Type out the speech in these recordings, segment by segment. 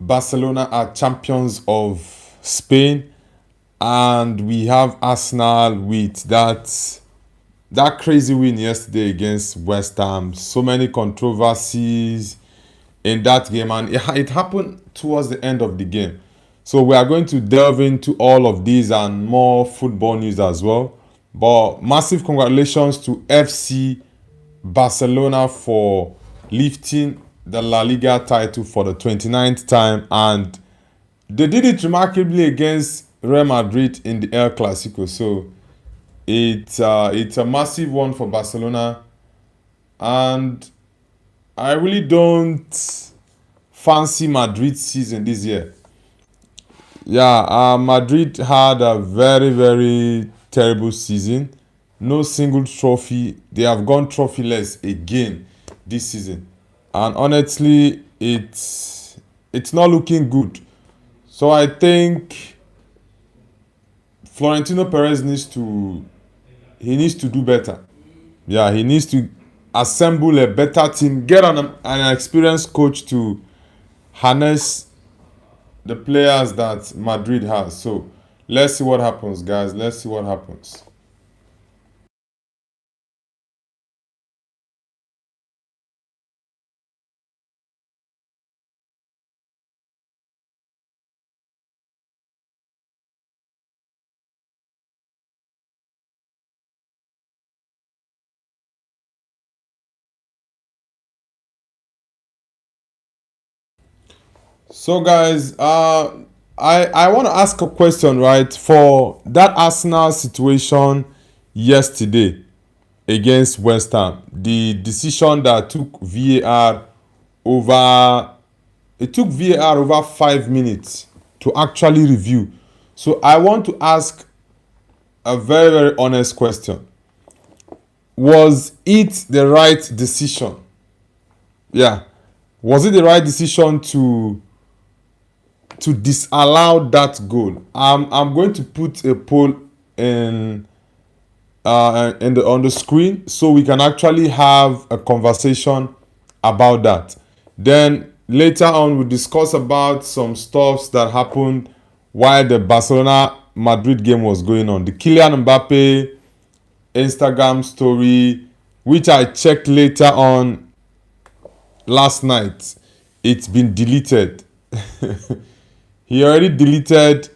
Barcelona are champions of Spain, and we have Arsenal with that crazy win yesterday against West Ham. So many controversies in that game, and it happened towards the end of the game. So we are going to delve into all of these and more football news as well. But massive congratulations to FC Barcelona for lifting the La Liga title for the 29th time, and they did it remarkably against Real Madrid in the El Clasico. So it's a massive one for Barcelona, and I really don't fancy Madrid's season this year. Yeah, Madrid had a very, very terrible season. No single trophy. They have gone trophyless again this season, and honestly, it's not looking good. So I think Florentino Perez needs to do better. Yeah, he needs to assemble a better team, get an experienced coach to harness the players that Madrid has. So let's see what happens, guys. Let's see what happens. So, guys, I want to ask a question, right? For that Arsenal situation yesterday against West Ham, the decision that took VAR over it took VAR over 5 minutes to actually review. So I want to ask a very, very honest question. Was it the right decision? Yeah. Was it the right decision to disallow that goal? I'm going to put a poll on the screen so we can actually have a conversation about that. Then later on we'll discuss about some stuffs that happened while the Barcelona Madrid game was going on. The Kylian Mbappe Instagram story, which I checked later on last night, it's been deleted. he already deleted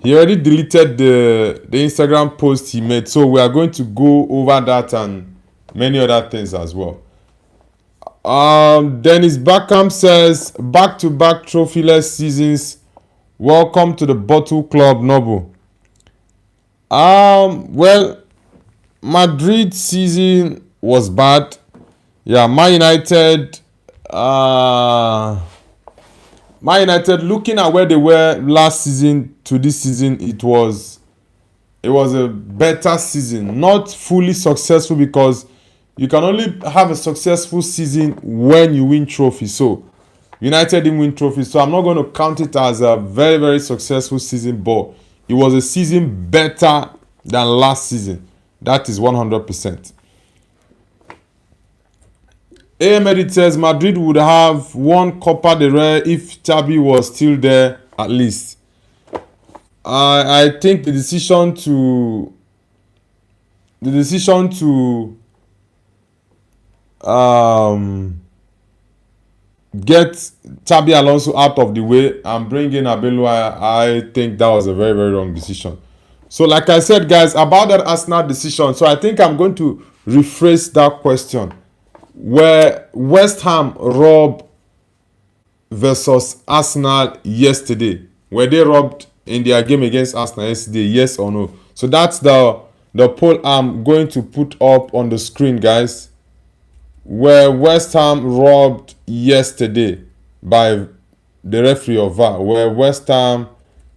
the Instagram post he made. So we are going to go over that and many other things as well. Dennis Beckham says, back-to-back trophyless seasons. Welcome to the Bottle Club, Noble. Well, Madrid season was bad. Yeah, Man United, looking at where they were last season to this season, it was a better season. Not fully successful, because you can only have a successful season when you win trophies. So United didn't win trophies, so I'm not going to count it as a very, very successful season, but it was a season better than last season. That is 100%. Ahmed says Madrid would have won Copa del Rey if Xabi was still there, at least. I think the decision to get Xabi Alonso out of the way and bring in Abelu, I think that was a very, very wrong decision. So like I said, guys, about that Arsenal decision, so I think I'm going to rephrase that question. Where West Ham robbed versus Arsenal yesterday, were they robbed in their game against Arsenal yesterday, yes or no? So that's the poll I'm going to put up on the screen, guys. Were West Ham robbed yesterday by the referee of VAR? Were West Ham,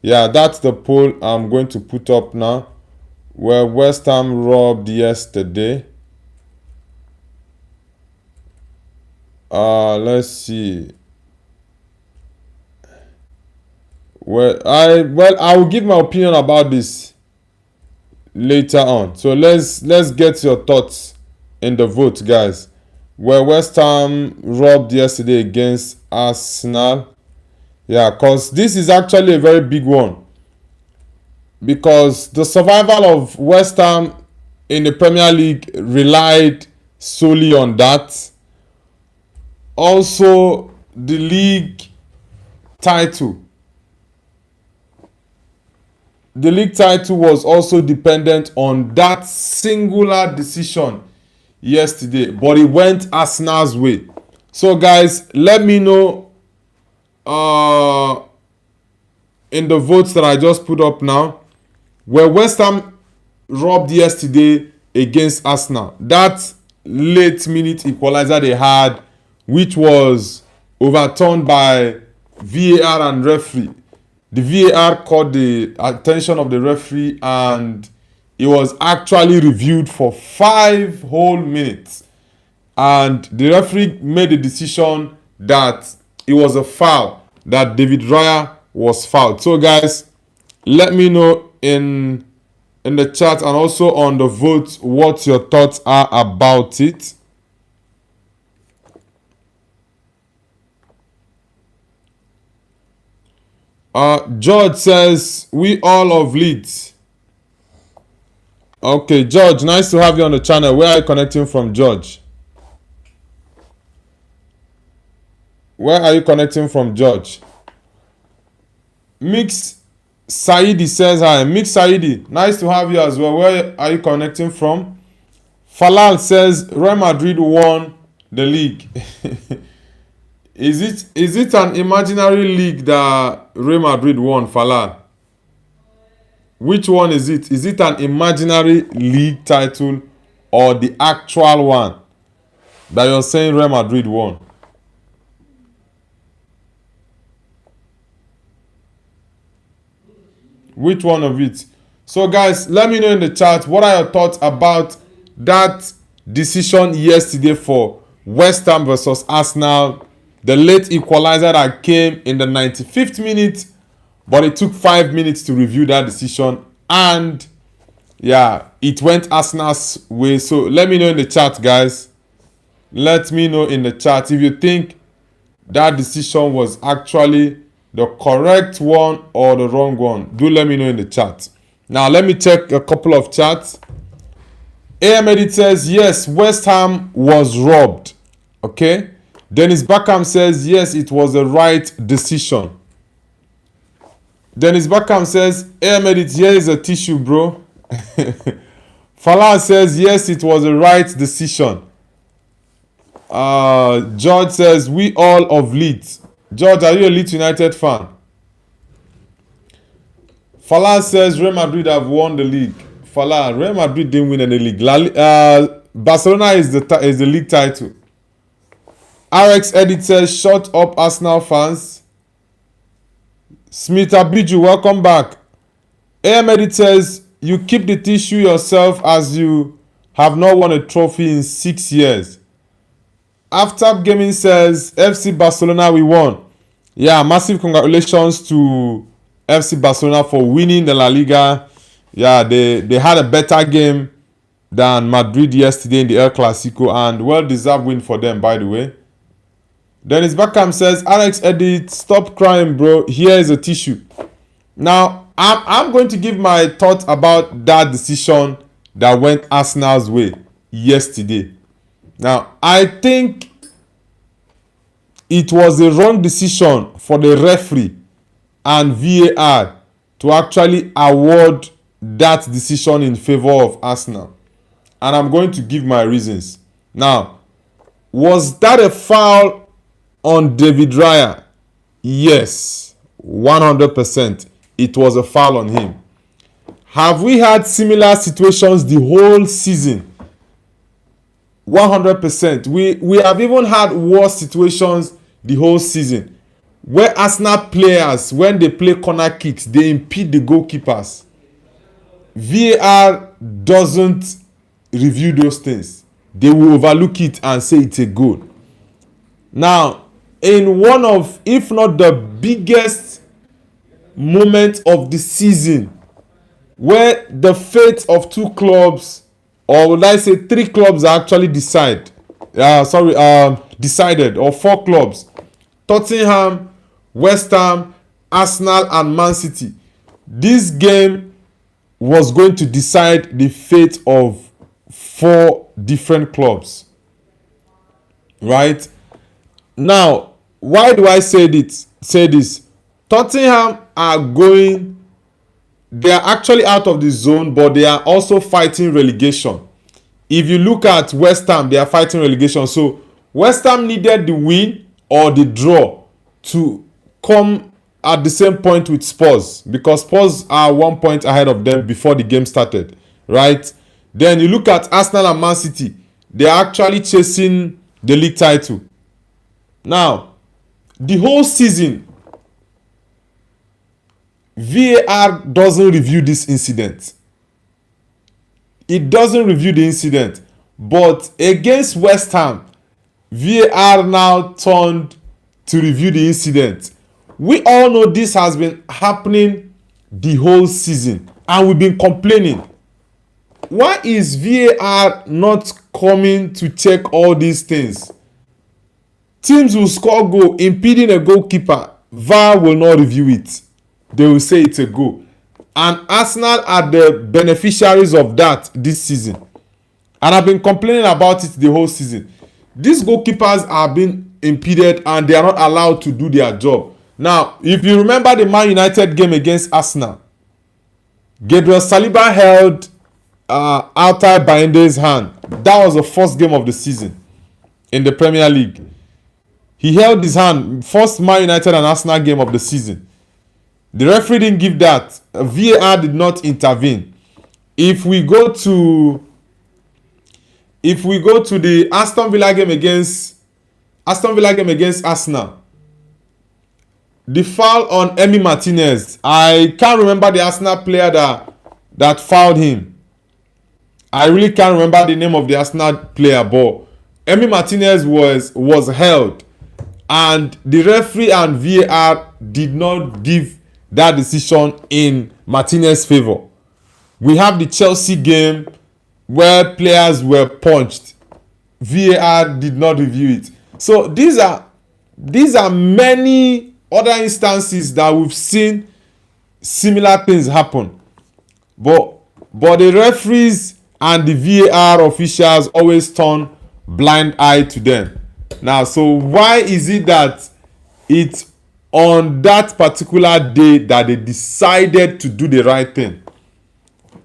yeah, that's the poll I'm going to put up now. Were West Ham robbed yesterday? Let's see. Well, I will give my opinion about this later on. So let's get your thoughts in the vote, guys. Were West Ham robbed yesterday against Arsenal? Yeah, because this is actually a very big one. Because the survival of West Ham in the Premier League relied solely on that. Also, the league title. The league title was also dependent on that singular decision yesterday, but it went Arsenal's way. So, guys, let me know in the votes that I just put up now, where West Ham robbed yesterday against Arsenal. That late minute equalizer they had, which was overturned by VAR and referee. The VAR caught the attention of the referee and it was actually reviewed for 5 whole minutes. And the referee made the decision that it was a foul, that David Raya was fouled. So guys, let me know in the chat and also on the vote what your thoughts are about it. George says, we all of Leeds. Okay, George, nice to have you on the channel. Where are you connecting from, George? Where are you connecting from, George? Mix Saidi says hi. Mix Saidi, nice to have you as well. Where are you connecting from? Falal says Real Madrid won the league. Is it an imaginary league that Real Madrid won, Falal? Which one is it? Is it an imaginary league title or the actual one that you're saying Real Madrid won? Which one of it? So guys, let me know in the chat what are your thoughts about that decision yesterday for West Ham versus Arsenal. The late equalizer that came in the 95th minute, but it took 5 minutes to review that decision, and yeah, it went Arsenal's way. So let me know in the chat, guys. Let me know in the chat if you think that decision was actually the correct one or the wrong one. Do let me know in the chat. Now let me check a couple of chats. AM Edit says yes, West Ham was robbed. Okay. Dennis Beckham says yes, it was the right decision. Dennis Beckham says, AM Edit, here is a tissue, bro. Falal says yes, it was the right decision. George says we all of Leeds. George, are you a Leeds United fan? Falal says Real Madrid have won the league. Falal, Real Madrid didn't win any league. Barcelona is the league title. RX Edit says shut up Arsenal fans. Smith Abiju, welcome back. AM Edit says you keep the tissue yourself as you have not won a trophy in 6 years. After Gaming says FC Barcelona we won. Yeah, massive congratulations to FC Barcelona for winning the La Liga. Yeah, they had a better game than Madrid yesterday in the El Clasico, and well-deserved win for them, by the way. Dennis Beckham says, Alex Edit, stop crying, bro. Here is a tissue. Now, I'm going to give my thoughts about that decision that went Arsenal's way yesterday. Now, I think it was the wrong decision for the referee and VAR to actually award that decision in favor of Arsenal. And I'm going to give my reasons. Now, was that a foul on David Raya? Yes, 100%. It was a foul on him. Have we had similar situations the whole season? 100%. We have even had worse situations the whole season, where Arsenal players, when they play corner kicks, they impede the goalkeepers. VAR doesn't review those things. They will overlook it and say it's a goal. Now, in one of, if not the biggest moment of the season, where the fate of 2 clubs, or would I say 3 clubs, are actually decided, or 4 clubs. Tottenham West Ham, Arsenal, and Man City. This game was going to decide the fate of 4 different clubs. Right? Now, why do I say this? Tottenham are going, they are actually out of the zone, but they are also fighting relegation. If you look at West Ham, they are fighting relegation. So West Ham needed the win or the draw to come at the same point with Spurs, because Spurs are 1 point ahead of them before the game started, right? Then you look at Arsenal and Man City, they are actually chasing the league title. Now, the whole season, VAR doesn't review this incident. It doesn't review the incident. But against West Ham, VAR now turned to review the incident. We all know this has been happening the whole season, and we've been complaining. Why is VAR not coming to check all these things? Teams will score goal impeding a goalkeeper. VAR will not review it. They will say it's a goal. And Arsenal are the beneficiaries of that this season. And I've been complaining about it the whole season. These goalkeepers are being impeded and they are not allowed to do their job. Now, if you remember the Man United game against Arsenal, Gabriel Saliba held Altay Bayende's hand. That was the first game of the season in the Premier League. He held his hand, first Man United and Arsenal game of the season. The referee didn't give that. VAR did not intervene. If we go to the Aston Villa game against Arsenal, the foul on Emi Martinez, I can't remember the Arsenal player that fouled him. I really can't remember the name of the Arsenal player, but Emi Martinez was held, and the referee and VAR did not give that decision in Martinez's favor. We have the Chelsea game where players were punched. VAR did not review it. So these are many other instances that we've seen similar things happen. But the referees and the VAR officials always turn blind eye to them. Now, so why is it that it's on that particular day that they decided to do the right thing?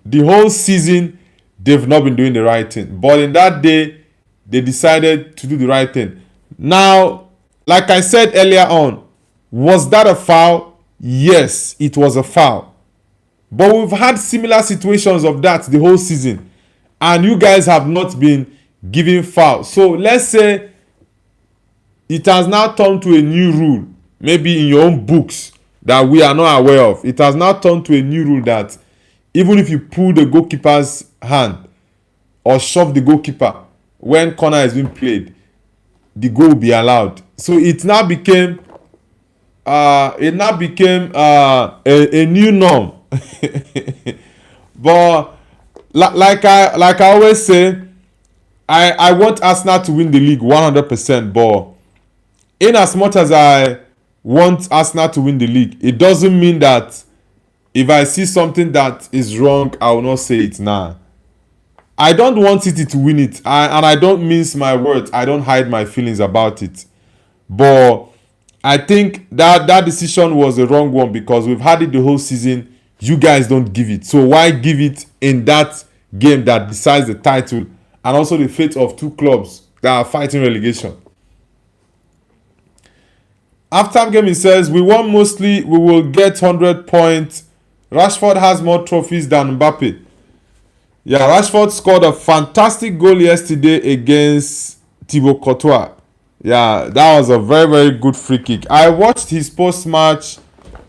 The whole season, they've not been doing the right thing. But in that day, they decided to do the right thing. Now, like I said earlier on, was that a foul? Yes, it was a foul. But we've had similar situations of that the whole season. And you guys have not been giving foul. So let's say it has now turned to a new rule, maybe in your own books, that we are not aware of. It has now turned to a new rule that even if you pull the goalkeeper's hand or shove the goalkeeper when corner is being played, the goal will be allowed. So it now became a new norm. But like I always say, I want Arsenal to win the league 100%. But in as much as I want Arsenal to win the league, it doesn't mean that if I see something that is wrong, I will not say it now. I don't want City to win it, and I don't mince my words. I don't hide my feelings about it. But I think that decision was the wrong one, because we've had it the whole season. You guys don't give it. So why give it in that game that decides the title and also the fate of 2 clubs that are fighting relegation? After game, it says, we won mostly, we will get 100 points. Rashford has more trophies than Mbappe. Yeah, Rashford scored a fantastic goal yesterday against Thibaut Courtois. Yeah, that was a very, very good free kick. I watched his post-match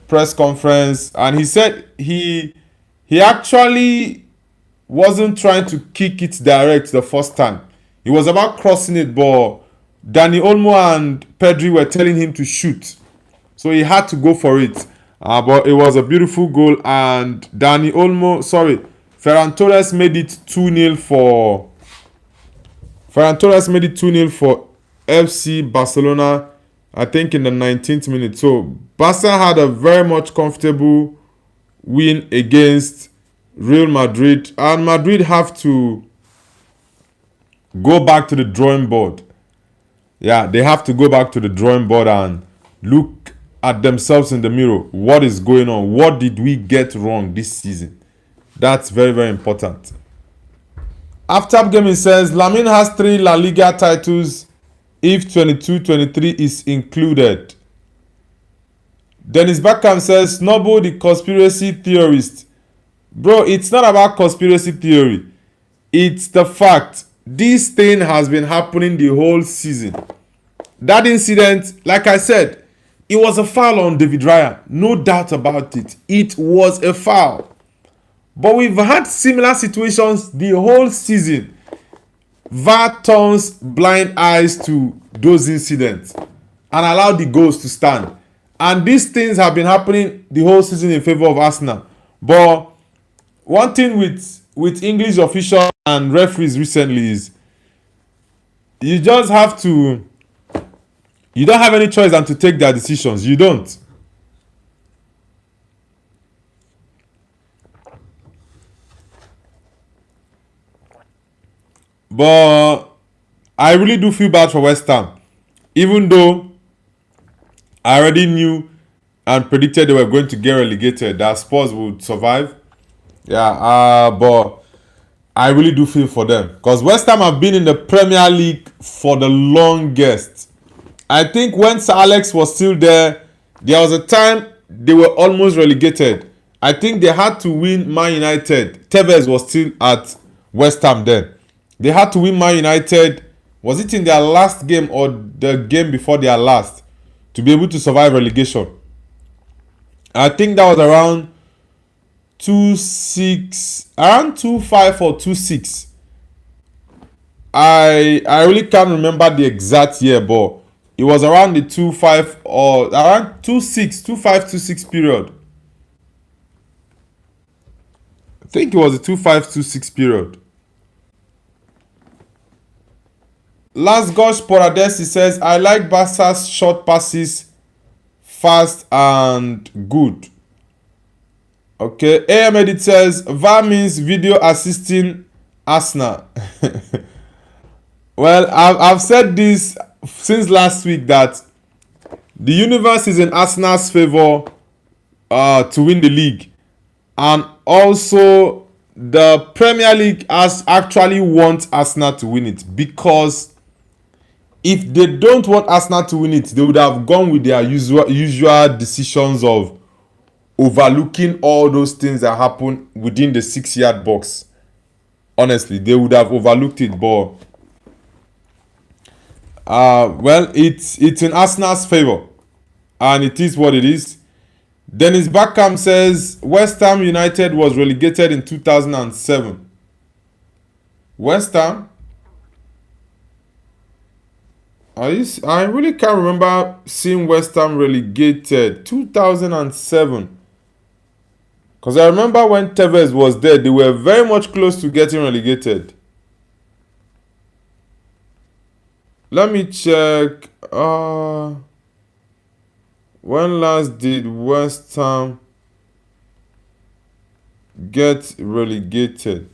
press conference, and he said he actually wasn't trying to kick it direct the first time. He was about crossing it, but Dani Olmo and Pedri were telling him to shoot. So he had to go for it. But it was a beautiful goal, and Ferran Torres made it 2-0 for FC Barcelona, I think in the 19th minute. So Barca had a very much comfortable win against Real Madrid, and Madrid have to go back to the drawing board. Yeah, they have to go back to the drawing board and look at themselves in the mirror. What is going on? What did we get wrong this season? That's very, very important. After gaming says Lamine has 3 La Liga titles if 22-23 is included. Dennis Beckham says Snowball the conspiracy theorist. Bro, it's not about conspiracy theory. It's the fact this thing has been happening the whole season. That incident, like I said, it was a foul on David Raya. No doubt about it. It was a foul. But we've had similar situations the whole season. VAR turns blind eyes to those incidents and allow the goals to stand. And these things have been happening the whole season in favor of Arsenal. But one thing with English officials and referees recently is you just have to, you don't have any choice than to take their decisions. You don't. But I really do feel bad for West Ham. Even though I already knew and predicted they were going to get relegated, that Spurs would survive. Yeah, but I really do feel for them. Because West Ham have been in the Premier League for the longest. I think when Sir Alex was still there was a time they were almost relegated. I think they had to win Man United. Tevez was still at West Ham then. They had to win Man United. Was it in their last game or the game before their last to be able to survive relegation? I think that was around 2-6, around 2-5 or 2-6. I really can't remember the exact year, but it was around the 2-5 or around 2-6, 2-5, 2-6 period. I think it was the 2-5, 2-6 period. Last Gosh Poradesi says, I like Barca's short passes, fast and good. Okay, AM Edit says, VAR means video assisting Arsenal. Well, I've said this since last week that the universe is in Arsenal's favor to win the league. And also, the Premier League has actually want Arsenal to win it, because if they don't want Arsenal to win it, they would have gone with their usual decisions of overlooking all those things that happen within the 6-yard box. Honestly, they would have overlooked it, but well, it's in Arsenal's favor, and it is what it is. Dennis Beckham says West Ham United was relegated in 2007. West Ham? I really can't remember seeing West Ham relegated 2007. Because I remember when Tevez was there, they were very much close to getting relegated. Let me check. When last did West Ham get relegated?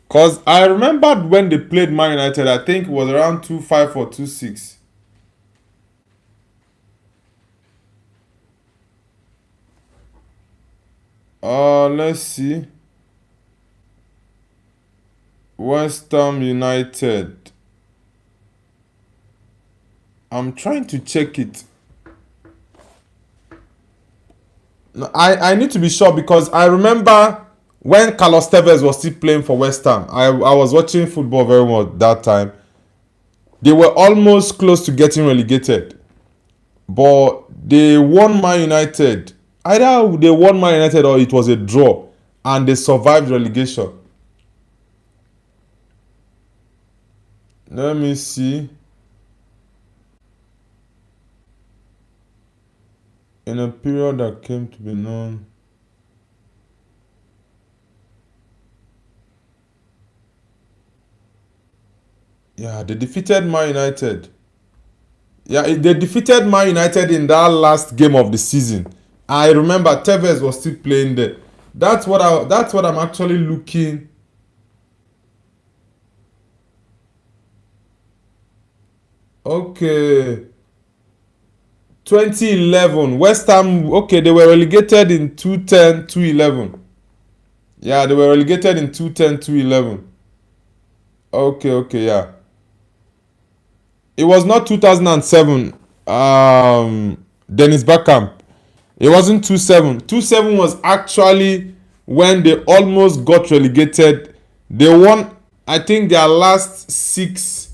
Because I remembered when they played Man United, I think it was around 2-5 or 2-6. Let's see. West Ham United. I'm trying to check it. I need to be sure, because I remember when Carlos Tevez was still playing for West Ham. I was watching football very well that time. They were almost close to getting relegated, but they won Man United. Either they won Man United or it was a draw, and they survived relegation. Let me see. In a period that came to be known. Yeah, they defeated Man United. Yeah, they defeated Man United in that last game of the season. I remember Tevez was still playing there. That's what I'm actually looking. Okay. 2011 West Ham. Okay, they were relegated in 2010, 2011. Yeah, they were relegated in 2010, 2011. Okay, okay, yeah. It was not 2007. Dennis Bergkamp. It wasn't 2-7. 2-7 was actually when they almost got relegated. They won, I think, their last 6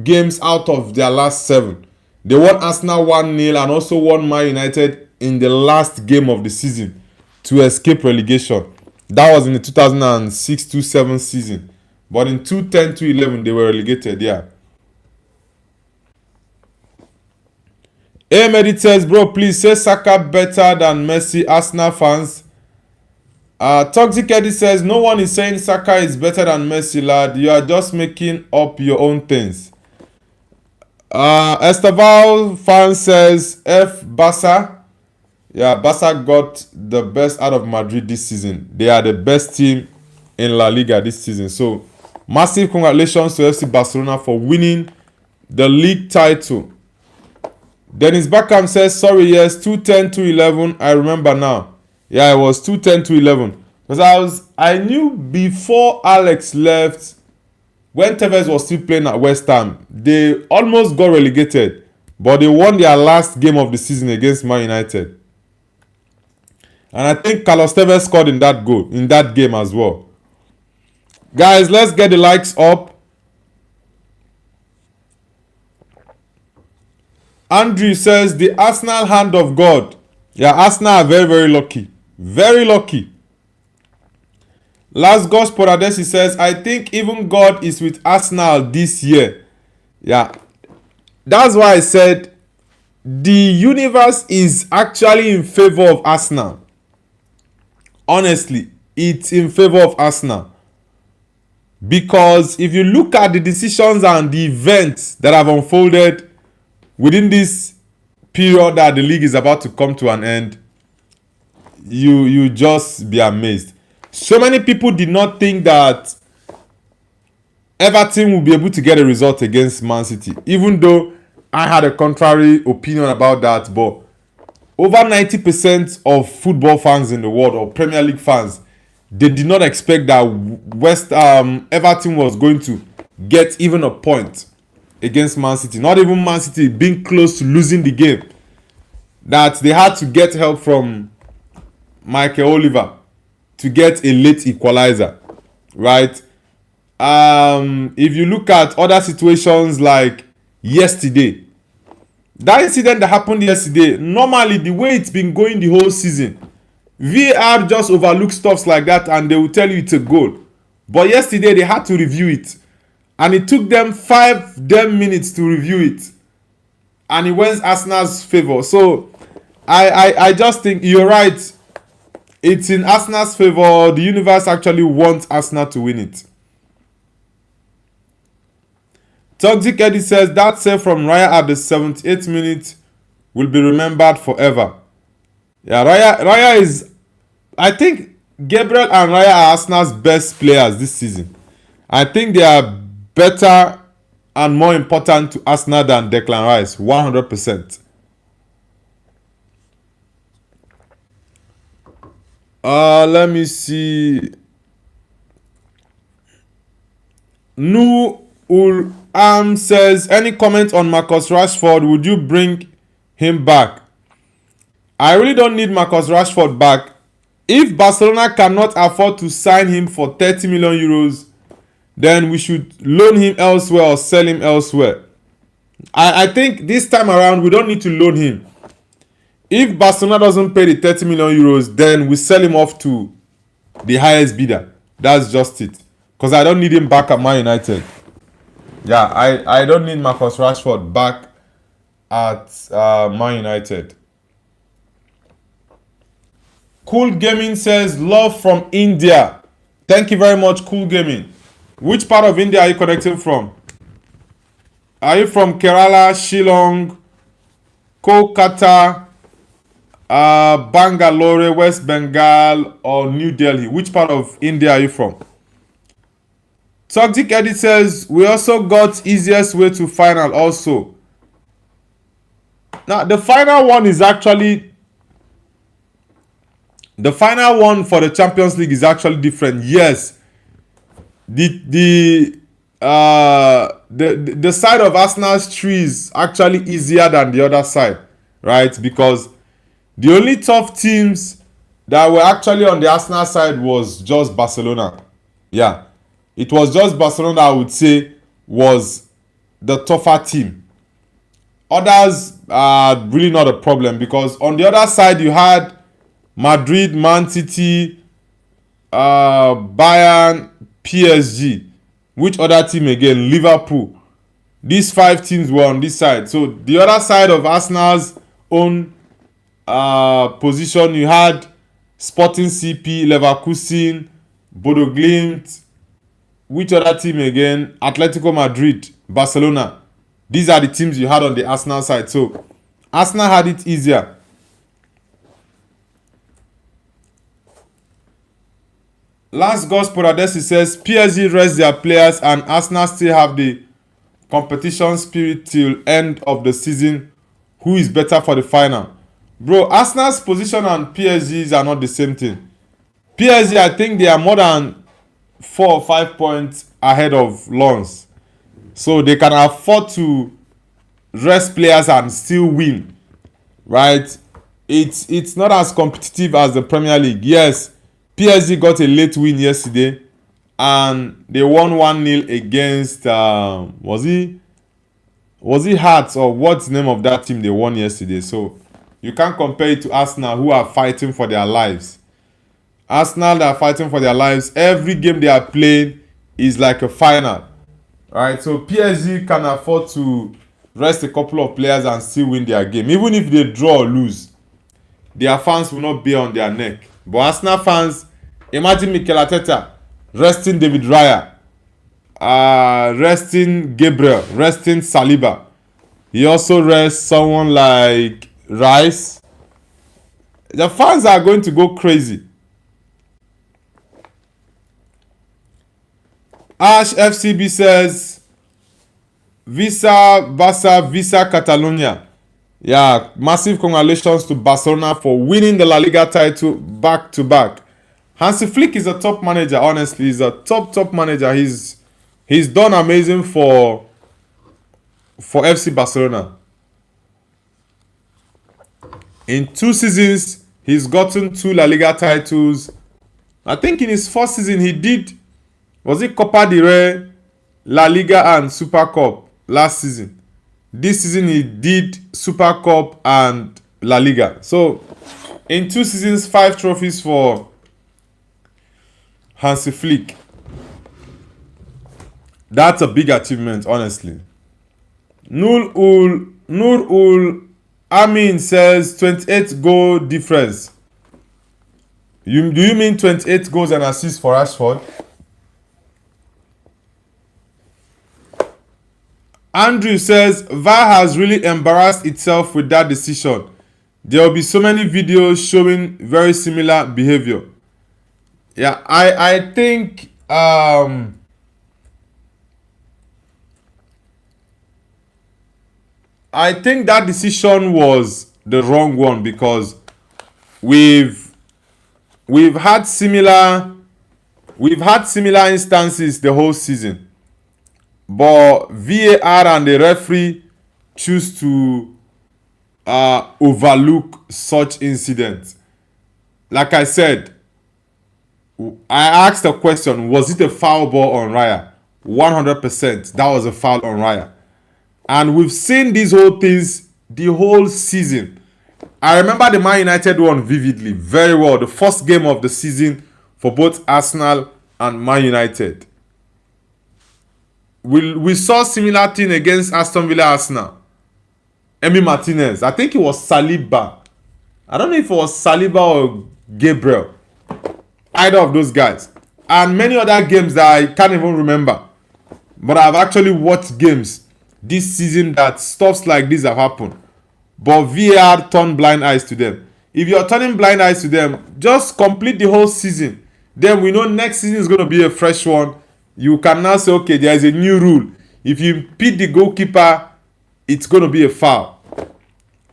games out of their last 7. They won Arsenal 1-0 and also won Man United in the last game of the season to escape relegation. That was in the 2006-2007 season. But in 2010-2011, they were relegated, yeah. Ahmed says, bro, please say Saka better than Messi, Arsenal fans. Toxic Eddie says, no one is saying Saka is better than Messi, lad. You are just making up your own things. Esteval fan says, F Barca. Yeah, Barca got the best out of Madrid this season. They are the best team in La Liga this season. So, massive congratulations to FC Barcelona for winning the league title. Dennis Bergkamp says, sorry, yes, 2010-2011. I remember now. Yeah, it was 2010-2011. Because I knew before Alex left, when Tevez was still playing at West Ham, they almost got relegated. But they won their last game of the season against Man United. And I think Carlos Tevez scored in that game as well. Guys, let's get the likes up. Andrew says, the Arsenal hand of God. Yeah, Arsenal are very, very lucky. Very lucky. Last Ghost Poradesi says, I think even God is with Arsenal this year. Yeah. That's why I said the universe is actually in favor of Arsenal. Honestly, it's in favor of Arsenal. Because if you look at the decisions and the events that have unfolded within this period that the league is about to come to an end, you just be amazed. So many people did not think that Everton will be able to get a result against Man City, even though I had a contrary opinion about that. But over 90% of football fans in the world, or Premier League fans, they did not expect that Everton was going to get even a point against Man City. Not even Man City being close to losing the game. That they had to get help from Michael Oliver to get a late equalizer, right? If you look at other situations like yesterday, that incident that happened yesterday, normally the way it's been going the whole season, VAR just overlooks stuff like that and they will tell you it's a goal. But yesterday they had to review it. And it took them 5 minutes to review it. And it went Arsenal's favor. So, I just think you're right. It's in Arsenal's favor. The universe actually wants Arsenal to win it. Toxic Eddie says, that save from Raya at the 78th minute will be remembered forever. Yeah, Raya is... I think Gabriel and Raya are Arsenal's best players this season. I think they are better and more important to Arsenal than Declan Rice, 100%. Let me see. Nu Ul says, any comment on Marcus Rashford? Would you bring him back? I really don't need Marcus Rashford back. If Barcelona cannot afford to sign him for 30 million euros, then we should loan him elsewhere or sell him elsewhere. I think this time around, we don't need to loan him. If Barcelona doesn't pay the 30 million euros, then we sell him off to the highest bidder. That's just it. Because I don't need him back at Man United. Yeah, I don't need Marcus Rashford back at Man United. Cool Gaming says, love from India. Thank you very much, Cool Gaming. Which part of India are you connecting from? Are you from Kerala, Shillong, Kolkata, Bangalore, West Bengal, or New Delhi? Which part of India are you from? Toxic Edit says, we also got easiest way to final also. Now, the final one is actually, the final one for the Champions League is actually different. Yes, the side of Arsenal's tree is actually easier than the other side, right? Because the only tough teams that were actually on the Arsenal side was just Barcelona. Yeah, it was just Barcelona, I would say, was the tougher team. Others are really not a problem because on the other side you had Madrid, Man City, Bayern, PSG. Which other team again? Liverpool. These 5 teams were on this side. So the other side of Arsenal's own position, you had Sporting CP, Leverkusen, Bodo Glimt. Which other team again? Atletico Madrid, Barcelona. These are the teams you had on the Arsenal side. So Arsenal had it easier. Last Gospel Adesi says PSG rest their players and Arsenal still have the competition spirit till end of the season. Who is better for the final? Bro, Arsenal's position and PSG's are not the same thing. PSG, I think they are more than 4 or 5 points ahead of Lens. So they can afford to rest players and still win. Right? It's not as competitive as the Premier League. Yes, PSG got a late win yesterday and they won 1-0 against was it Hearts or what's the name of that team they won yesterday? So you can't compare it to Arsenal who are fighting for their lives. Arsenal, they are fighting for their lives. Every game they are playing is like a final. Right? So PSG can afford to rest a couple of players and still win their game. Even if they draw or lose, their fans will not be on their neck. But Arsenal fans, imagine Mikel Arteta resting David Raya, resting Gabriel, resting Saliba. He also rests someone like Rice. The fans are going to go crazy. Ash FCB says, Visa Barca, Visa Catalonia. Yeah, massive congratulations to Barcelona for winning the La Liga title back to back. Hansi Flick is a top manager, honestly. He's a top manager. He's done amazing for FC Barcelona. In 2 seasons, he's gotten 2 La Liga titles. I think in his first season he did, was it Copa del Rey, La Liga and Super Cup last season. This season he did Super Cup and La Liga. So in 2 seasons, 5 trophies for Hansi Flick. That's a big achievement, honestly. Nur Ul Amin says 28 goal difference. Do you mean 28 goals and assists for Rashford? Andrew says VAR has really embarrassed itself with that decision. There will be so many videos showing very similar behavior. Yeah, I think I think that decision was the wrong one because we've had similar instances the whole season. But VAR and the referee choose to overlook such incidents. Like I said, I asked a question, was it a foul ball on Raya? 100%, that was a foul on Raya. And we've seen these whole things the whole season. I remember the Man United one vividly, very well. The first game of the season for both Arsenal and Man United. We saw similar thing against Aston Villa Arsenal. Emi Martinez. I think it was Saliba. I don't know if it was Saliba or Gabriel. Either of those guys. And many other games that I can't even remember. But I've actually watched games this season that stuffs like this have happened. But VAR turned blind eyes to them. If you're turning blind eyes to them, just complete the whole season. Then we know next season is going to be a fresh one. You can now say, okay, there is a new rule. If you impede the goalkeeper, it's going to be a foul.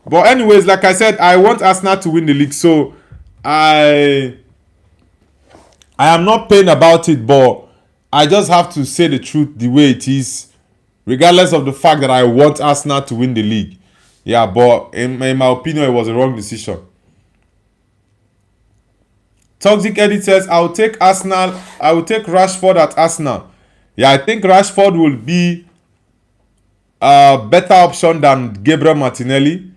But anyways, like I said, I want Arsenal to win the league. So I am not pained about it, but I just have to say the truth the way it is, regardless of the fact that I want Arsenal to win the league. Yeah, but in my opinion, it was a wrong decision. Toxic Edit says, I will take Arsenal. I will take Rashford at Arsenal. Yeah, I think Rashford will be a better option than Gabriel Martinelli.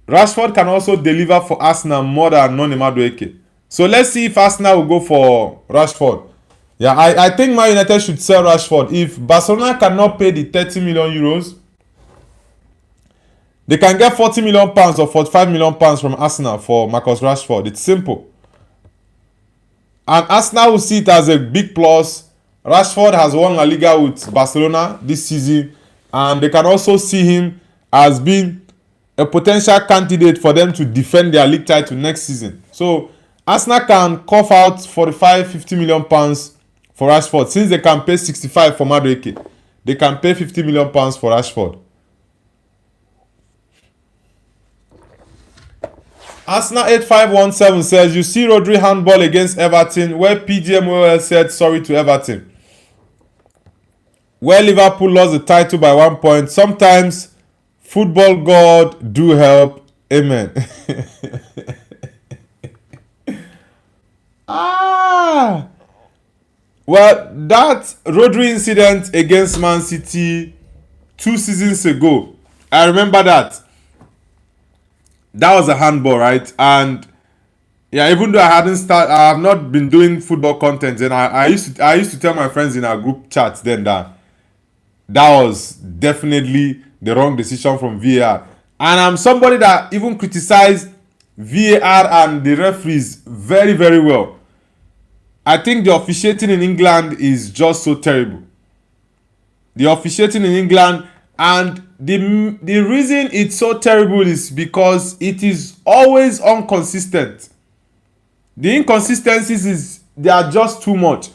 Rashford can also deliver for Arsenal more than Noni Madueke. So let's see if Arsenal will go for Rashford. Yeah, I think Man United should sell Rashford. If Barcelona cannot pay the 30 million euros, they can get 40 million pounds or 45 million pounds from Arsenal for Marcus Rashford. It's simple. And Arsenal will see it as a big plus. Rashford has won La Liga with Barcelona this season, and they can also see him as being a potential candidate for them to defend their league title next season. So Arsenal can cough out 45-50 million pounds for Rashford. Since they can pay 65 for Madueke, they can pay 50 million pounds for Rashford. Arsenal 8517 says, you see Rodri handball against Everton where PGMOL said sorry to Everton. Where Liverpool lost the title by 1 point. Sometimes football God do help. Amen. Well, that Rodri incident against Man City 2 seasons ago, I remember that. That was a handball, right? And yeah, even though I have not been doing football content, and I used to tell my friends in our group chats then that was definitely the wrong decision from VAR. And I'm somebody that even criticized VAR and the referees very, very well. I think the officiating in England is just so terrible. The officiating in England, and the reason it's so terrible is because it is always inconsistent. The inconsistencies they are just too much.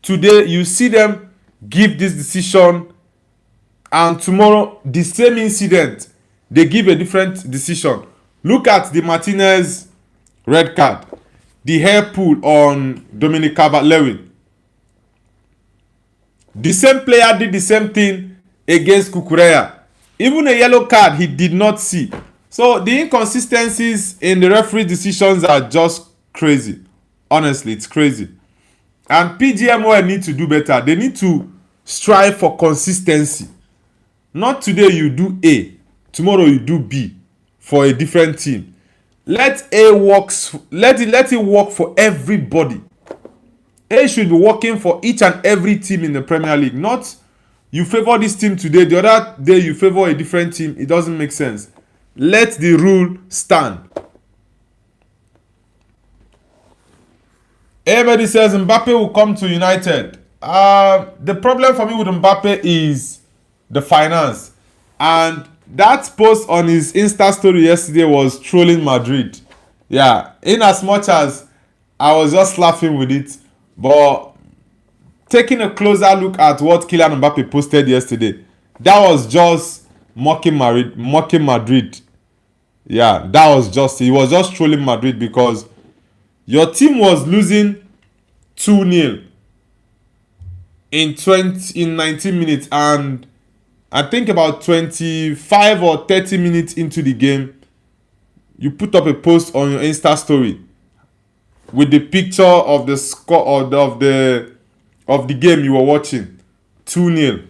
Today you see them give this decision, and tomorrow the same incident they give a different decision. Look at the Martinez red card, the hair pull on Dominic Calvert-Lewin. The same player did the same thing against Kukureya. Even a yellow card he did not see. So the inconsistencies in the referee decisions are just crazy. Honestly, it's crazy. And PGMOL need to do better. They need to strive for consistency. Not today you do A, tomorrow you do B for a different team. Let A works. Let it work for everybody. A should be working for each and every team in the Premier League. Not you favor this team today, the other day you favor a different team. It doesn't make sense. Let the rule stand. Everybody says Mbappe will come to United. The problem for me with Mbappe is the finance. And that post on his Insta story yesterday was trolling Madrid. Yeah, in as much as I was just laughing with it, but taking a closer look at what Kylian Mbappe posted yesterday, that was just mocking Madrid. Yeah, that was just, he was just trolling Madrid because your team was losing 2-0 in 19 minutes, and I think about 25 or 30 minutes into the game, you put up a post on your Insta story with the picture of the score of the game you were watching. 2-0.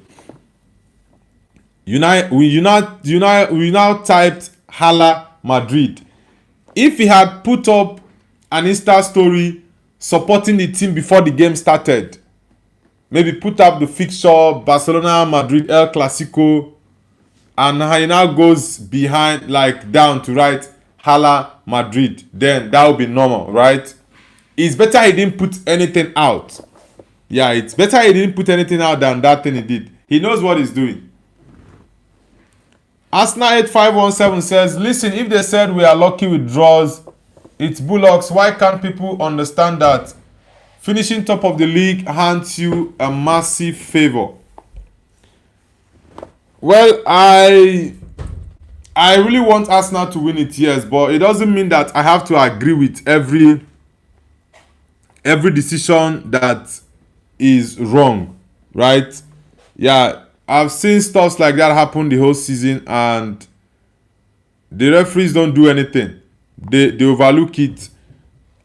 We now typed Hala Madrid. If he had put up an Insta story supporting the team before the game started, maybe put up the fixture Barcelona, Madrid, El Clasico, and he now goes behind, like down to write Hala Madrid, then that would be normal, right? It's better he didn't put anything out. Yeah, it's better he didn't put anything out than that thing he did. He knows what he's doing. Arsenal 8517 says, listen, if they said we are lucky with draws, it's Bullocks. Why can't people understand that finishing top of the league hands you a massive favor? Well, I really want Arsenal to win it, yes, but it doesn't mean that I have to agree with every decision that is wrong, right? Yeah, I've seen stuff like that happen the whole season, and the referees don't do anything. They overlook it.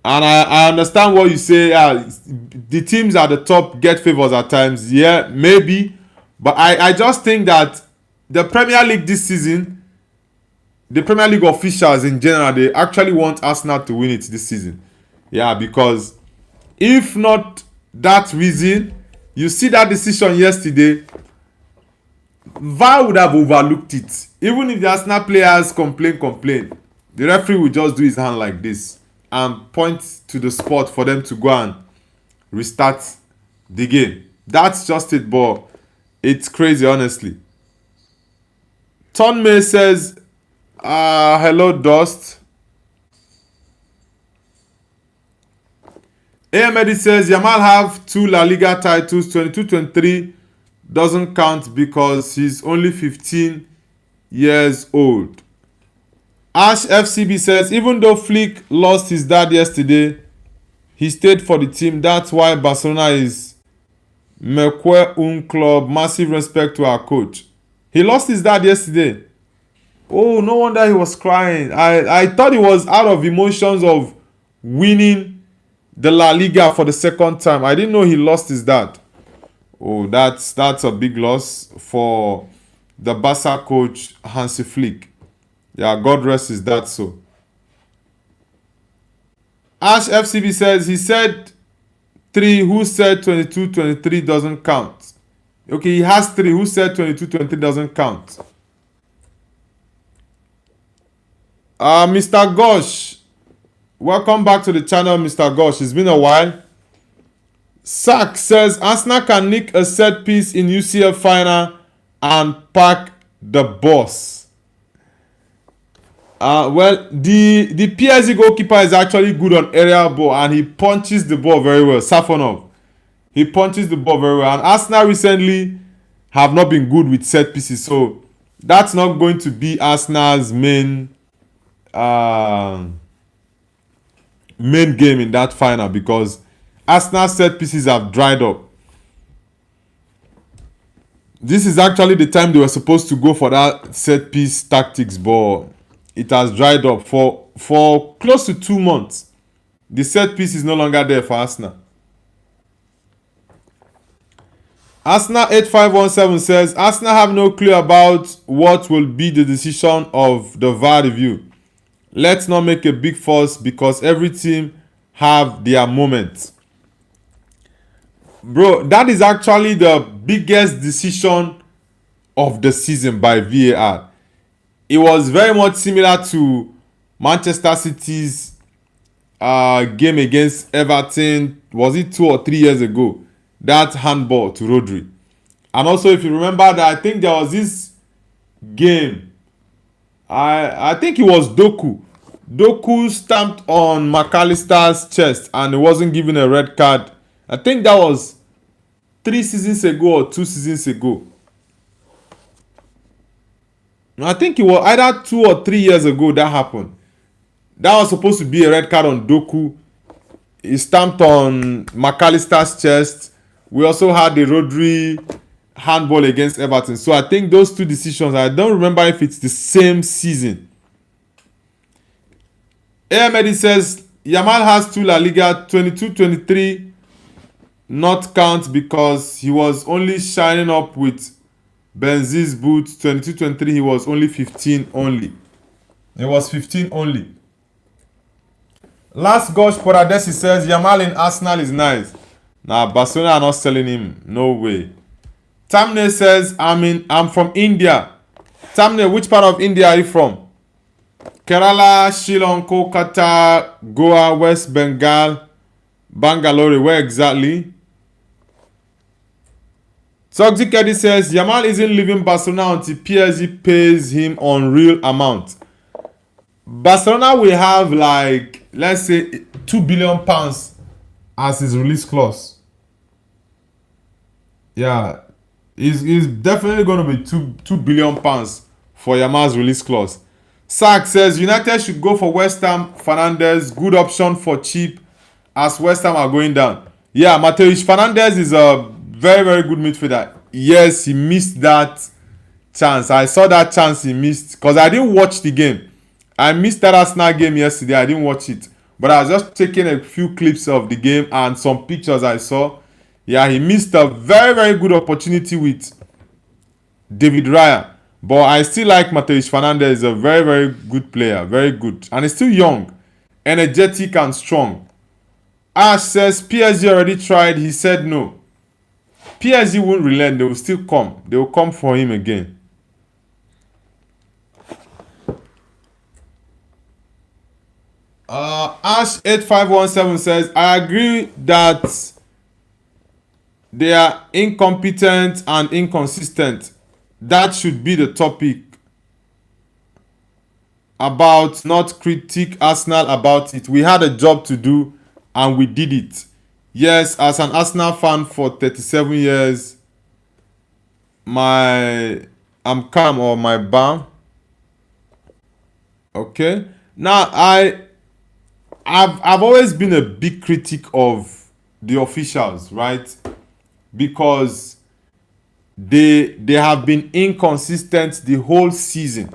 And I understand what you say. The teams at the top get favors at times. Yeah, maybe. But I just think that the Premier League this season, the Premier League officials in general, they actually want Arsenal to win it this season. Yeah, because if not that reason, you see that decision yesterday, VAR would have overlooked it. Even if the Arsenal players complain, the referee will just do his hand like this and point to the spot for them to go and restart the game. That's just it, but it's crazy, honestly. Tonme says, hello, Dust. Ahmed says, Yamal have 2 La Liga titles, 22-23 doesn't count because he's only 15 years old. Ash FCB says, even though Flick lost his dad yesterday, he stayed for the team. That's why Barcelona is Mekwe un club. Massive respect to our coach. He lost his dad yesterday. Oh, no wonder he was crying. I thought he was out of emotions of winning the La Liga for the second time. I didn't know he lost his dad. Oh, that's a big loss for the Barca coach Hansi Flick. Yeah, God rest his dad so. Ash FCB says, he said 3, who said 22-23 doesn't count? Okay, he has 3, who said 22-23 doesn't count? Mr. Gosh, welcome back to the channel, Mr. Gosh. It's been a while. Sack says, Arsenal can nick a set piece in UCL final and pack the boss. Well, the PSG goalkeeper is actually good on aerial ball and he punches the ball very well. Safonov. He punches the ball very well. And Arsenal recently have not been good with set pieces. So that's not going to be Arsenal's main game in that final because Arsenal set pieces have dried up. This is actually the time they were supposed to go for that set piece tactics, but it has dried up for close to 2 months. The set piece is no longer there for Arsenal. Arsenal 8517 says, Arsenal have no clue about what will be the decision of the VAR review. Let's not make a big fuss because every team have their moments. Bro, that is actually the biggest decision of the season by VAR. It was very much similar to Manchester City's game against Everton. Was it 2 or 3 years ago? That handball to Rodri. And also, if you remember that, I think there was this game. I think it was Doku. Doku stamped on McAllister's chest and he wasn't given a red card. I think that was 3 seasons ago or 2 seasons ago. I think it was either 2 or 3 years ago that happened. That was supposed to be a red card on Doku. He stamped on McAllister's chest. We also had the Rodri handball against Everton. So I think those 2 decisions, I don't remember if it's the same season. Ahmed says, Yamal has 2 La Liga, 22-23 not count because he was only shining up with Benzi's boot. 22-23 he was only 15 only. He was 15 only. Last Gosh Paradesi says, Yamal in Arsenal is nice. Nah, Barcelona are not selling him. No way. Tamne says, I'm from India. Tamne, which part of India are you from? Kerala, Shillong, Kolkata, Goa, West Bengal, Bangalore. Where exactly? Toxic Eddie says Yamal isn't leaving Barcelona until PSG pays him unreal amount. Barcelona will have like, let's say, £2 billion as his release clause. Yeah, it's definitely going to be £2 billion for Yamal's release clause. Sack says United should go for West Ham Fernandes. Good option for cheap, as West Ham are going down. Yeah, Mateus Fernandes is a very, very good midfielder. Yes, he missed that chance. I saw that chance he missed because I didn't watch the game. I missed that Arsenal game yesterday. I didn't watch it. But I was just taking a few clips of the game and some pictures I saw. Yeah, he missed a very, very good opportunity with David Raya. But I still like Mateus Fernandes. He's a very, very good player. Very good. And he's still young, energetic and strong. Ash says PSG already tried. He said no. PSG won't relent. They will still come. They will come for him again. Ash8517 says, I agree that they are incompetent and inconsistent. That should be the topic. About not critique Arsenal about it. We had a job to do and we did it. Yes, as an Arsenal fan for 37 years, I'm calm or my balm. Okay. Now I've always been a big critic of the officials, right? Because they have been inconsistent the whole season.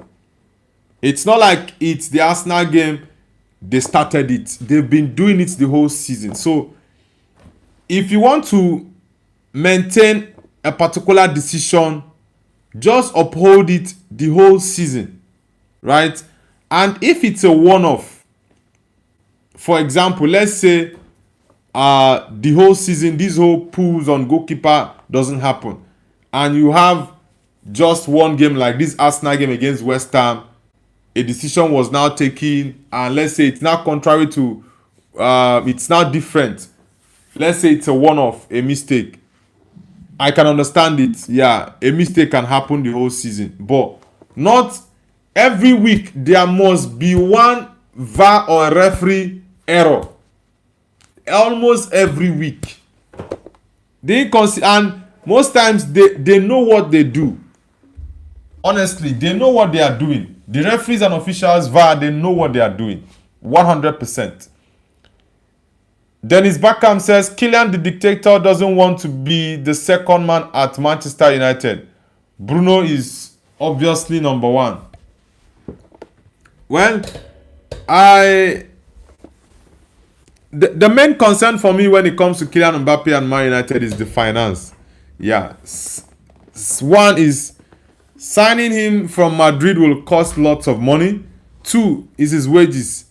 It's not like it's the Arsenal game they started it. They've been doing it the whole season. So if you want to maintain a particular decision, just uphold it the whole season, right? And if it's a one-off, for example, let's say the whole season, this whole pulls on goalkeeper doesn't happen, and you have just one game like this Arsenal game against West Ham, a decision was now taken, and let's say it's now contrary to, it's now different. Let's say it's a one-off, a mistake. I can understand it. Yeah, a mistake can happen the whole season, but not every week. There must be one VAR or referee error. Almost every week. And most times they know what they do. Honestly, they know what they are doing. The referees and officials, VAR, they know what they are doing. 100%. Dennis Beckham says, Kylian the dictator doesn't want to be the second man at Manchester United. Bruno is obviously number one. Well, the main concern for me when it comes to Kylian Mbappe and Man United is the finance. Yeah. One is signing him from Madrid will cost lots of money. Two is his wages.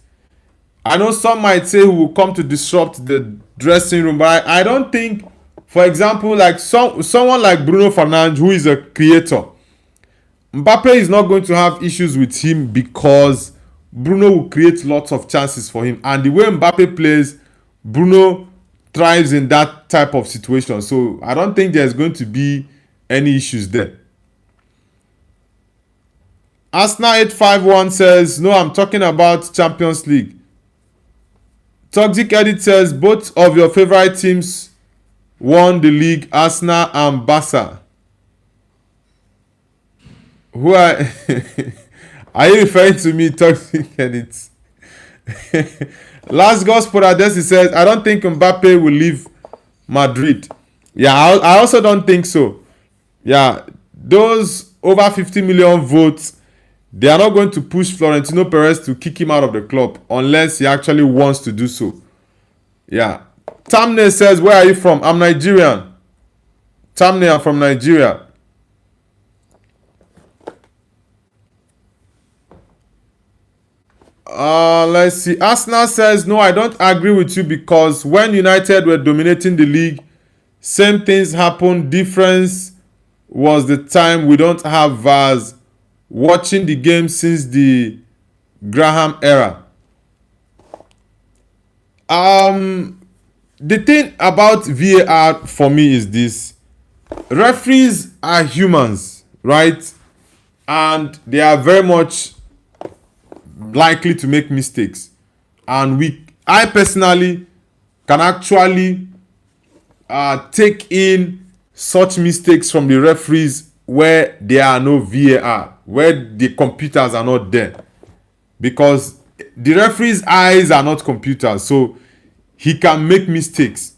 I know some might say he will come to disrupt the dressing room, but I don't think, for example, like someone like Bruno Fernandes, who is a creator, Mbappe is not going to have issues with him because Bruno will create lots of chances for him. And the way Mbappe plays, Bruno thrives in that type of situation. So I don't think there's going to be any issues there. Arsenal 851 says, no, I'm talking about Champions League. Toxic Edit says, both of your favorite teams won the league, Arsenal and Barca. Who are are you referring to me, Toxic Edit? Last Gospel Adesi says, I don't think Mbappe will leave Madrid. Yeah, I also don't think so. Yeah, those over 50 million votes, they are not going to push Florentino Perez to kick him out of the club unless he actually wants to do so. Yeah. Tamne says, where are you from? I'm Nigerian. Tamne, I'm from Nigeria. Let's see. Arsenal says, no, I don't agree with you because when United were dominating the league, same things happened. Difference was the time we don't have VARs watching the game since the Graham era. The thing about VAR for me is this. referees are humans, right? And they are very much likely to make mistakes. And I personally can actually take in such mistakes from the referees where there are no VAR, where the computers are not there. Because the referee's eyes are not computers, so he can make mistakes.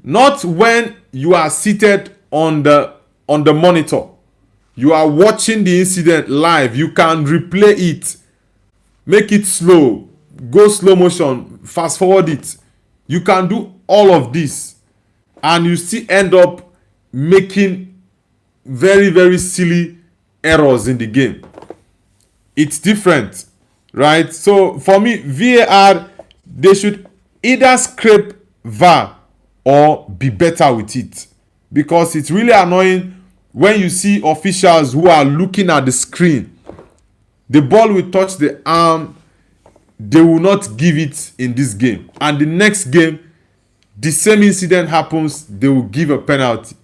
Not when you are seated on the monitor. You are watching the incident live. You can replay it, make it slow, go slow motion, fast forward it. You can do all of this, and you still end up making very, very silly errors in the game. It's different, right? So for me, VAR, they should either scrape VAR or be better with it, because it's really annoying when you see officials who are looking at the screen. The ball will touch the arm, they will not give it in this game, and the next game the same incident happens, they will give a penalty.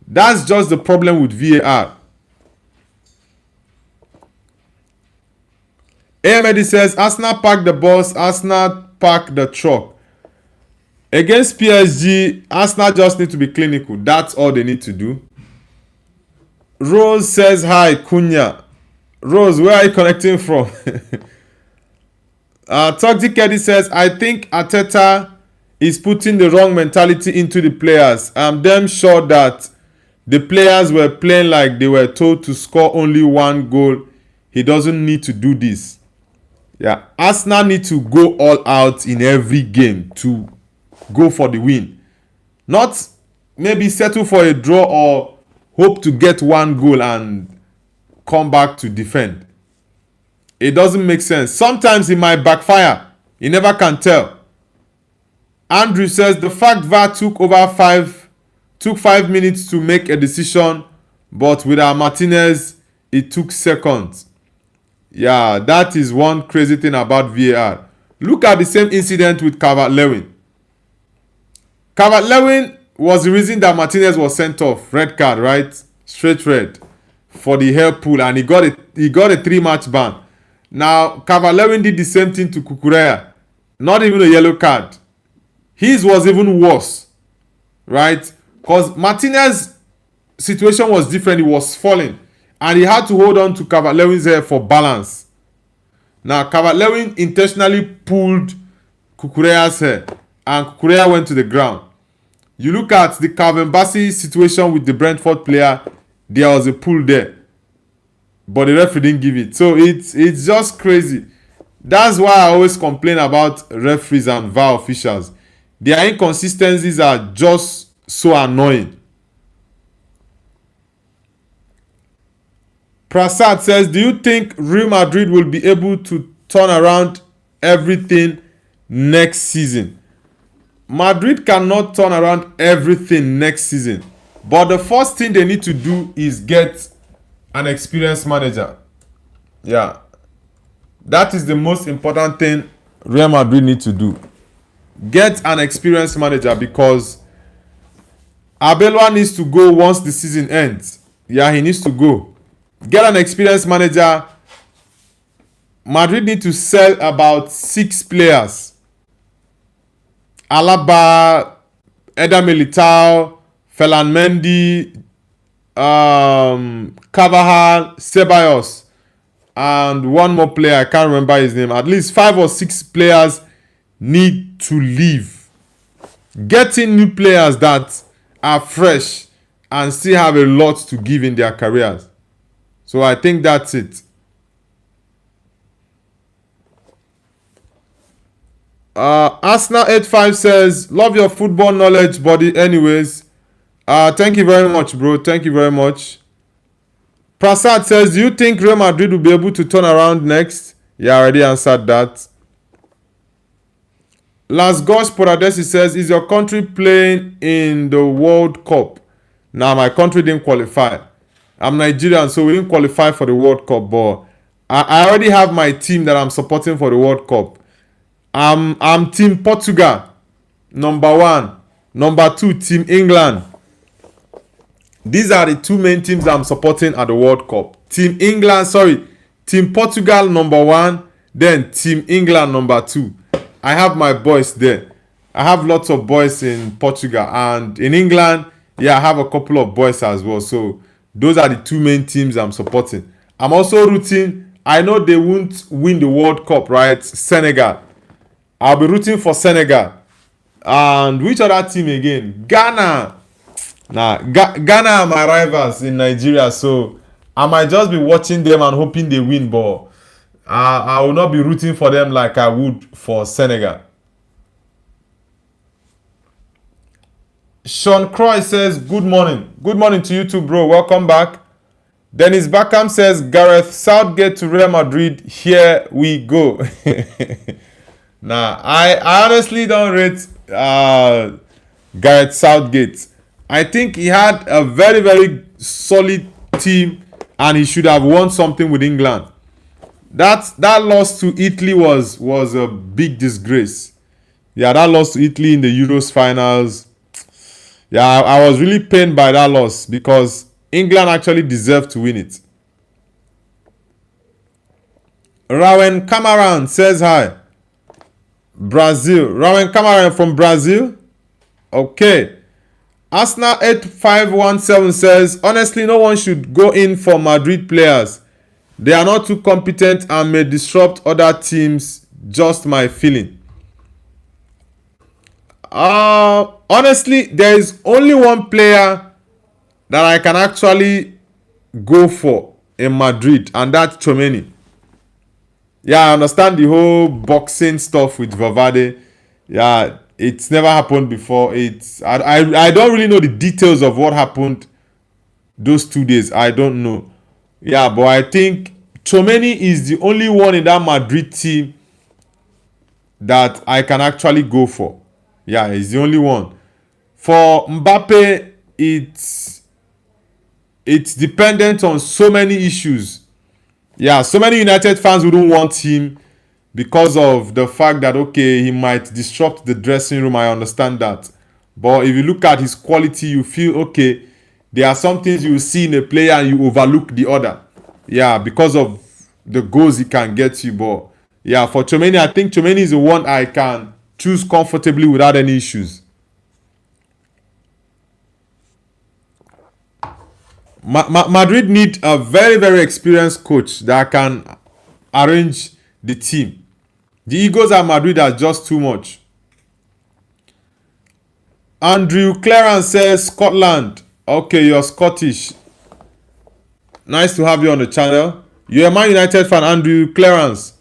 That's just the problem with VAR. Ahmed says Arsenal park the bus, Arsenal park the truck. Against PSG, Arsenal just need to be clinical. That's all they need to do. Rose says hi, Kunya. Rose, where are you connecting from? Toxic Eddie says, I think Arteta is putting the wrong mentality into the players. I'm damn sure that the players were playing like they were told to score only one goal. He doesn't need to do this. Yeah, Arsenal need to go all out in every game to go for the win. Not maybe settle for a draw or hope to get one goal and come back to defend. It doesn't make sense. Sometimes it might backfire. You never can tell. Andrew says the fact VAR took 5 minutes to make a decision, but with our Martinez, it took seconds. Yeah, that is one crazy thing about VAR. Look at the same incident with Calvert-Lewin. Calvert-Lewin was the reason that Martinez was sent off. Red card, right? Straight red for the hair pull, and he got a 3-match ban. Now, Calvert-Lewin did the same thing to Cucurella. Not even a yellow card. His was even worse, right? Because Martinez's situation was different. He was falling, and he had to hold on to Calvert-Lewin's hair for balance. Now, Calvert-Lewin intentionally pulled Cucurella's hair, and Cucurella went to the ground. You look at the Calvin Bassey situation with the Brentford player, there was a pull there, but the referee didn't give it. So it's just crazy. That's why I always complain about referees and VAR officials. Their inconsistencies are just so annoying. Prasad says, do you think Real Madrid will be able to turn around everything next season? Madrid cannot turn around everything next season. But the first thing they need to do is get an experienced manager. Yeah. That is the most important thing Real Madrid need to do. Get an experienced manager, because Arbeloa needs to go once the season ends. Yeah, he needs to go. Get an experienced manager. Madrid need to sell about 6 players. Alaba, Eder Militao, Ferland Mendy, Carvajal, Ceballos, and one more player, I can't remember his name. At least 5 or 6 players need to leave. Getting new players that are fresh and still have a lot to give in their careers. So I think that's it. Arsenal 85 says, love your football knowledge, buddy. Anyways, thank you very much, bro. Thank you very much. Prasad says, do you think Real Madrid will be able to turn around next? Yeah, I already answered that. Las Gosh Poradesi says, is your country playing in the World Cup? Nah, my country didn't qualify. I'm Nigerian, so we didn't qualify for the World Cup, but I already have my team that I'm supporting for the World Cup. I'm Team Portugal, number 1. Number 2, Team England. These are the two main teams I'm supporting at the World Cup. Team Portugal number 1, then Team England number 2. I have my boys there. I have lots of boys in Portugal, and in England, yeah, I have a couple of boys as well. So those are the two main teams I'm supporting. I'm also rooting. I know they won't win the World Cup, right? Senegal. I'll be rooting for Senegal. And which other team again? Ghana. Ghana are my rivals in Nigeria, so I might just be watching them and hoping they win, but I will not be rooting for them like I would for Senegal. Sean Croy says, good morning. Good morning to you too, bro. Welcome back. Dennis Beckham says, Gareth Southgate to Real Madrid. Here we go. I honestly don't rate Gareth Southgate. I think he had a very, very solid team and he should have won something with England. That loss to Italy was a big disgrace. Yeah, that loss to Italy in the Euros finals. Yeah, I was really pained by that loss because England actually deserved to win it. Rowan Cameron says hi. Brazil. Rowan Cameron from Brazil. Okay. Arsenal 8517 says, honestly, no one should go in for Madrid players. They are not too competent and may disrupt other teams. Just my feeling. Honestly, there is only one player that I can actually go for in Madrid, and that's Tchouaméni. Yeah, I understand the whole boxing stuff with Valverde. Yeah, it's never happened before. I don't really know the details of what happened those 2 days. I don't know. Yeah, but I think Tchouaméni is the only one in that Madrid team that I can actually go for. Yeah, he's the only one. For Mbappe, it's dependent on so many issues. Yeah, so many United fans wouldn't want him because of the fact that, okay, he might disrupt the dressing room. I understand that. But if you look at his quality, you feel, okay, there are some things you see in a player and you overlook the other. Yeah, because of the goals he can get you. But yeah, for Tchouaméni, I think Tchouaméni is the one I can choose comfortably without any issues. Madrid need a very, very experienced coach that can arrange the team. The egos at Madrid are just too much. Andrew Clarence says, Scotland. Okay, you're Scottish. Nice to have you on the channel. You're a Man United fan, Andrew Clarence.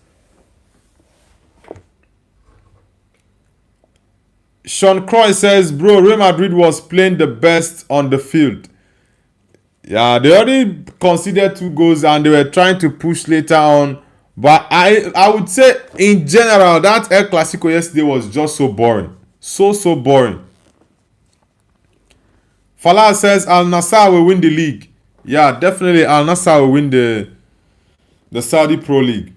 Sean Croy says, bro, Real Madrid was playing the best on the field. Yeah, they already conceded 2 goals and they were trying to push later on. But I would say, in general, that El Clasico yesterday was just so boring. So boring. Falah says, Al Nassr will win the league. Yeah, definitely Al Nassr will win the Saudi Pro League.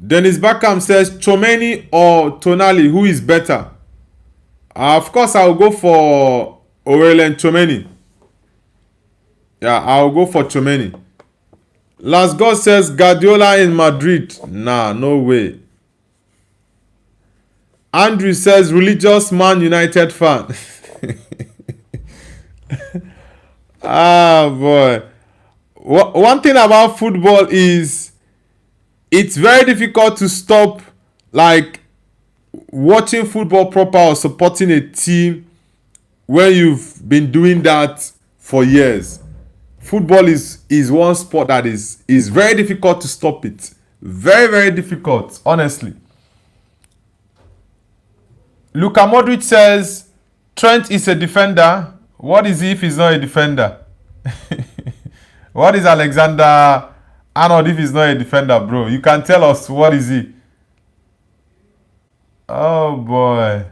Dennis Beckham says, Tchouaméni or Tonali, who is better? Of course, I will go for Aurelien Tchouaméni. Yeah, I will go for Tchouaméni. Last God says, Guardiola in Madrid. Nah, no way. Andrew says, religious Man United fan. Ah, boy. One thing about football is it's very difficult to stop, like, watching football proper or supporting a team when you've been doing that for years. Football is one sport that is very difficult to stop it. Very, very difficult, honestly. Luka Modric says, Trent is a defender. What is he if he's not a defender? What is Alexander Arnold if he's not a defender, bro? You can tell us, what is he? Oh, boy.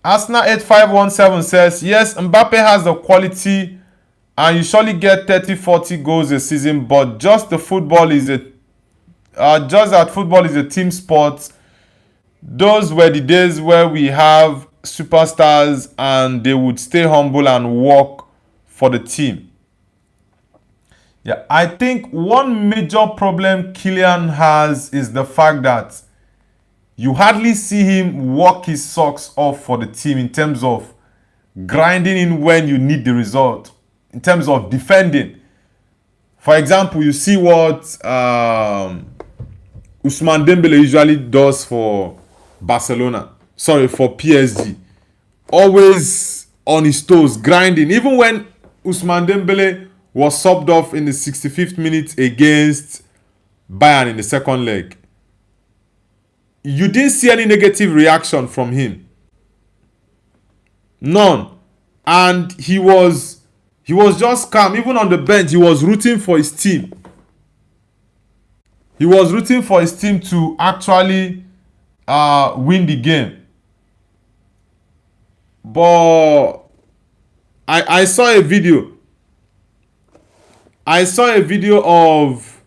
Arsenal 8517 says, yes, Mbappe has the quality and you surely get 30-40 goals a season, but just the football is a Just that football is a team sport. Those were the days where we have superstars and they would stay humble and work for the team. Yeah, I think one major problem Kylian has is the fact that you hardly see him work his socks off for the team in terms of grinding in when you need the result, in terms of defending. For example, you see what Ousmane Dembele usually does for Barcelona. Sorry, for PSG. Always on his toes, grinding. Even when Ousmane Dembele was subbed off in the 65th minute against Bayern in the second leg, you didn't see any negative reaction from him. None. And he was just calm. Even on the bench, he was rooting for his team. He was rooting for his team to actually win the game. But I saw a video. I saw a video of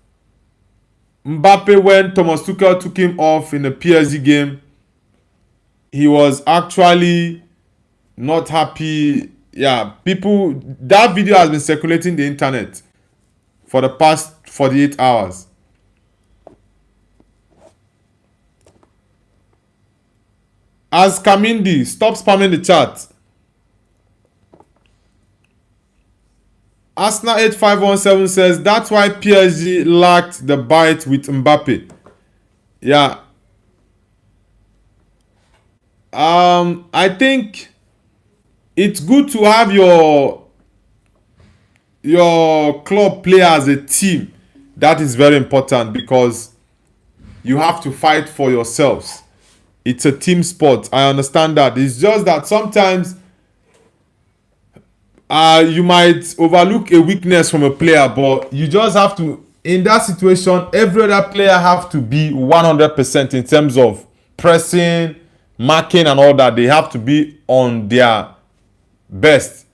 Mbappe when Thomas Tuchel took him off in the PSG game. He was actually not happy. Yeah, people, that video has been circulating the internet for the past 48 hours. As Kamindi, stop spamming the chat. Arsenal 8517 says that's why PSG lacked the bite with Mbappe. Yeah. I think it's good to have your club play as a team. That is very important because you have to fight for yourselves. It's a team sport. I understand that. It's just that sometimes you might overlook a weakness from a player, but you just have to, in that situation, every other player have to be 100% in terms of pressing, marking and all that. They have to be on their best.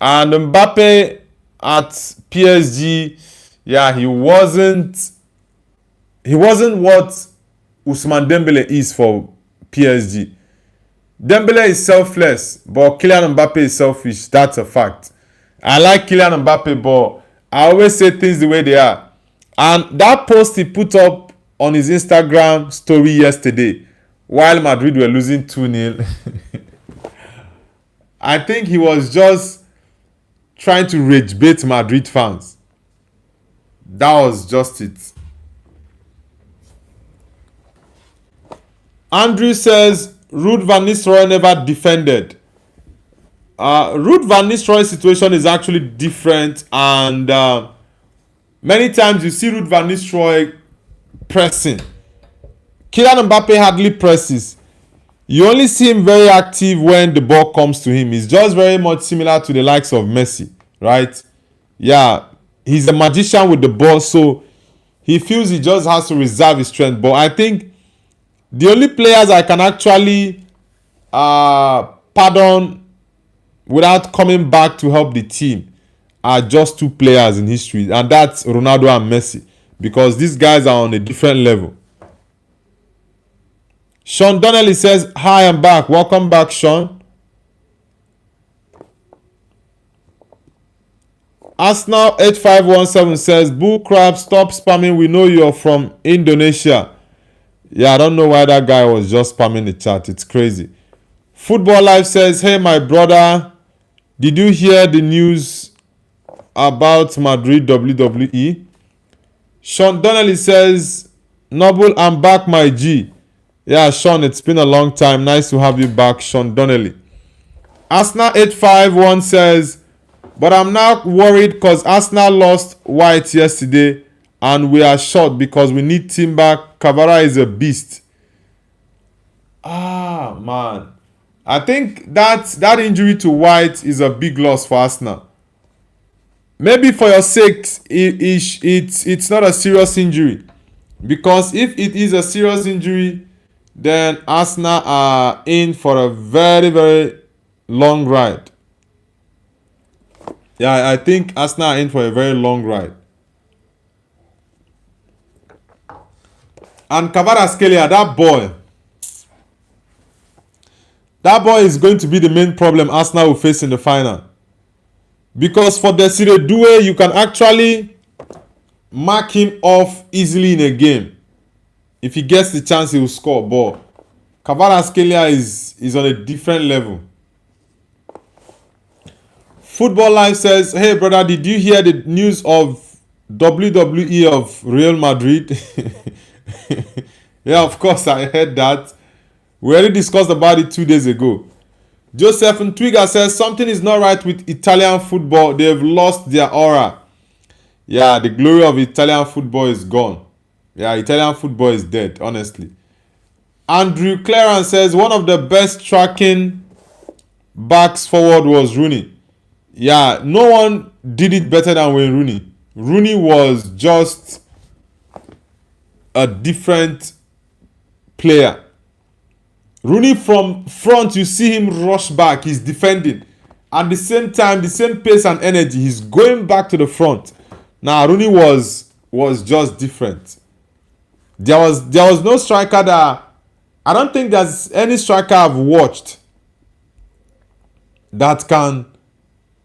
And Mbappe at PSG, yeah, he wasn't what Ousmane Dembele is for PSG. Dembele is selfless, but Kylian Mbappe is selfish. That's a fact. I like Kylian Mbappe, but I always say things the way they are. And that post he put up on his Instagram story yesterday, while Madrid were losing 2-0, I think he was just trying to rage bait Madrid fans. That was just it. Andrew says Ruud van Nistelrooy never defended. Ruud van Nistelrooy's situation is actually different, and many times you see Ruud van Nistelrooy pressing. Kylian Mbappe hardly presses. You only see him very active when the ball comes to him. He's just very much similar to the likes of Messi, right? Yeah, he's a magician with the ball, so he feels he just has to reserve his strength. But I think the only players I can actually pardon without coming back to help the team are just two players in history, and that's Ronaldo and Messi, because these guys are on a different level. Sean Donnelly says, hi, I'm back. Welcome back, Sean. Arsenal 8517 says, bull crap, stop spamming. We know you're from Indonesia. Yeah, I don't know why that guy was just spamming the chat. It's crazy. Football Life says, hey, my brother, did you hear the news about Madrid WWE? Sean Donnelly says, Noble, I'm back, my G. Yeah, Sean, it's been a long time. Nice to have you back, Sean Donnelly. Arsenal 851 says, but I'm now worried because Arsenal lost White yesterday and we are short because we need Timber. Cavara is a beast. Ah, man. I think that injury to White is a big loss for Arsenal. Maybe for your sake, it's not a serious injury. Because if it is a serious injury, then Arsenal are in for a very, very long ride. Yeah, I think Arsenal are in for a very long ride. And Kvaratskhelia, that boy is going to be the main problem Arsenal will face in the final. Because for Desire Doué, you can actually mark him off easily in a game. If he gets the chance, he will score. But Kvaratskhelia is on a different level. Football Life says, hey brother, did you hear the news of WWE of Real Madrid? Yeah, of course I heard that. We already discussed about it 2 days ago. Joseph Ntwiga says, something is not right with Italian football. They have lost their aura. Yeah, the glory of Italian football is gone. Yeah, Italian football is dead, honestly. Andrew Clarence says, one of the best tracking backs forward was Rooney. Yeah, no one did it better than Wayne Rooney. Rooney was just a different player. Rooney from front, you see him rush back, he's defending. At the same time, the same pace and energy, he's going back to the front. Now, Rooney was just different. There was no striker that... I don't think there's any striker I've watched that can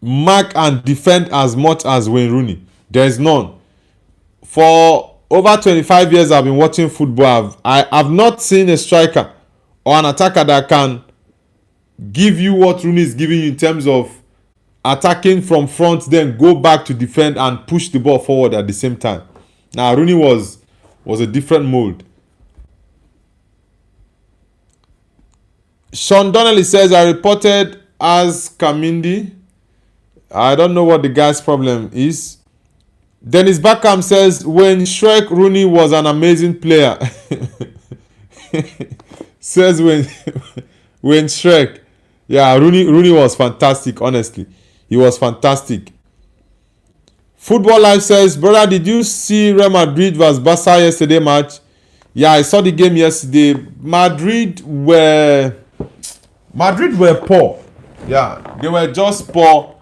mark and defend as much as Wayne Rooney. There is none. For over 25 years I've been watching football. I've not seen a striker or an attacker that can give you what Rooney is giving you in terms of attacking from front, then go back to defend and push the ball forward at the same time. Now, Rooney was a different mold. Sean Donnelly says, I reported as Kamindi. I don't know what the guy's problem is. Dennis Beckham says, when Shrek, Rooney was an amazing player. Says when Shrek. Yeah, Rooney was fantastic, honestly. He was fantastic. Football Life says, brother, did you see Real Madrid vs Barca yesterday match? Yeah, I saw the game yesterday. Madrid were poor. Yeah, they were just poor.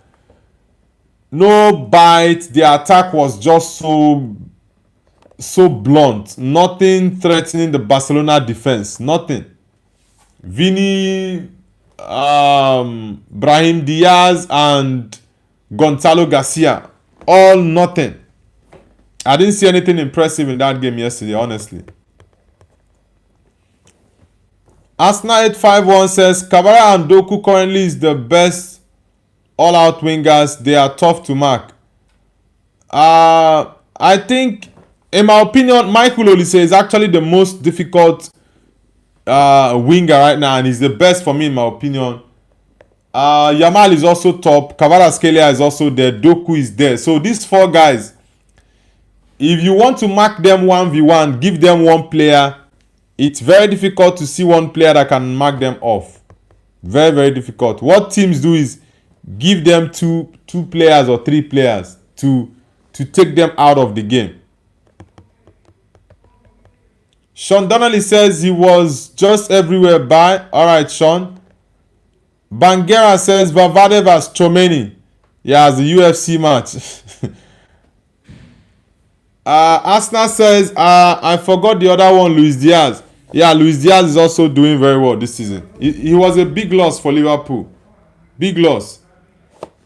No bite. The attack was just so blunt. Nothing threatening the Barcelona defense. Nothing. Vini, Brahim Diaz and Gonzalo Garcia, all nothing. I didn't see anything impressive in that game yesterday, honestly. Arsenal 851 says, Kavara and Doku currently is the best all-out wingers. They are tough to mark. I think, in my opinion, Michael Olise is actually the most difficult winger right now, and he's the best for me in my opinion. Yamal is also top. Kvaratskhelia is also there. Doku is there. So these four guys, if you want to mark them 1v1, give them one player, it's very difficult to see one player that can mark them off. Very, very difficult. What teams do is give them two players or three players to take them out of the game. Sean Donnelly says he was just everywhere by. Alright, Sean. Bangera says Valverde vs Chomeni. Yeah, it's the UFC match. Arsenal says, I forgot the other one, Luis Diaz. Yeah, Luis Diaz is also doing very well this season. He was a big loss for Liverpool. Big loss.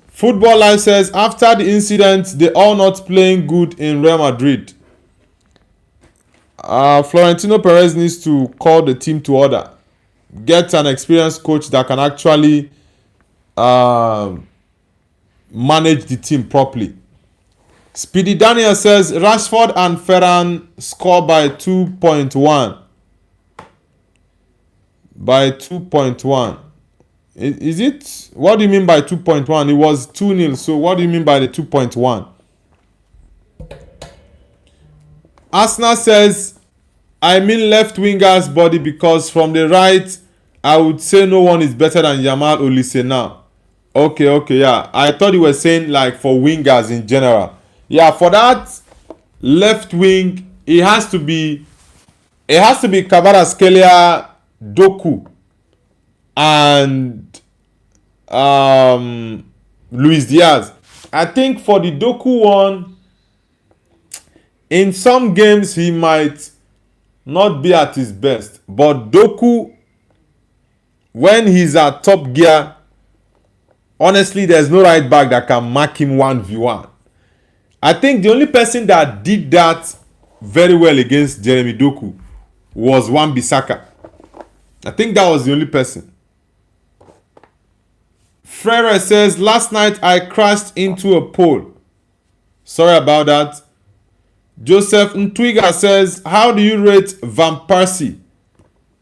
Football Life says, after the incident, they are not playing good in Real Madrid. Florentino Perez needs to call the team to order. Get an experienced coach that can actually manage the team properly. Speedy Daniel says, Rashford and Ferran score by 2.1. By 2.1. Is it? What do you mean by 2.1? It was 2-0. So what do you mean by the 2.1? Arsenal says, I mean left winger's body because from the right, I would say no one is better than Yamal Olise now. Okay, yeah. I thought you were saying like for wingers in general. Yeah, for that left wing, it has to be Kvaratskhelia, Doku, and Luis Diaz. I think for the Doku one, in some games he might not be at his best. But Doku, when he's at top gear, honestly, there's no right back that can mark him 1v1. I think the only person that did that very well against Jeremy Doku was Wan-Bissaka. I think that was the only person. Frere says, last night I crashed into a pole. Sorry about that. Joseph Ntwiga says, how do you rate Van Persie?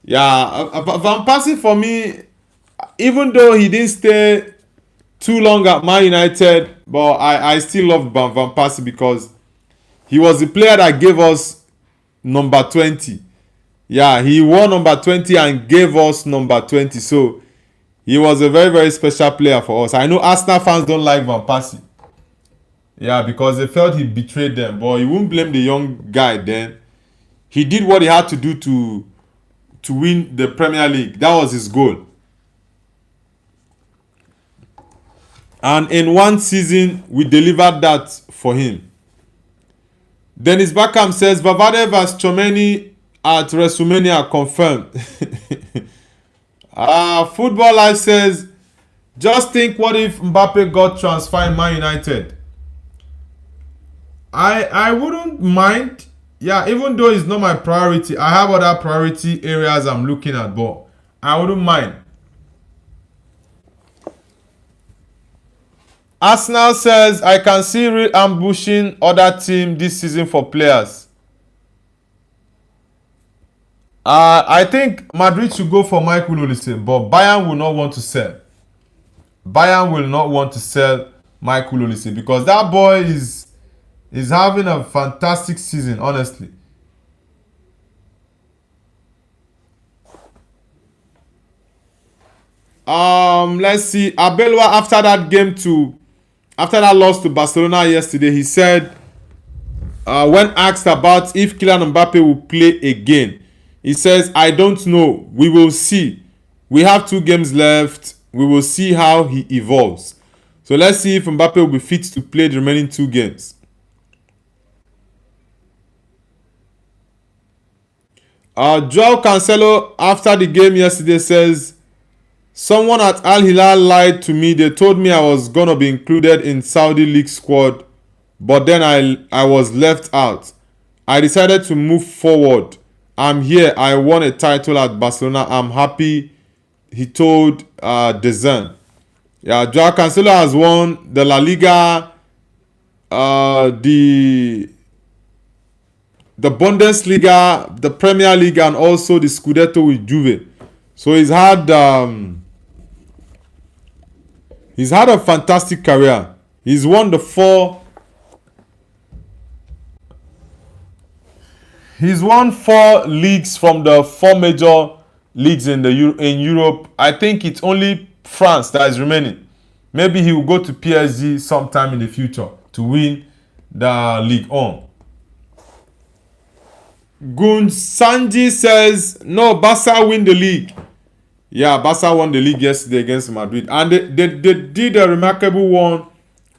Yeah, Van Persie for me, even though he didn't stay too long at Man United, but I still loved Van Persie because he was the player that gave us number 20. Yeah, he wore number 20 and gave us number 20. So he was a very, very special player for us. I know Arsenal fans don't like Van Persie. Yeah, because they felt he betrayed them. But you won't blame the young guy then. He did what he had to do to win the Premier League. That was his goal. And in one season, we delivered that for him. Dennis Beckham says, Bavade vs Chomeni at WrestleMania confirmed. Football Life says, just think what if Mbappe got transferred in Man United. I wouldn't mind. Yeah, even though it's not my priority, I have other priority areas I'm looking at, but I wouldn't mind. Arsenal says, I can see real ambushing other team this season for players. I think Madrid should go for Michael Olise, but Bayern will not want to sell. Bayern will not want to sell Michael Olise because that boy is having a fantastic season, honestly. Let's see. Abelwa, after that loss to Barcelona yesterday, he said, when asked about if Kylian Mbappe will play again, he says, I don't know. We will see. We have 2 games left. We will see how he evolves. So let's see if Mbappe will be fit to play the remaining 2 games. Joao Cancelo, after the game yesterday, says, someone at Al Hilal lied to me. They told me I was going to be included in Saudi League squad, but then I was left out. I decided to move forward. I'm here. I won a title at Barcelona. I'm happy, he told DAZN. Yeah, Joao Cancelo has won the La Liga, the Bundesliga, the Premier League, and also the Scudetto with Juve. So he's had a fantastic career. He's won the 4. He's won 4 leagues from the 4 major leagues in Europe. I think it's only France that is remaining. Maybe he will go to PSG sometime in the future to win the Ligue 1. Gunsanji says, no, Barca win the league. Yeah, Barca won the league yesterday against Madrid. And they did a remarkable one,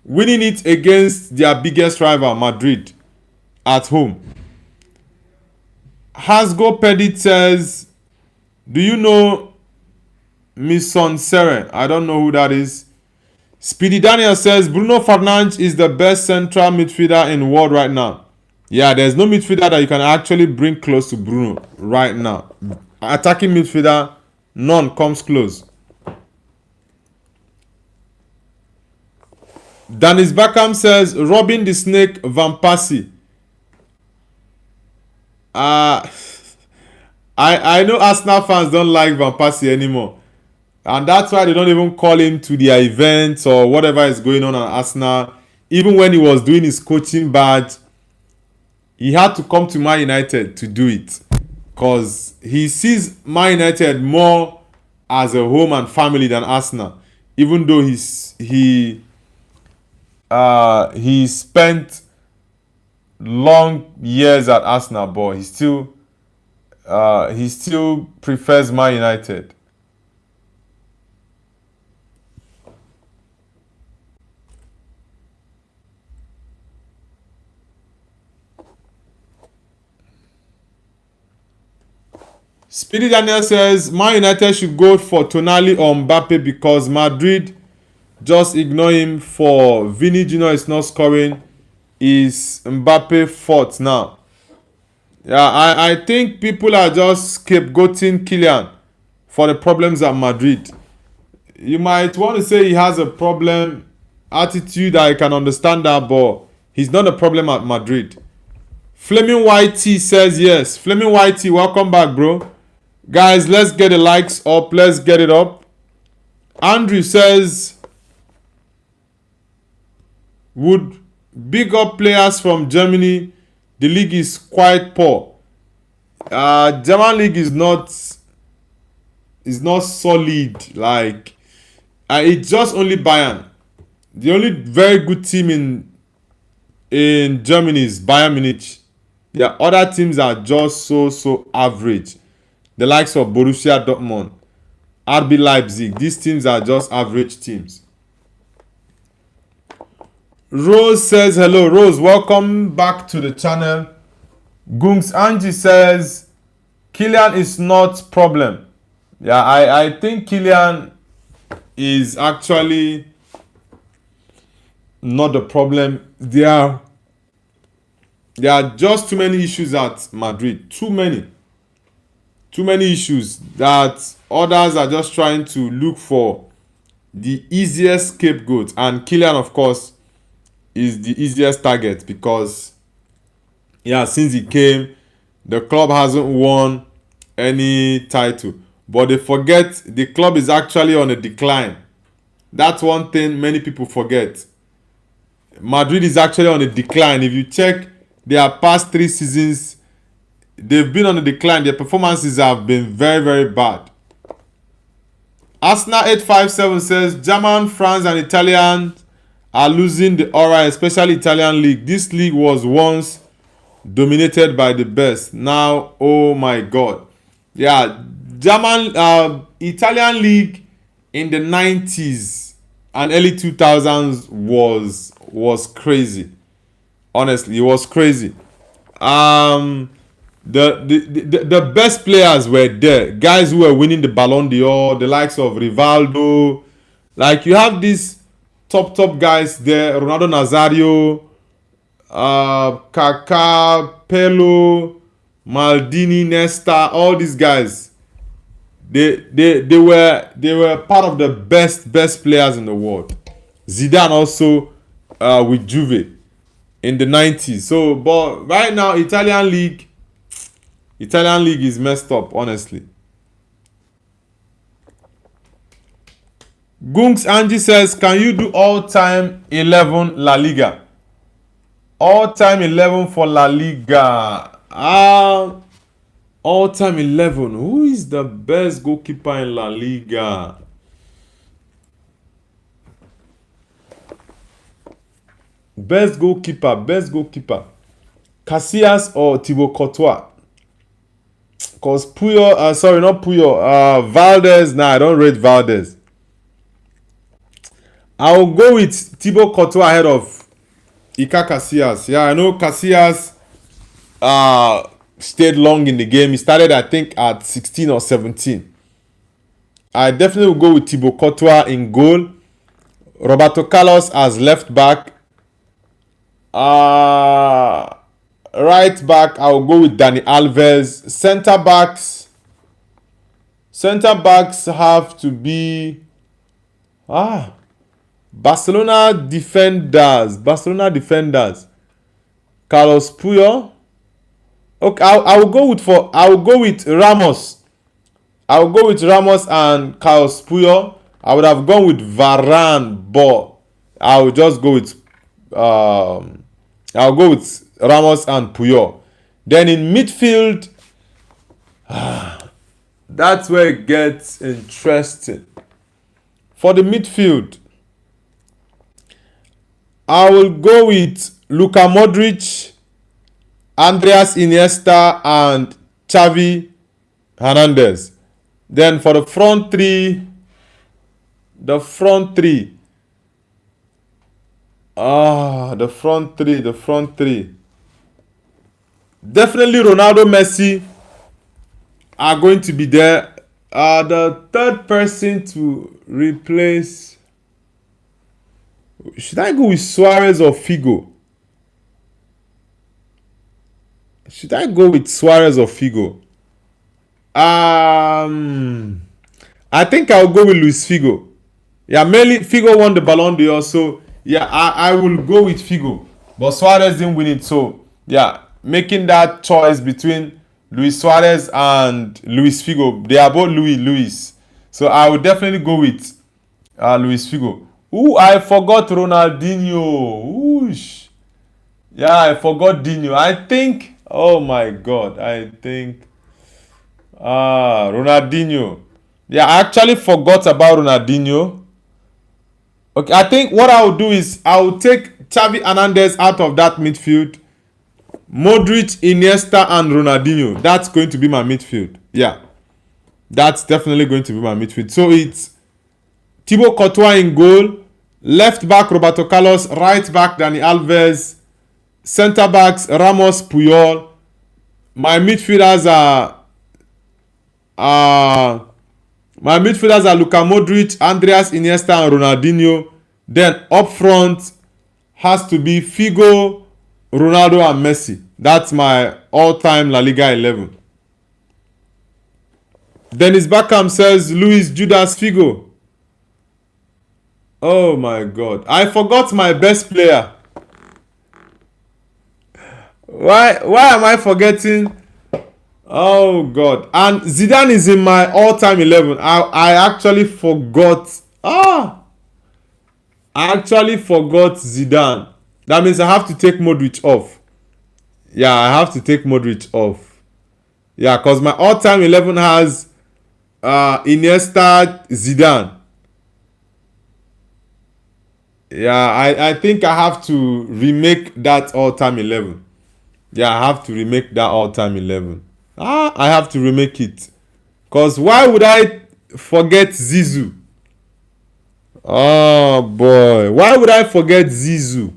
winning it against their biggest rival, Madrid, at home. Hasgo Pedit says, do you know Misson Seren? I don't know who that is. Speedy Daniel says, Bruno Fernandes is the best central midfielder in the world right now. Yeah, there's no midfielder that you can actually bring close to Bruno right now. Attacking midfielder, none comes close. Dennis Beckham says, Robin the Snake Van Persie. I know Arsenal fans don't like Van Persie anymore. And that's why they don't even call him to their events or whatever is going on at Arsenal. Even when he was doing his coaching badge, he had to come to Man United to do it. Because he sees Man United more as a home and family than Arsenal. Even though he spent long years at Arsenal, but he still prefers Man United. Speedy Daniel says Man United should go for Tonali or Mbappe because Madrid just ignore him for Vini Jr. is not scoring. Is Mbappe fault now? Yeah, I think people are just scapegoating Kylian for the problems at Madrid. You might want to say he has a problem attitude. I can understand that, but he's not a problem at Madrid. Flaming YT says yes. Flaming YT, welcome back, bro. Guys, let's get the likes up. Let's get it up. Andrew says, would big up players from Germany. The league is quite poor. German league is not solid. Like it's just only Bayern. The only very good team in Germany is Bayern Munich. Yeah, other teams are just so average. The likes of Borussia Dortmund, RB Leipzig. These teams are just average teams. Rose says hello. Rose, welcome back to the channel. Gungs Angie says Kylian is not problem. Yeah, I think Kylian is actually not the problem. There are just too many issues at Madrid. Too many issues that others are just trying to look for the easiest scapegoat, and Kylian, of course, is the easiest target because since he came, the club hasn't won any title, but they forget the club is actually on a decline. That's one thing many people forget. Madrid is actually on a decline. If you check their past 3 seasons, they've been on a decline. Their performances have been very, very bad. Arsenal 857 says German, France and Italian are losing the aura, especially Italian league. This league was once dominated by the best. Now, oh my god. Yeah, Italian league in the 90s and early 2000s was crazy. Honestly, it was crazy. The best players were there. Guys who were winning the Ballon d'Or, the likes of Rivaldo. Like, you have these top guys there. Ronaldo Nazario, Kaká, Pirlo, Maldini, Nesta, all these guys. They were part of the best players in the world. Zidane also with Juve in the 90s. So, but right now Italian league is messed up, honestly. Gungs Angie says, can you do all-time 11 La Liga? All-time 11 for La Liga. All-time 11. Who is the best goalkeeper in La Liga? Best goalkeeper. Casillas or Thibaut Courtois? Because Puyol, sorry, not Puyol. Valdez, nah, I don't rate Valdez. I'll go with Thibaut Courtois ahead of Iker Casillas. Yeah, I know Casillas stayed long in the game. He started, I think, at 16 or 17. I definitely will go with Thibaut Courtois in goal. Roberto Carlos as left back. Right back, I'll go with Dani Alves. Center backs have to be Barcelona defenders. Carlos Puyol. Okay, I will go with Ramos. I will go with Ramos and Carlos Puyol. I would have gone with Varane, but I will just go with I'll go with Ramos and Puyol. Then in midfield, that's where it gets interesting. For the midfield, I will go with Luka Modric, Andreas Iniesta, and Xavi Hernandez. Then for the front three, the front three. Definitely Ronaldo, Messi, are going to be there. The third person to replace. Should I go with Suarez or Figo? Should I go with Suarez or Figo? I think I'll go with Luis Figo. Yeah, mainly Figo won the Ballon d'Or, so yeah, I will go with Figo. But Suarez didn't win it, so yeah, making that choice between Luis Suarez and Luis Figo. They are both Luis. So I would definitely go with Luis Figo. Ooh, I forgot Ronaldinho. Oosh. Yeah, I forgot Dino. I think, oh my God, I think, Ronaldinho. Yeah, I actually forgot about Ronaldinho. Okay, I think what I will do is I will take Xavi Hernandez out of that midfield. Modric, Iniesta, and Ronaldinho. That's going to be my midfield. Yeah, that's definitely going to be my midfield. So it's Thibaut Courtois in goal, left back Roberto Carlos, right back Dani Alves, centre backs Ramos, Puyol. My midfielders are Luka Modric, Andreas Iniesta, and Ronaldinho. Then up front has to be Figo, Ronaldo, and Messi. That's my all-time La Liga 11. Dennis Beckham says Luis Judas Figo. Oh my God. I forgot my best player. Why am I forgetting? Oh God. And Zidane is in my all-time 11. I actually forgot. I actually forgot Zidane. That means I have to take Modric off. Yeah, I have to take Modric off. Yeah, because my all-time 11 has Iniesta, Zidane. Yeah, I think I have to remake that all-time 11. Yeah, I have to remake that all-time 11. I have to remake it. Because why would I forget Zizou? Oh boy. Why would I forget Zizou?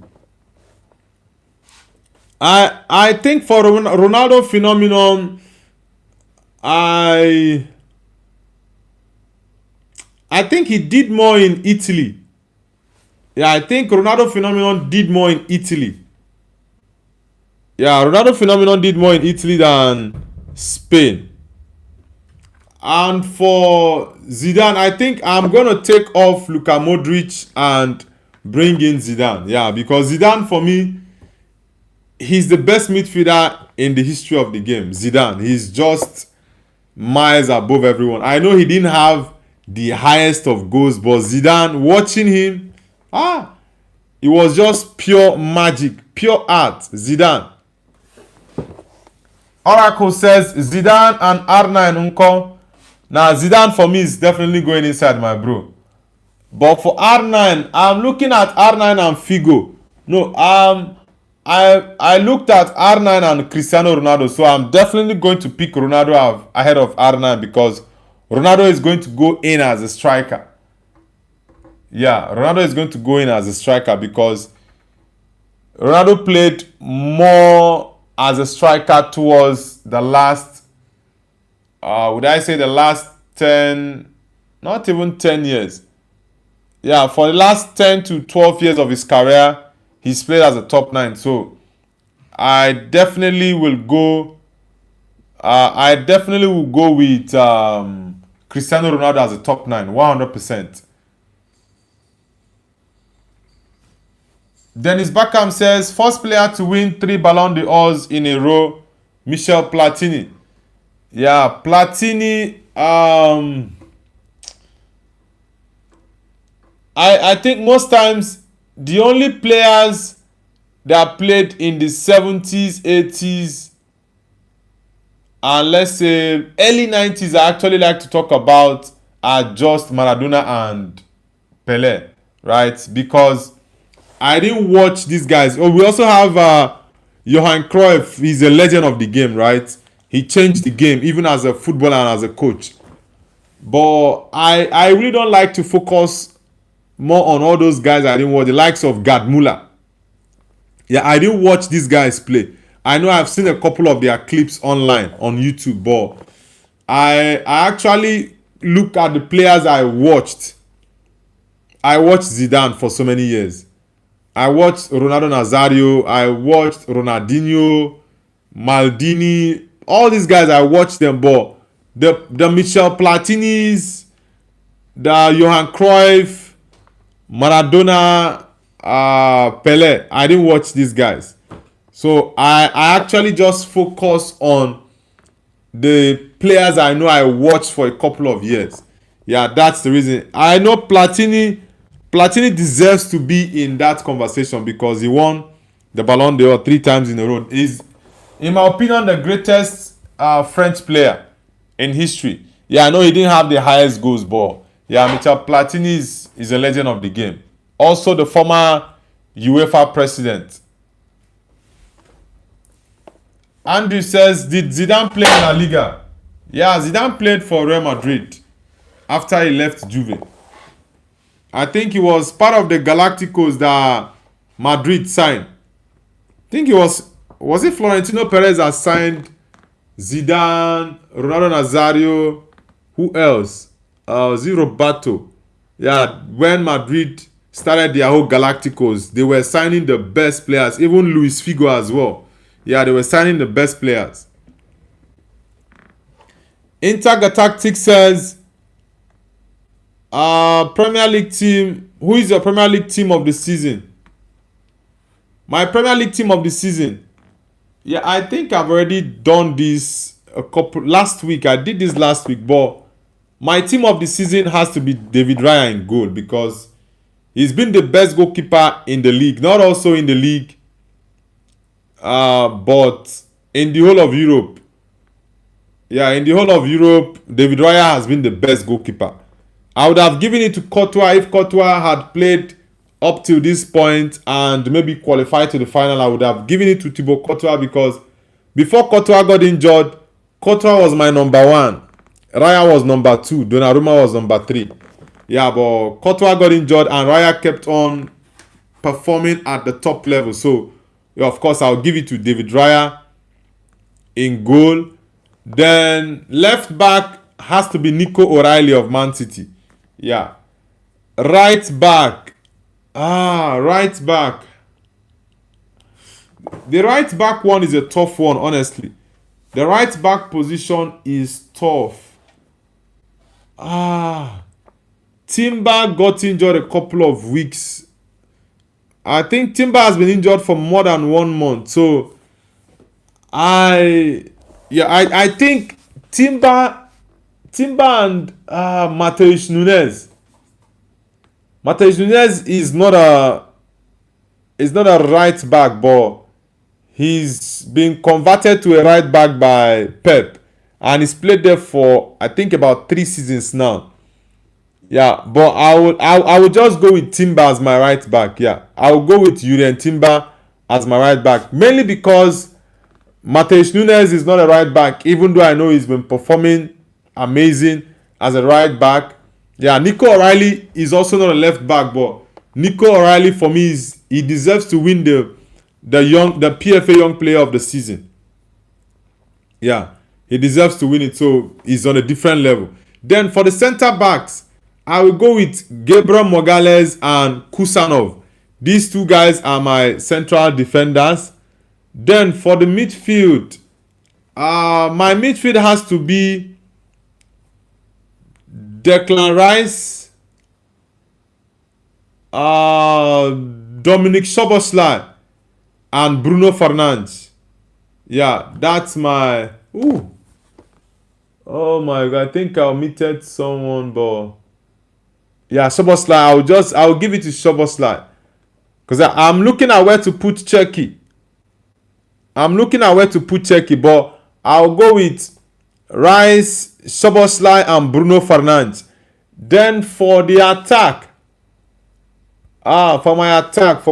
I think for Ronaldo phenomenon, I think he did more in Italy. Yeah, I think Ronaldo phenomenon did more in Italy. Yeah, Ronaldo phenomenon did more in Italy than Spain. And for Zidane, I think I'm going to take off Luka Modric and bring in Zidane. Yeah, because Zidane for me, he's the best midfielder in the history of the game. Zidane, he's just miles above everyone. I know he didn't have the highest of goals, but Zidane, watching him, it was just pure magic, pure art. Zidane. Oracle says Zidane and R9 Unko. Now Zidane for me is definitely going inside, my bro. But for R9, I'm looking at R9 and Figo. No, I looked at R9 and Cristiano Ronaldo, so I'm definitely going to pick Ronaldo ahead of R9 because Ronaldo is going to go in as a striker. Yeah, Ronaldo is going to go in as a striker because Ronaldo played more as a striker towards the last, would I say the last 10, not even 10 years. Yeah, for the last 10 to 12 years of his career, he's played as a top 9. So I definitely will go with Cristiano Ronaldo as a top 9, 100%. Dennis Beckham says, first player to win 3 Ballon d'Ors in a row, Michel Platini. Yeah, Platini, I think most times the only players that played in the 70s, 80s, and let's say early 90s I actually like to talk about are just Maradona and Pelé, right? Because I didn't watch these guys. Oh, we also have Johan Cruyff. He's a legend of the game, right? He changed the game even as a footballer and as a coach. But I really don't like to focus more on all those guys I didn't watch. The likes of Gerd Müller. Yeah, I didn't watch these guys play. I know I've seen a couple of their clips online on YouTube, but I actually look at the players I watched. I watched Zidane for so many years. I watched Ronaldo Nazario. I watched Ronaldinho, Maldini. All these guys, I watched them. But the Michel Platinis, the Johan Cruyff, Maradona, Pele. I didn't watch these guys. So I actually just focus on the players I know I watched for a couple of years. Yeah, that's the reason. I know Platini deserves to be in that conversation because he won the Ballon d'Or 3 times in a row. He's, in my opinion, the greatest French player in history. Yeah, I know he didn't have the highest goals, but yeah, Michel Platini is a legend of the game. Also, the former UEFA president. Andrew says, did Zidane play in La Liga? Yeah, Zidane played for Real Madrid after he left Juve. I think he was part of the Galacticos that Madrid signed. I think it was it Florentino Perez that signed Zidane, Ronaldo Nazario, who else? Roberto. Yeah, when Madrid started their whole Galacticos, they were signing the best players, even Luis Figo as well. Yeah, they were signing the best players. Intergalactic says, Premier League team. Who is your Premier League team of the season? My Premier League team of the season. Yeah, I think I've already done this last week. I did this last week, but my team of the season has to be David Raya in goal because he's been the best goalkeeper in the league. Not also in the league, but in the whole of Europe. Yeah, in the whole of Europe, David Raya has been the best goalkeeper. I would have given it to Courtois if Courtois had played up till this point and maybe qualified to the final. I would have given it to Thibaut Courtois because before Courtois got injured, Courtois was my number 1. Raya was number 2. Donnarumma was number 3. Yeah, but Courtois got injured and Raya kept on performing at the top level. So, yeah, of course, I'll give it to David Raya in goal. Then left back has to be Nico O'Reilly of Man City. Yeah. Right back. Right back. The right back one is a tough one, honestly. The right back position is tough. Timber got injured a couple of weeks. I think Timber has been injured for more than 1 month. So I think Timber and Matheus Nunes. Matheus Nunes is not a right back, but he's been converted to a right back by Pep, and he's played there for I think about 3 seasons now. Yeah, but I would just go with Timber as my right back. Yeah, I will go with Julian Timber as my right back, mainly because Matheus Nunes is not a right back, even though I know he's been performing amazing as a right back. Yeah, Nico O'Reilly is also not a left back, but Nico O'Reilly for me he deserves to win the PFA Young Player of the Season. Yeah, he deserves to win it, so he's on a different level. Then for the center backs, I will go with Gabriel Magalhaes and Kusanov. These 2 guys are my central defenders. Then for the midfield, my midfield has to be Declan Rice, Dominic Szoboszlai, and Bruno Fernandes. Yeah, that's my... Oh my god, I think I omitted someone, but... Yeah, Szoboszlai, I'll give it to Szoboszlai. Because I'm looking at where to put Czechie. But I'll go with Rice, Szoboszlai, and Bruno Fernandes. Then for the attack, for my attack,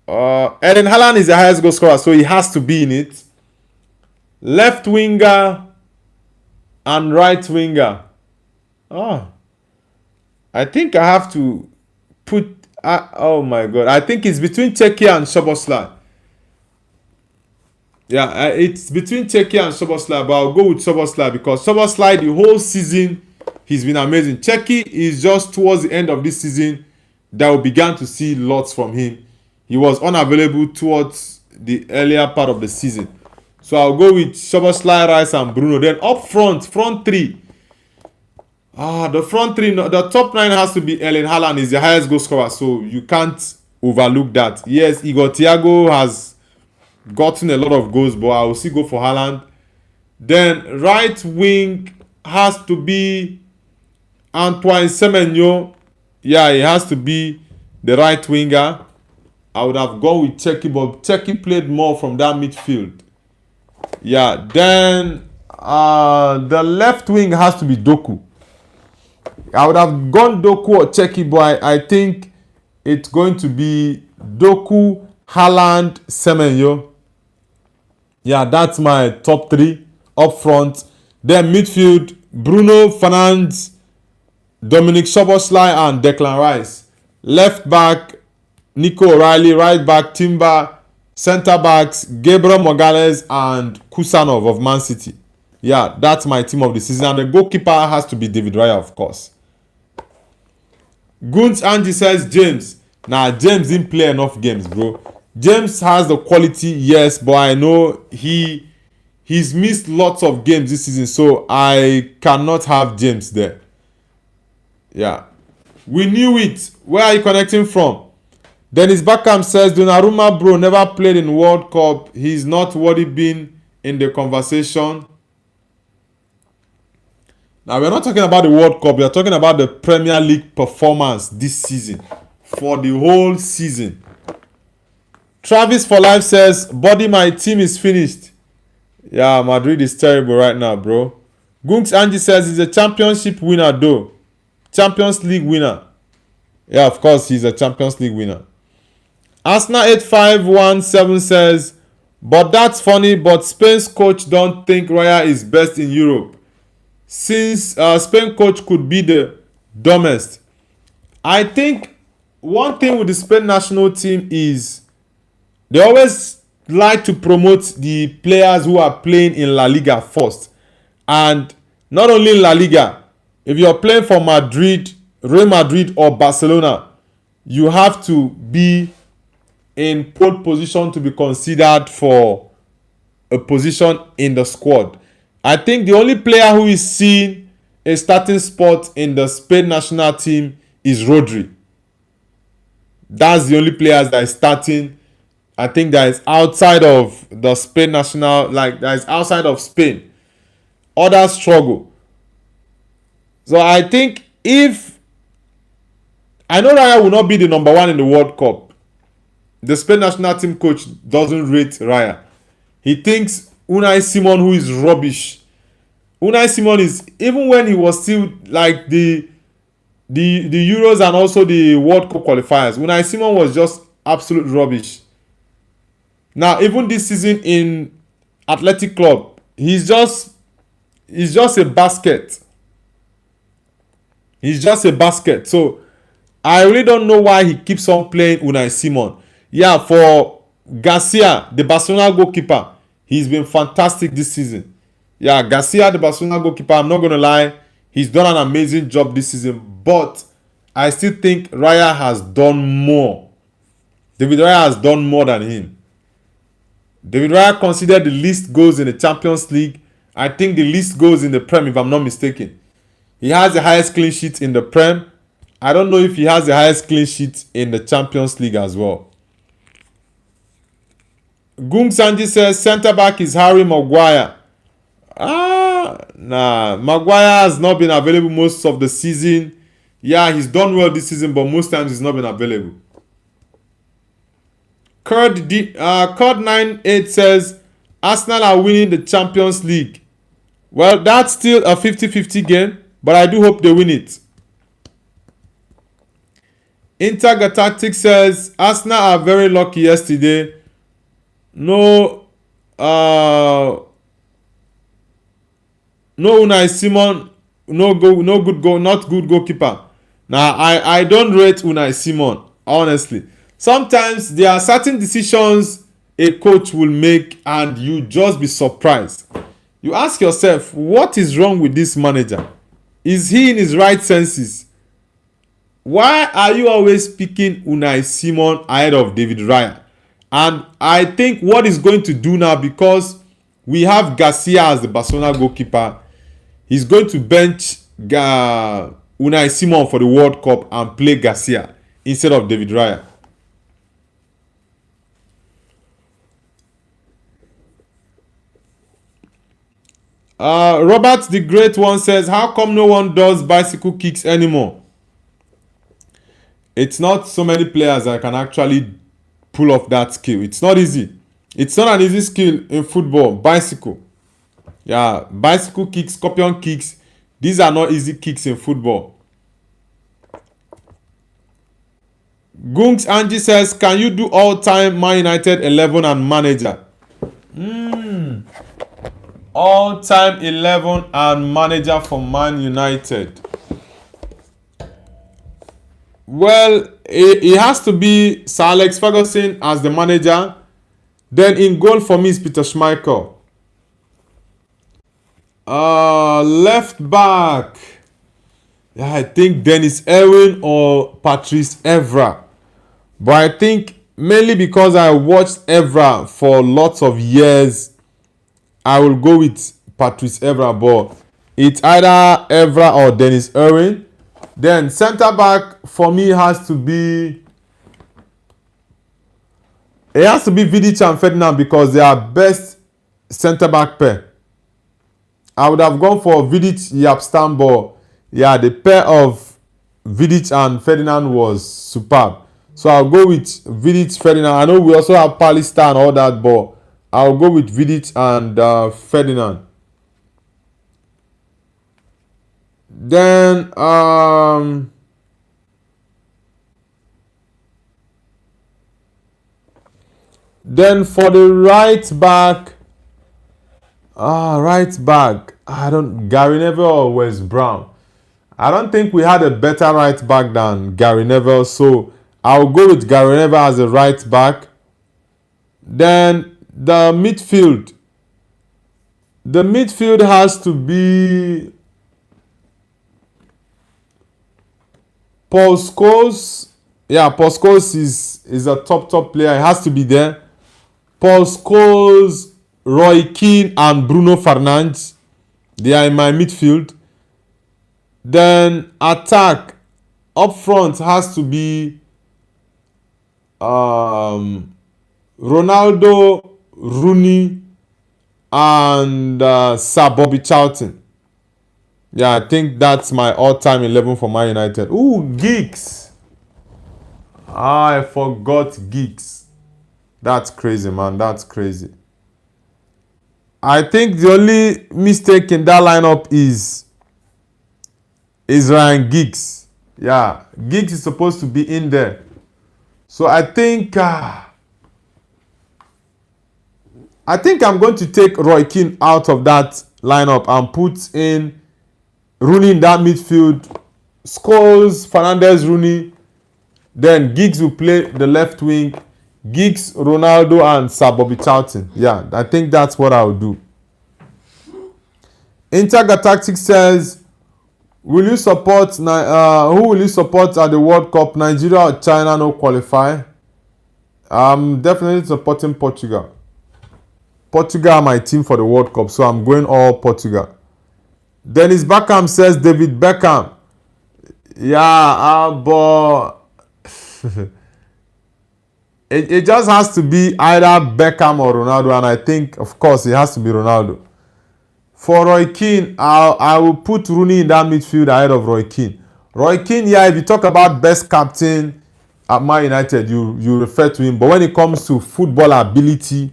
Erling Haaland is the highest goal scorer, so he has to be in it. Left winger and right winger. I think I have to put... oh my god, I think it's between Czechie and Szoboszlai. Yeah, it's between Czechia and Szoboszlai, but I'll go with Szoboszlai because Szoboszlai the whole season he's been amazing. Czechia is just towards the end of this season that we began to see lots from him. He was unavailable towards the earlier part of the season. So I'll go with Szoboszlai, Rice, and Bruno. Then up front three. The front three, the top nine has to be Erling Haaland is the highest goal scorer, so you can't overlook that. Yes, Igor Thiago has gotten a lot of goals, but I will still go for Haaland. Then right wing has to be Antoine Semenyo. Yeah, it has to be the right winger. I would have gone with Czechia, but Czechia played more from that midfield. Yeah, then the left wing has to be Doku. I would have gone Doku or Czechia, but I think it's going to be Doku, Haaland, Semenyo. Yeah, that's my top three up front. Then midfield, Bruno Fernandes, Dominic Szoboszlai, and Declan Rice. Left back, Nico O'Reilly. Right back, Timber. Centre backs, Gabriel Magalhaes and Kusanov of Man City. Yeah, that's my team of the season. And the goalkeeper has to be David Raya, of course. Guns Angie says James. Nah, James didn't play enough games, bro. James has the quality, yes, but I know he's missed lots of games this season, so I cannot have James there. Yeah. We knew it. Where are you connecting from? Dennis Beckham says Donnarumma, bro, never played in World Cup. He's not worthy being in the conversation. Now, we're not talking about the World Cup. We're talking about the Premier League performance this season. For the whole season. Travis for Life says, buddy, my team is finished. Yeah, Madrid is terrible right now, bro. Gunks Angie says he's a championship winner, though. Champions League winner. Yeah, of course, he's a Champions League winner. Arsenal 8517 says, but that's funny, but Spain's coach don't think Raya is best in Europe. Since Spain coach could be the dumbest. I think one thing with the Spain national team is they always like to promote the players who are playing in La Liga first. And not only in La Liga, if you're playing for Madrid, Real Madrid or Barcelona, you have to be in pole position to be considered for a position in the squad. I think the only player who is seeing a starting spot in the Spain national team is Rodri. That's the only player that is starting. I think that is outside of the Spain national, like that is outside of Spain. Others struggle. So I think if I know Raya will not be the number one in the World Cup, the Spain national team coach doesn't rate Raya. He thinks Unai Simon, who is rubbish. Unai Simon is, even when he was still like the Euros and also the World Cup qualifiers, Unai Simon was just absolute rubbish. Now, even this season in Athletic Club, he's just a basket. He's just a basket. So, I really don't know why he keeps on playing Unai Simon. Yeah, for Garcia, the Barcelona goalkeeper, he's been fantastic this season. Yeah, Garcia, the Barcelona goalkeeper, I'm not going to lie, he's done an amazing job this season. But I still think Raya has done more. David Raya has done more than him. David Raya considered the least goals in the Champions League. I think the least goals in the Prem, if I'm not mistaken. He has the highest clean sheet in the Prem. I don't know if he has the highest clean sheet in the Champions League as well. Gung Sanji says centre back is Harry Maguire. Nah. Maguire has not been available most of the season. Yeah, he's done well this season, but most times he's not been available. Cod98 says Arsenal are winning the Champions League. Well, that's still a 50-50 game, but I do hope they win it. Intergalactic says Arsenal are very lucky yesterday. No Unai Simon, not good goalkeeper. Now I don't rate Unai Simon, honestly. Sometimes there are certain decisions a coach will make, and you just be surprised. You ask yourself, what is wrong with this manager? Is he in his right senses? Why are you always picking Unai Simon ahead of David Raya? And I think what he's going to do now, because we have Garcia as the Barcelona goalkeeper, he's going to bench Unai Simon for the World Cup and play Garcia instead of David Raya. Robert the Great One says, how come no one does bicycle kicks anymore? It's not so many players that can actually pull off that skill. It's not easy. It's not an easy skill in football. Bicycle. Yeah, bicycle kicks, scorpion kicks. These are not easy kicks in football. Gungs Angie says, can you do all-time Man United 11 and manager? All-time 11 and manager for Man United. Well, it has to be Sir Alex Ferguson as the manager. Then in goal for me is Peter Schmeichel. Left back. Yeah, I think Dennis Irwin or Patrice Evra. But I think mainly because I watched Evra for lots of years, I will go with Patrice Evra. But it's either Evra or Dennis Irwin. Then centre back for me has to be Vidic and Ferdinand because they are best centre back pair. I would have gone for Vidic Yapstam, but yeah, the pair of Vidic and Ferdinand was superb. So I'll go with Vidic, Ferdinand. I know we also have Pallister and all that, but I'll go with Vidic and Ferdinand. Then for the right back, Gary Neville or Wes Brown. I don't think we had a better right back than Gary Neville, so I'll go with Gary Neville as a right back. Then the midfield. The midfield has to be Paul Scholes. Yeah, Paul Scholes is a top player. It has to be there. Paul Scholes, Roy Keane and Bruno Fernandes. They are in my midfield. Then attack. Up front has to be Ronaldo, Rooney and Sir Bobby Charlton. Yeah, I think that's my all-time 11 for Man United. Ooh, Giggs. I forgot Giggs. That's crazy, man. That's crazy. I think the only mistake in that lineup is Ryan Giggs. Yeah, Giggs is supposed to be in there. So I think I'm going to take Roy Keane out of that lineup and put in Rooney in that midfield. Scholes, Fernandes, Rooney. Then Giggs will play the left wing. Giggs, Ronaldo and Sir Bobby Charlton. Yeah, I think that's what I will do. Intergalactic says, who will you support at the World Cup? Nigeria or China no qualify? I'm definitely supporting Portugal. Portugal are my team for the World Cup, so I'm going all Portugal. Dennis Beckham says David Beckham. Yeah, but it just has to be either Beckham or Ronaldo, and I think, of course, it has to be Ronaldo. For Roy Keane, I will put Rooney in that midfield ahead of Roy Keane. Roy Keane, yeah, if you talk about best captain at Man United, you refer to him. But when it comes to football ability,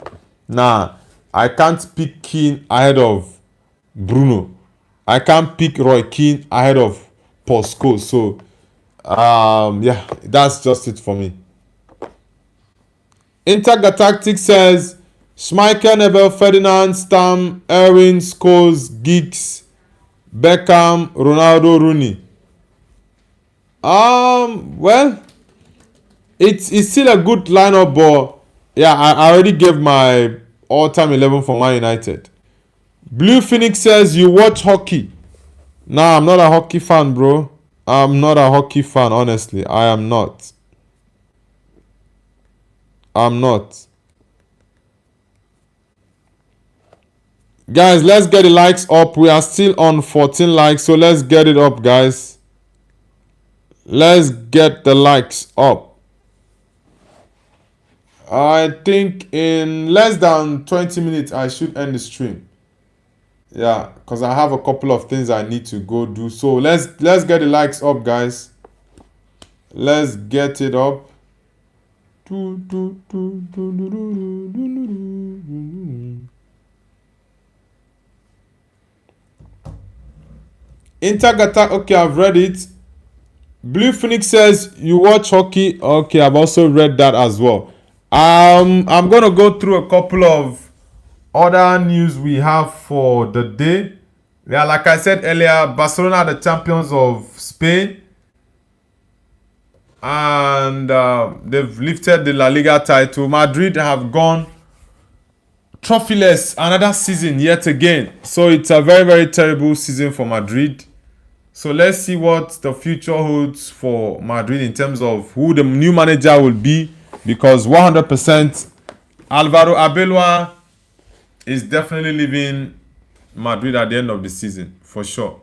I can't pick Keane ahead of Bruno. I can't pick Roy Keane ahead of Paul Scholes. So, yeah, that's just it for me. Intergalactic says Schmeichel, Neville, Ferdinand, Stam, Irwin, Scholes, Giggs, Beckham, Ronaldo, Rooney. Well, it's still a good lineup, but Yeah, I already gave my all-time 11 for Man United. Blue Phoenix says you watch hockey. Nah, I'm not a hockey fan, bro. I'm not a hockey fan, honestly. I am not. I'm not. Guys, let's get the likes up. We are still on 14 likes, so let's get it up, guys. Let's get the likes up. I think in less than 20 minutes, I should end the stream. Yeah, because I have a couple of things I need to go do. So let's get the likes up, guys. Let's get it up. Intergata, okay, I've read it. Blue Phoenix says you watch hockey. Okay, I've also read that as well. I'm gonna go through a couple of other news we have for the day. Yeah, like I said earlier, Barcelona are the champions of Spain, and they've lifted the La Liga title. Madrid have gone trophyless another season yet again. So it's a very, very terrible season for Madrid. So let's see what the future holds for Madrid in terms of who the new manager will be, because 100% Alvaro Arbeloa is definitely leaving Madrid at the end of the season, for sure.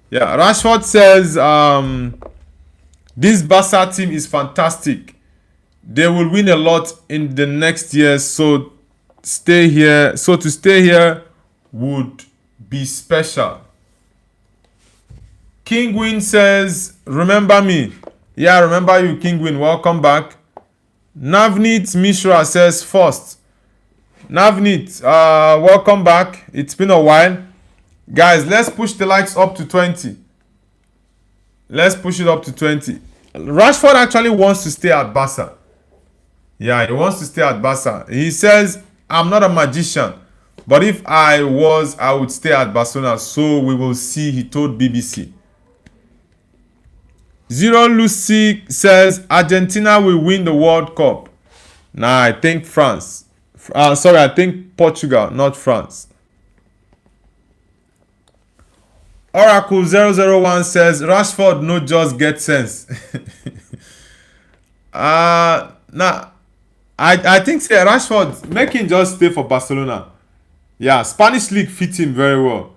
Yeah, Rashford says this Barca team is fantastic. They will win a lot in the next year, so stay here. So to stay here would be special. King Win says, remember me. Yeah, I remember you, King Win. Welcome back. Navneet Mishra says first. Navneet, welcome back. It's been a while. Guys, let's push the likes up to 20. Let's push it up to 20. Rashford actually wants to stay at Barca. Yeah, he wants to stay at Barca. He says, I'm not a magician, but if I was, I would stay at Barcelona. So we will see, he told BBC. Zero Lucy says Argentina will win the World Cup. Nah, I think France. Sorry, I think Portugal, not France. Oracle 001 says Rashford no just get sense. Nah, I think say Rashford make him just stay for Barcelona. Yeah, Spanish league fits him very well.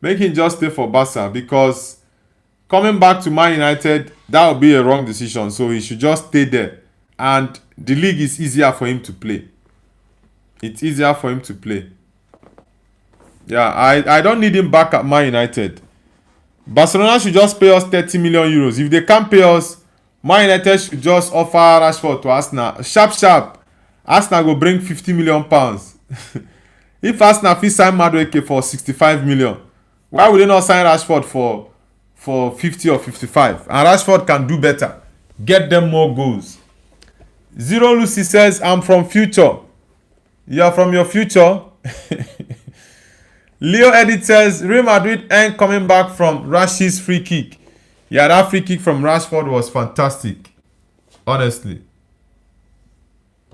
Make him just stay for Barca, because coming back to Man United, that would be a wrong decision. So he should just stay there. And the league is easier for him to play. It's easier for him to play. Yeah, I don't need him back at Man United. Barcelona should just pay us 30 million euros. If they can't pay us, Man United should just offer Rashford to Arsenal. Sharp. Arsenal will bring 50 million pounds. If Arsenal fit sign Madueke for 65 million, why would they not sign Rashford for 50 or 55? And Rashford can do better. Get them more goals. Zero Lucy says, I'm from future. You're from your future? Leo Edit says, Real Madrid ain't coming back from Rashid's free kick. Yeah, that free kick from Rashford was fantastic. Honestly.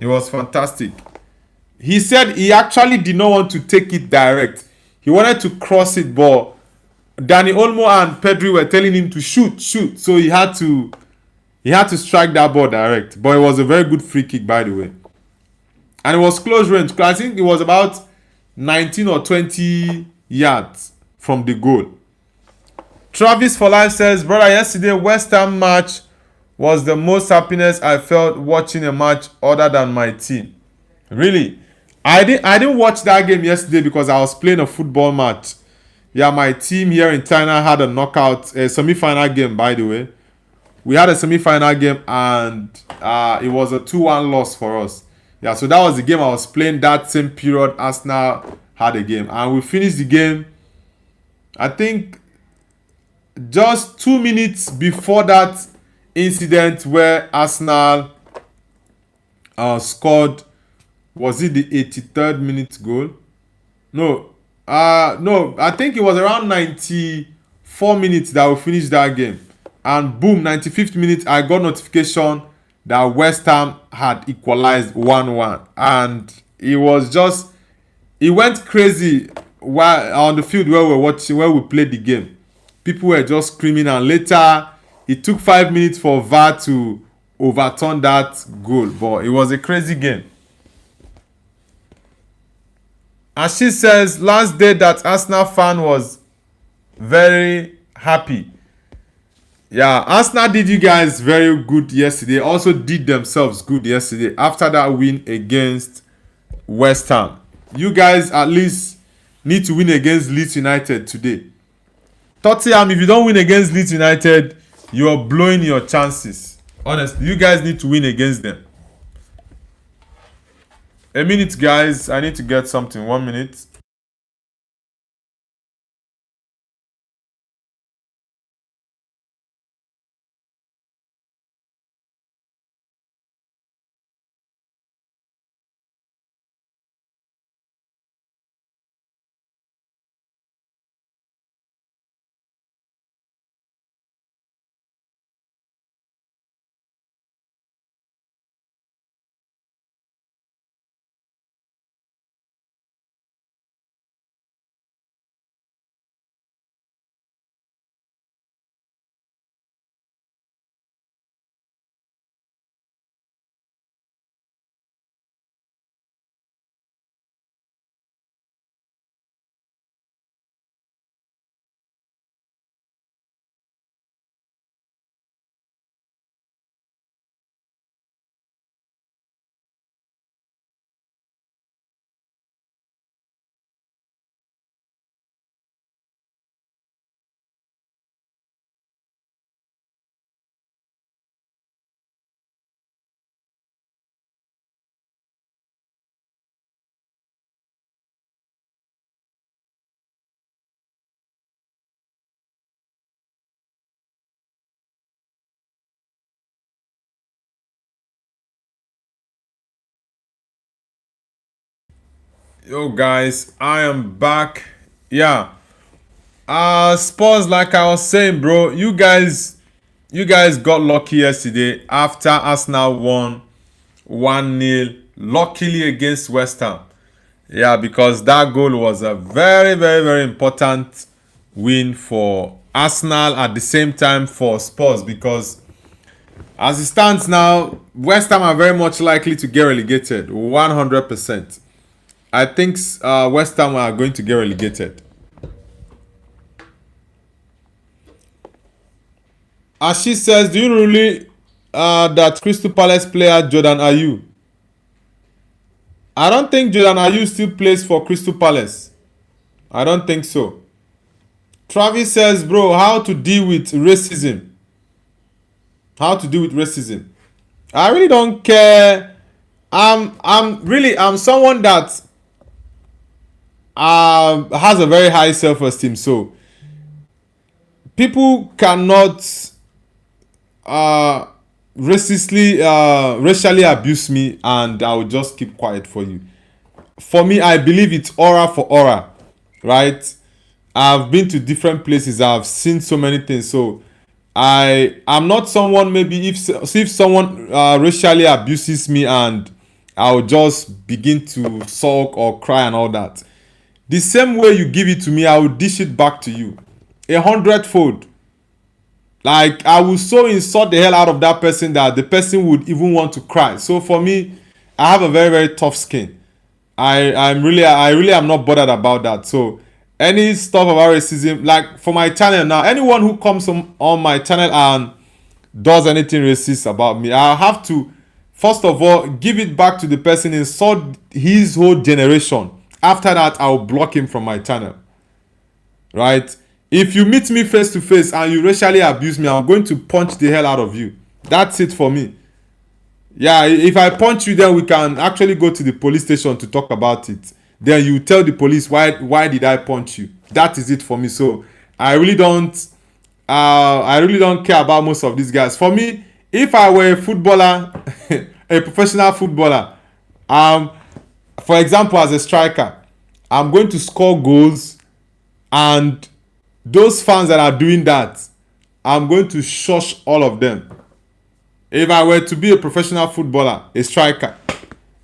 It was fantastic. He said he actually did not want to take it direct. He wanted to cross it, but Dani Olmo and Pedri were telling him to shoot. So he had to strike that ball direct. But it was a very good free kick, by the way. And it was close range. I think it was about 19 or 20 yards from the goal. Travis for Life says, brother, yesterday West Ham match was the most happiness I felt watching a match other than my team. Really? I didn't watch that game yesterday because I was playing a football match. Yeah, my team here in China had a knockout, a semi-final game, by the way. We had a semi-final game and it was a 2-1 loss for us. Yeah, so that was the game I was playing that same period Arsenal had a game. And we finished the game, I think, just 2 minutes before that incident where Arsenal scored. Was it the 83rd minute goal? No, I think it was around 94 minutes that we finished that game. And boom, 95th minute, I got notification that West Ham had equalized 1-1, and it went crazy while on the field where we were watching, where we played the game. People were just screaming, and later it took 5 minutes for VAR to overturn that goal, but it was a crazy game. And she says last day that Arsenal fan was very happy. Yeah, Arsenal did you guys very good yesterday. Also did themselves good yesterday after that win against West Ham. You guys at least need to win against Leeds United today. Tottenham, if you don't win against Leeds United, you are blowing your chances. Honestly, you guys need to win against them. A minute, guys. I need to get something. 1 minute. Yo guys, I am back. Yeah. Spurs, like I was saying, bro, you guys got lucky yesterday after Arsenal won 1-0, luckily against West Ham. Yeah, because that goal was a very, very, very important win for Arsenal, at the same time for Spurs, because as it stands now, West Ham are very much likely to get relegated 100%. I think West Ham are going to get relegated. As she says, do you really that Crystal Palace player Jordan Ayew? I don't think Jordan Ayew still plays for Crystal Palace. I don't think so. Travis says, bro, how to deal with racism? How to deal with racism? I really don't care. I'm someone that has a very high self-esteem, so people cannot racially abuse me, and I will just keep quiet for you. For me, I believe it's aura for aura, right? I've been to different places. I've seen so many things. So I'm not someone, maybe if someone racially abuses me and I'll just begin to sulk or cry and all that. The same way you give it to me, I will dish it back to you 100-fold. Like, I will so insult the hell out of that person that the person would even want to cry. So for me, I have a very, very tough skin. I really am not bothered about that. So any stuff about racism, like for my channel now, anyone who comes on my channel and does anything racist about me, I have to first of all give it back to the person, insult his whole generation. After that, I'll block him from my channel. Right? If you meet me face to face and you racially abuse me, I'm going to punch the hell out of you. That's it for me. Yeah, if I punch you, then we can actually go to the police station to talk about it. Then you tell the police why did I punch you. That is it for me. So I really don't care about most of these guys. For me, if I were a footballer, a professional footballer, for example, as a striker, I'm going to score goals, and those fans that are doing that, I'm going to shush all of them. If I were to be a professional footballer, a striker,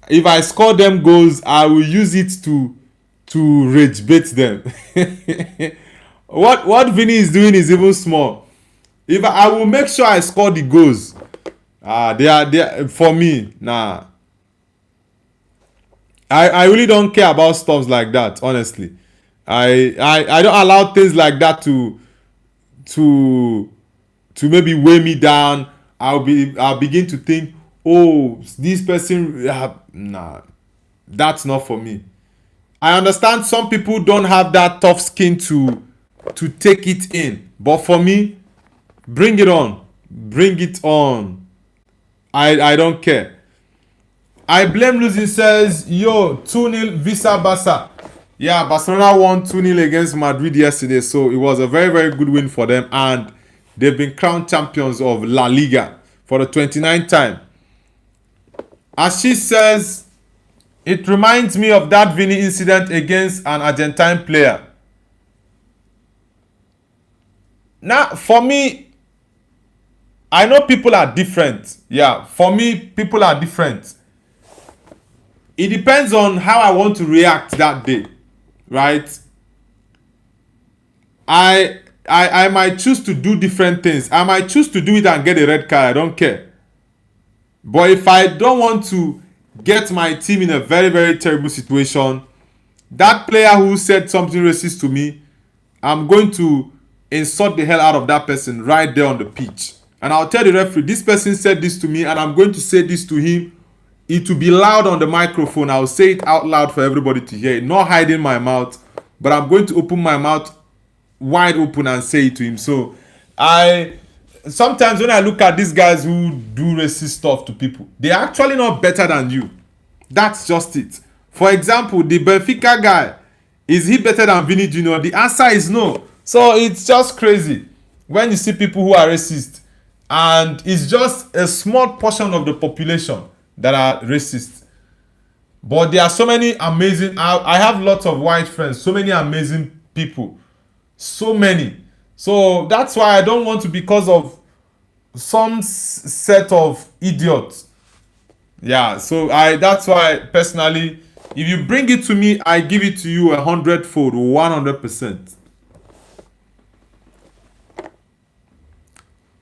if I score them goals, I will use it to rage bait them. What Vinny is doing is even small. If I will make sure I score the goals, they are for me. Nah, I really don't care about stuff like that. Honestly, I don't allow things like that to maybe weigh me down. I'll begin to think, oh, this person, nah, that's not for me. I understand some people don't have that tough skin to take it in, but for me, bring it on, bring it on. I don't care. I blame losing says, yo, 2-0 Visa Barca. Yeah, Barcelona won 2-0 against Madrid yesterday, so it was a very, very good win for them, and they've been crowned champions of La Liga for the 29th time. As she says, it reminds me of that Vini incident against an Argentine player. Now, for me, I know people are different. Yeah, for me, people are different. It depends on how I want to react that day, right? I might choose to do different things. I might choose to do it and get a red card. I don't care. But if I don't want to get my team in a very, very terrible situation, that player who said something racist to me, I'm going to insult the hell out of that person right there on the pitch. And I'll tell the referee, this person said this to me, and I'm going to say this to him. It will be loud on the microphone. I'll say it out loud for everybody to hear it. Not hiding my mouth, but I'm going to open my mouth wide open and say it to him. So sometimes when I look at these guys who do racist stuff to people, they're actually not better than you. That's just it. For example, the Benfica guy, is he better than Vini Jr.? The answer is no. So it's just crazy when you see people who are racist, and it's just a small portion of the population that are racist. But there are so many amazing, I have lots of white friends, so many amazing people, so many. So that's why I don't want to, because of some set of idiots. Yeah, so that's why personally, if you bring it to me, I give it to you 100-fold, 100%.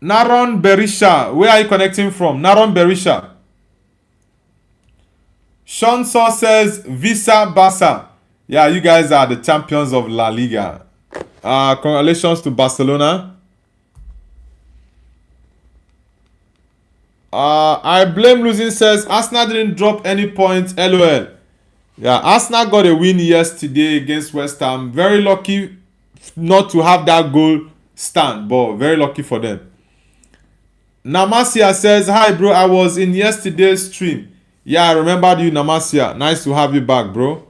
Naron Berisha, where are you connecting from? Naron Berisha. Sean Saw says, Visa Barca. Yeah, you guys are the champions of La Liga. Congratulations to Barcelona. I blame losing says, Arsenal didn't drop any points. LOL. Yeah, Arsenal got a win yesterday against West Ham. Very lucky not to have that goal stand, but very lucky for them. Namasia says, hi bro, I was in yesterday's stream. Yeah, I remembered you, Namasia. Nice to have you back, bro.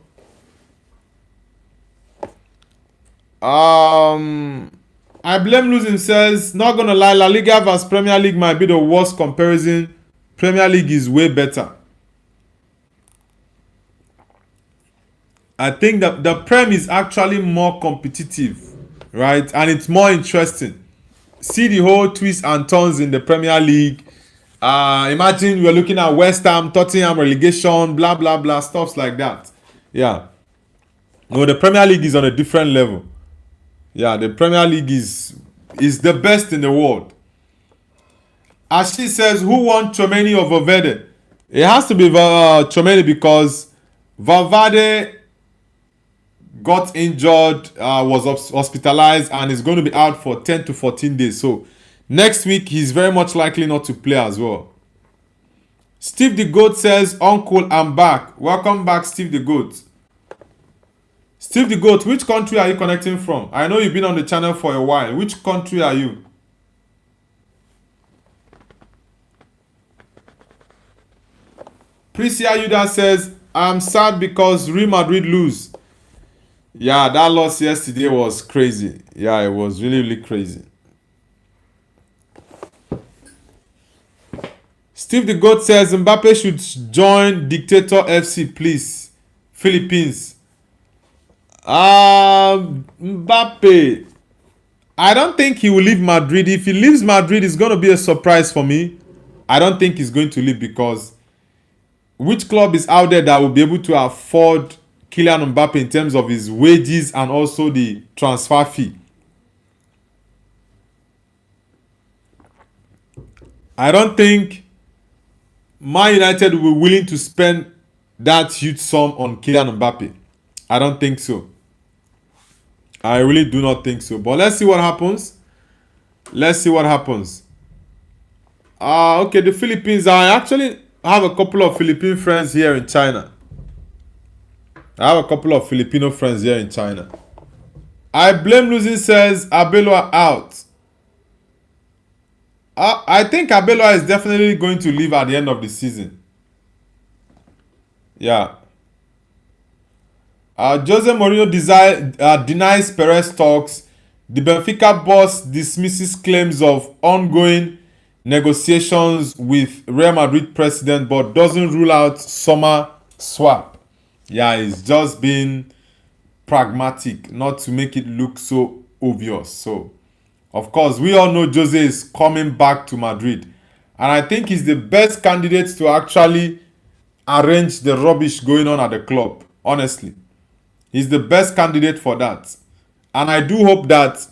I blame losing says, not gonna lie, La Liga vs Premier League might be the worst comparison. Premier League is way better. I think that the Prem is actually more competitive, right? And it's more interesting. See the whole twists and turns in the Premier League. Imagine you're looking at West Ham, Tottenham, relegation, blah, blah, blah, stuffs like that. Yeah. No, the Premier League is on a different level. Yeah, the Premier League is the best in the world. As she says, who won Chomeni or Valverde? It has to be Chomeni, because Valverde got injured, was hospitalized, and is going to be out for 10 to 14 days. So next week, he's very much likely not to play as well. Steve the Goat says, Uncle, I'm back. Welcome back, Steve the Goat. Steve the Goat, which country are you connecting from? I know you've been on the channel for a while. Which country are you? Prisia Yuda says, I'm sad because Real Madrid lose. Yeah, that loss yesterday was crazy. Yeah, it was really, really crazy. Steve the Goat says, Mbappe should join Dictator FC, please. Philippines. Mbappe, I don't think he will leave Madrid. If he leaves Madrid, it's going to be a surprise for me. I don't think he's going to leave because which club is out there that will be able to afford Kylian Mbappe in terms of his wages and also the transfer fee? I don't think Man United will be willing to spend that huge sum on Kylian Mbappe. I don't think so. I really do not think so. But let's see what happens. Let's see what happens. Okay, the Philippines. I actually have a couple of Philippine friends here in China. I have a couple of Filipino friends here in China. I blame losing says Abelua out. I think Abelua is definitely going to leave at the end of the season. Yeah. Jose Mourinho denies Perez talks. The Benfica boss dismisses claims of ongoing negotiations with Real Madrid president but doesn't rule out summer swap. Yeah, it's just being pragmatic, not to make it look so obvious. So, of course, we all know Jose is coming back to Madrid. And I think he's the best candidate to actually arrange the rubbish going on at the club. Honestly. He's the best candidate for that. And I do hope that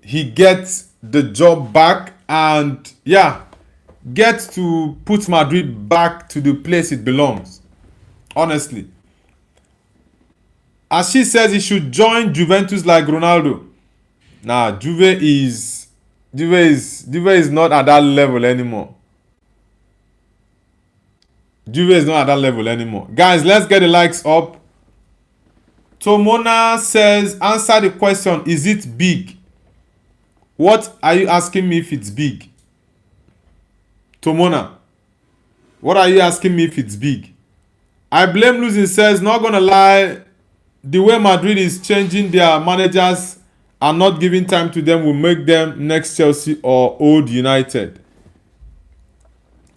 he gets the job back and, yeah, gets to put Madrid back to the place it belongs. Honestly. As she says, he should join Juventus like Ronaldo. Nah, Juve is not at that level anymore. Juve is not at that level anymore. Guys, let's get the likes up. Tomona says, answer the question, is it big? What are you asking me if it's big? Tomona, what are you asking me if it's big? I blame losing says, not gonna lie, the way Madrid is changing their managers and not giving time to them will make them next Chelsea or old United.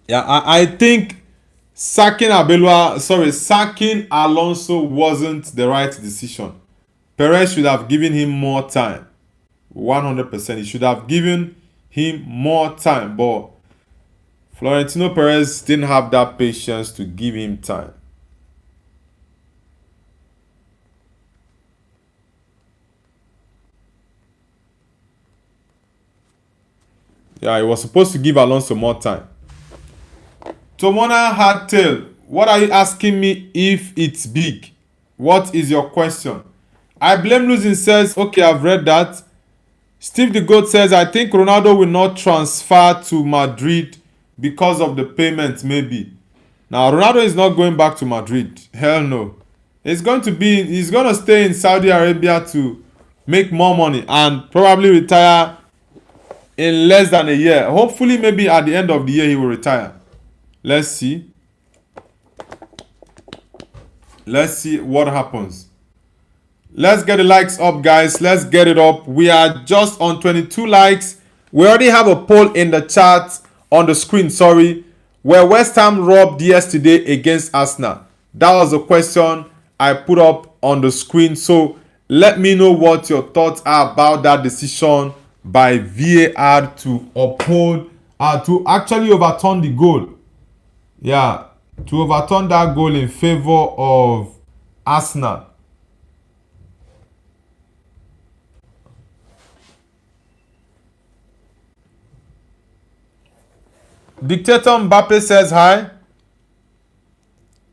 Yeah, I think sacking Alonso wasn't the right decision. Perez should have given him more time. 100%. He should have given him more time. But Florentino Perez didn't have that patience to give him time. Yeah, he was supposed to give Alonso more time. Tomona Hardtail, what are you asking me if it's big? What is your question? I blame losing says, okay, I've read that. Steve the Goat says, I think Ronaldo will not transfer to Madrid because of the payment, maybe. Now, Ronaldo is not going back to Madrid. Hell no. He's going to stay in Saudi Arabia to make more money and probably retire in less than a year. Hopefully, maybe at the end of the year, he will retire. Let's see. Let's see what happens. Let's get the likes up, guys. Let's get it up. We are just on 22 likes. We already have a poll in the chat on the screen, sorry. Were West Ham robbed yesterday against Arsenal? That was the question I put up on the screen. So let me know what your thoughts are about that decision by VAR to actually overturn the goal. Yeah, to overturn that goal in favor of Arsenal. Dictator Mbappe says hi.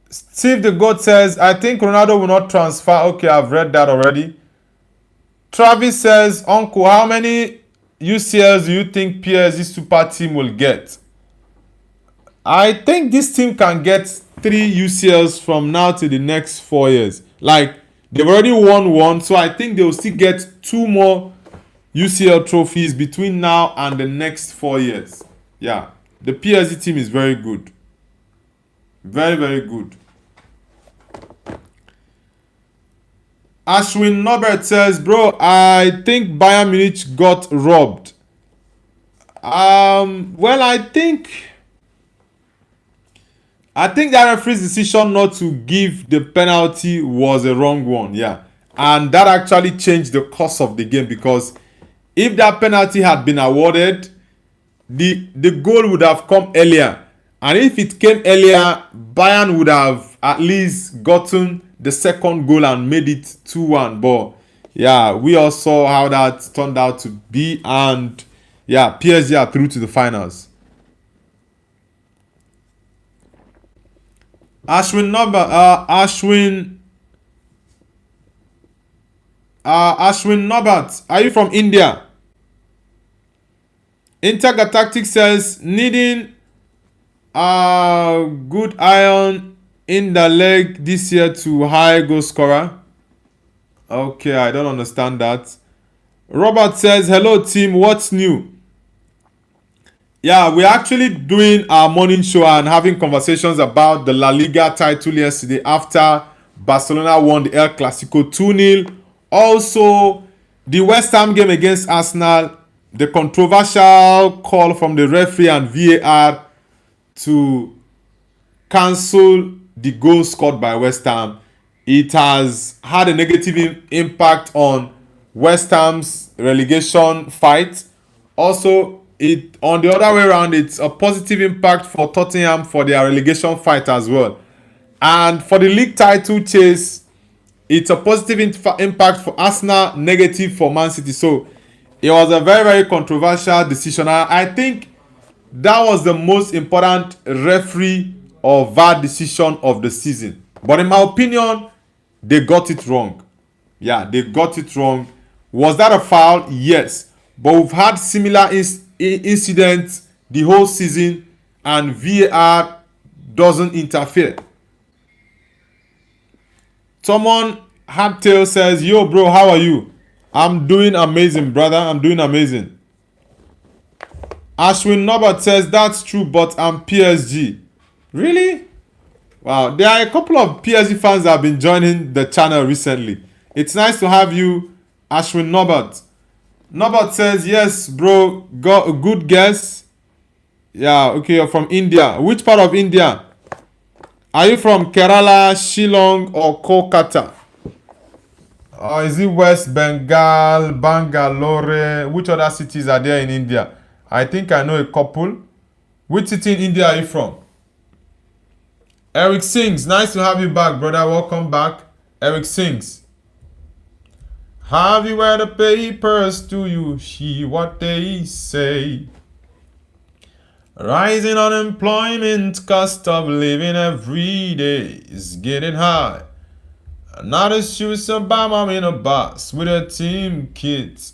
Steve the God says, I think Ronaldo will not transfer. Okay, I've read that already. Travis says, Uncle, how many UCLs do you think PSG super team will get? I think this team can get 3 UCLs from now to the next 4 years. Like, they've already won 1, so I think they'll still get 2 more UCL trophies between now and the next 4 years. Yeah, the PSG team is very good. Very, very good. Ashwin Norbert says, bro, I think Bayern Munich got robbed. Well, I think that referee's decision not to give the penalty was a wrong one, yeah. And that actually changed the course of the game, because if that penalty had been awarded, the goal would have come earlier. And if it came earlier, Bayern would have at least gotten the second goal and made it 2-1. But yeah, we all saw how that turned out to be. And yeah, PSG are through to the finals. Ashwin Norbert, are you from India? Intergalactic says needing good iron in the leg this year to high goal scorer. Okay, I don't understand that. Robert says, hello team, what's new? Yeah, we're actually doing our morning show and having conversations about the La Liga title yesterday after Barcelona won the El Clasico 2-0. Also, the West Ham game against Arsenal, the controversial call from the referee and VAR to cancel the goal scored by West Ham. It has had a negative impact on West Ham's relegation fight. Also, it on the other way around, it's a positive impact for Tottenham for their relegation fight as well. And for the league title chase, it's a positive impact for Arsenal, negative for Man City. So it was a very, very controversial decision. I think that was the most important referee or VAR decision of the season. But in my opinion, they got it wrong. Yeah, they got it wrong. Was that a foul? Yes. But we've had similar incidents the whole season, and VAR doesn't interfere. Someone Hardtail says, yo bro, how are you? I'm doing amazing, brother. I'm doing amazing. Ashwin Norbert says, that's true, but I'm PSG. Really? Wow, there are a couple of PSG fans that have been joining the channel recently. It's nice to have you, Ashwin Norbert. Norbert says, yes, bro, got a good guess. Yeah, okay, you're from India. Which part of India? Are you from Kerala, Shillong, or Kolkata? Or is it West Bengal, Bangalore? Which other cities are there in India? I think I know a couple. Which city in India are you from? Eric Sings, nice to have you back, brother. Welcome back. Eric Sings. Have you read the papers? Do you hear what they say? Rising unemployment, cost of living every day is getting high. Another shoes Obama in a bus with a team kit.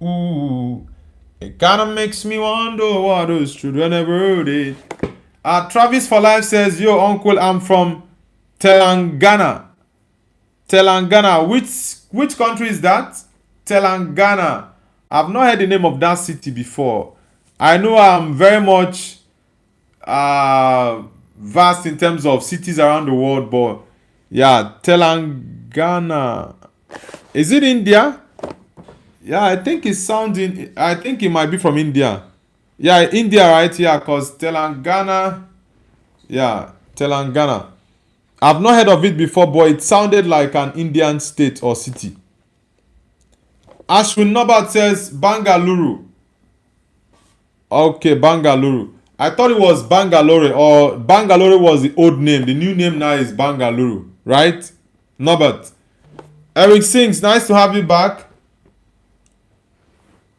Ooh, it kinda makes me wonder what those children ever did. Travis for Life says, yo uncle, I'm from Telangana. Telangana, which country is that? Telangana. I've not heard the name of that city before. I know I'm very much vast in terms of cities around the world, but yeah, Telangana. Is it India? Yeah, I think it's sounding. I think it might be from India. Yeah, India, right? Yeah, because Telangana. Yeah, Telangana. I've not heard of it before, but it sounded like an Indian state or city. Ashwin Norbert says Bangalore. Okay, Bangalore. I thought it was Bangalore, or Bangalore was the old name. The new name now is Bangalore, right? Norbert. Eric Sings, nice to have you back.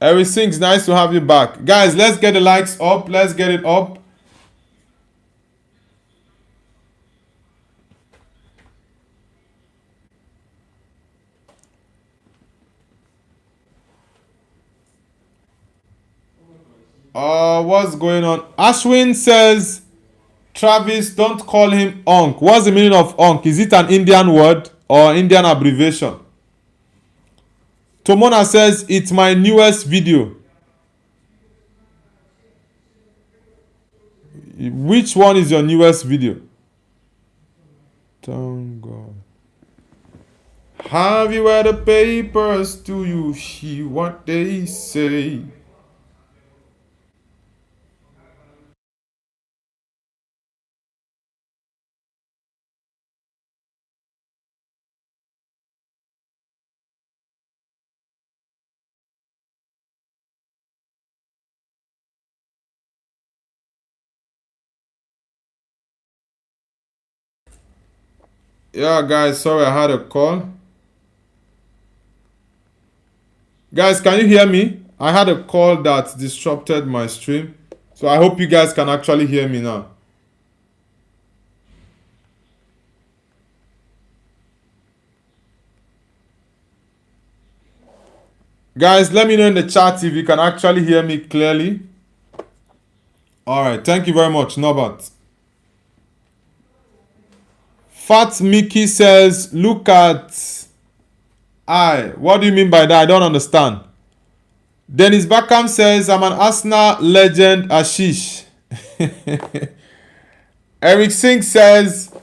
Eric Sings, nice to have you back. Guys, let's get the likes up. Let's get it up. What's going on? Ashwin says, Travis, don't call him Onk. What's the meaning of Onk? Is it an Indian word or Indian abbreviation? Tomona says, it's my newest video. Which one is your newest video? Thank God. Have you read the papers? Do you hear what they say? Yeah, guys, sorry I had a call. Guys, can you hear me? I had a call that disrupted my stream. So I hope you guys can actually hear me now. Guys, let me know in the chat if you can actually hear me clearly. Alright, thank you very much, Norbert. Fat Mickey says, look at... what do you mean by that? I don't understand. Dennis Beckham says, I'm an Arsenal legend, Ashish. Eric Singh says,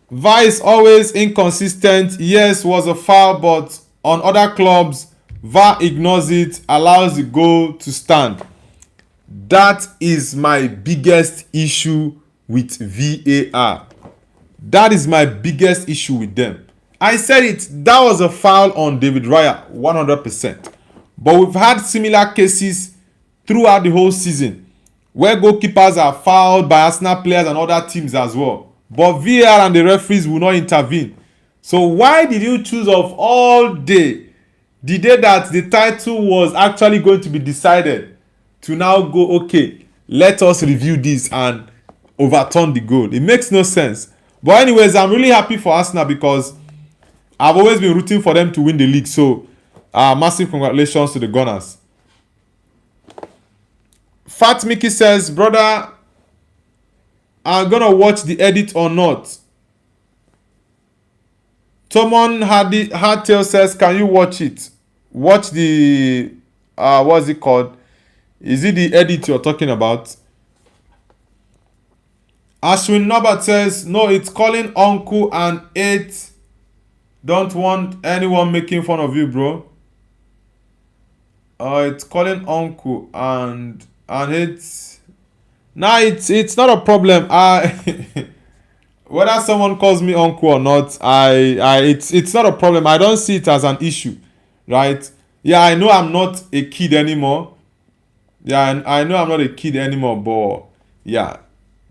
VAR is always inconsistent. Yes, was a foul, but on other clubs, VAR ignores it, allows the goal to stand. That is my biggest issue with VAR. That is my biggest issue with them. I said it, that was a foul on David Raya, 100%. But we've had similar cases throughout the whole season where goalkeepers are fouled by Arsenal players and other teams as well. But VAR and the referees will not intervene. So why did you choose of all day, the day that the title was actually going to be decided, to now go, okay, let us review this and overturn the goal? It makes no sense. But anyways, I'm really happy for Arsenal because I've always been rooting for them to win the league. So massive congratulations to the Gunners. Fat Mickey says, brother, I'm gonna watch the edit or not. Tomon Hardtail says, can you watch it? Watch the what's it called? Is it the edit you're talking about? Ashwin Norbert says, no, it's calling uncle and 8. Don't want anyone making fun of you, bro. It's calling uncle and it's... Nah, it's not a problem. Whether someone calls me uncle or not, it's not a problem. I don't see it as an issue, right? Yeah, I know I'm not a kid anymore. Yeah, I know I'm not a kid anymore, but yeah,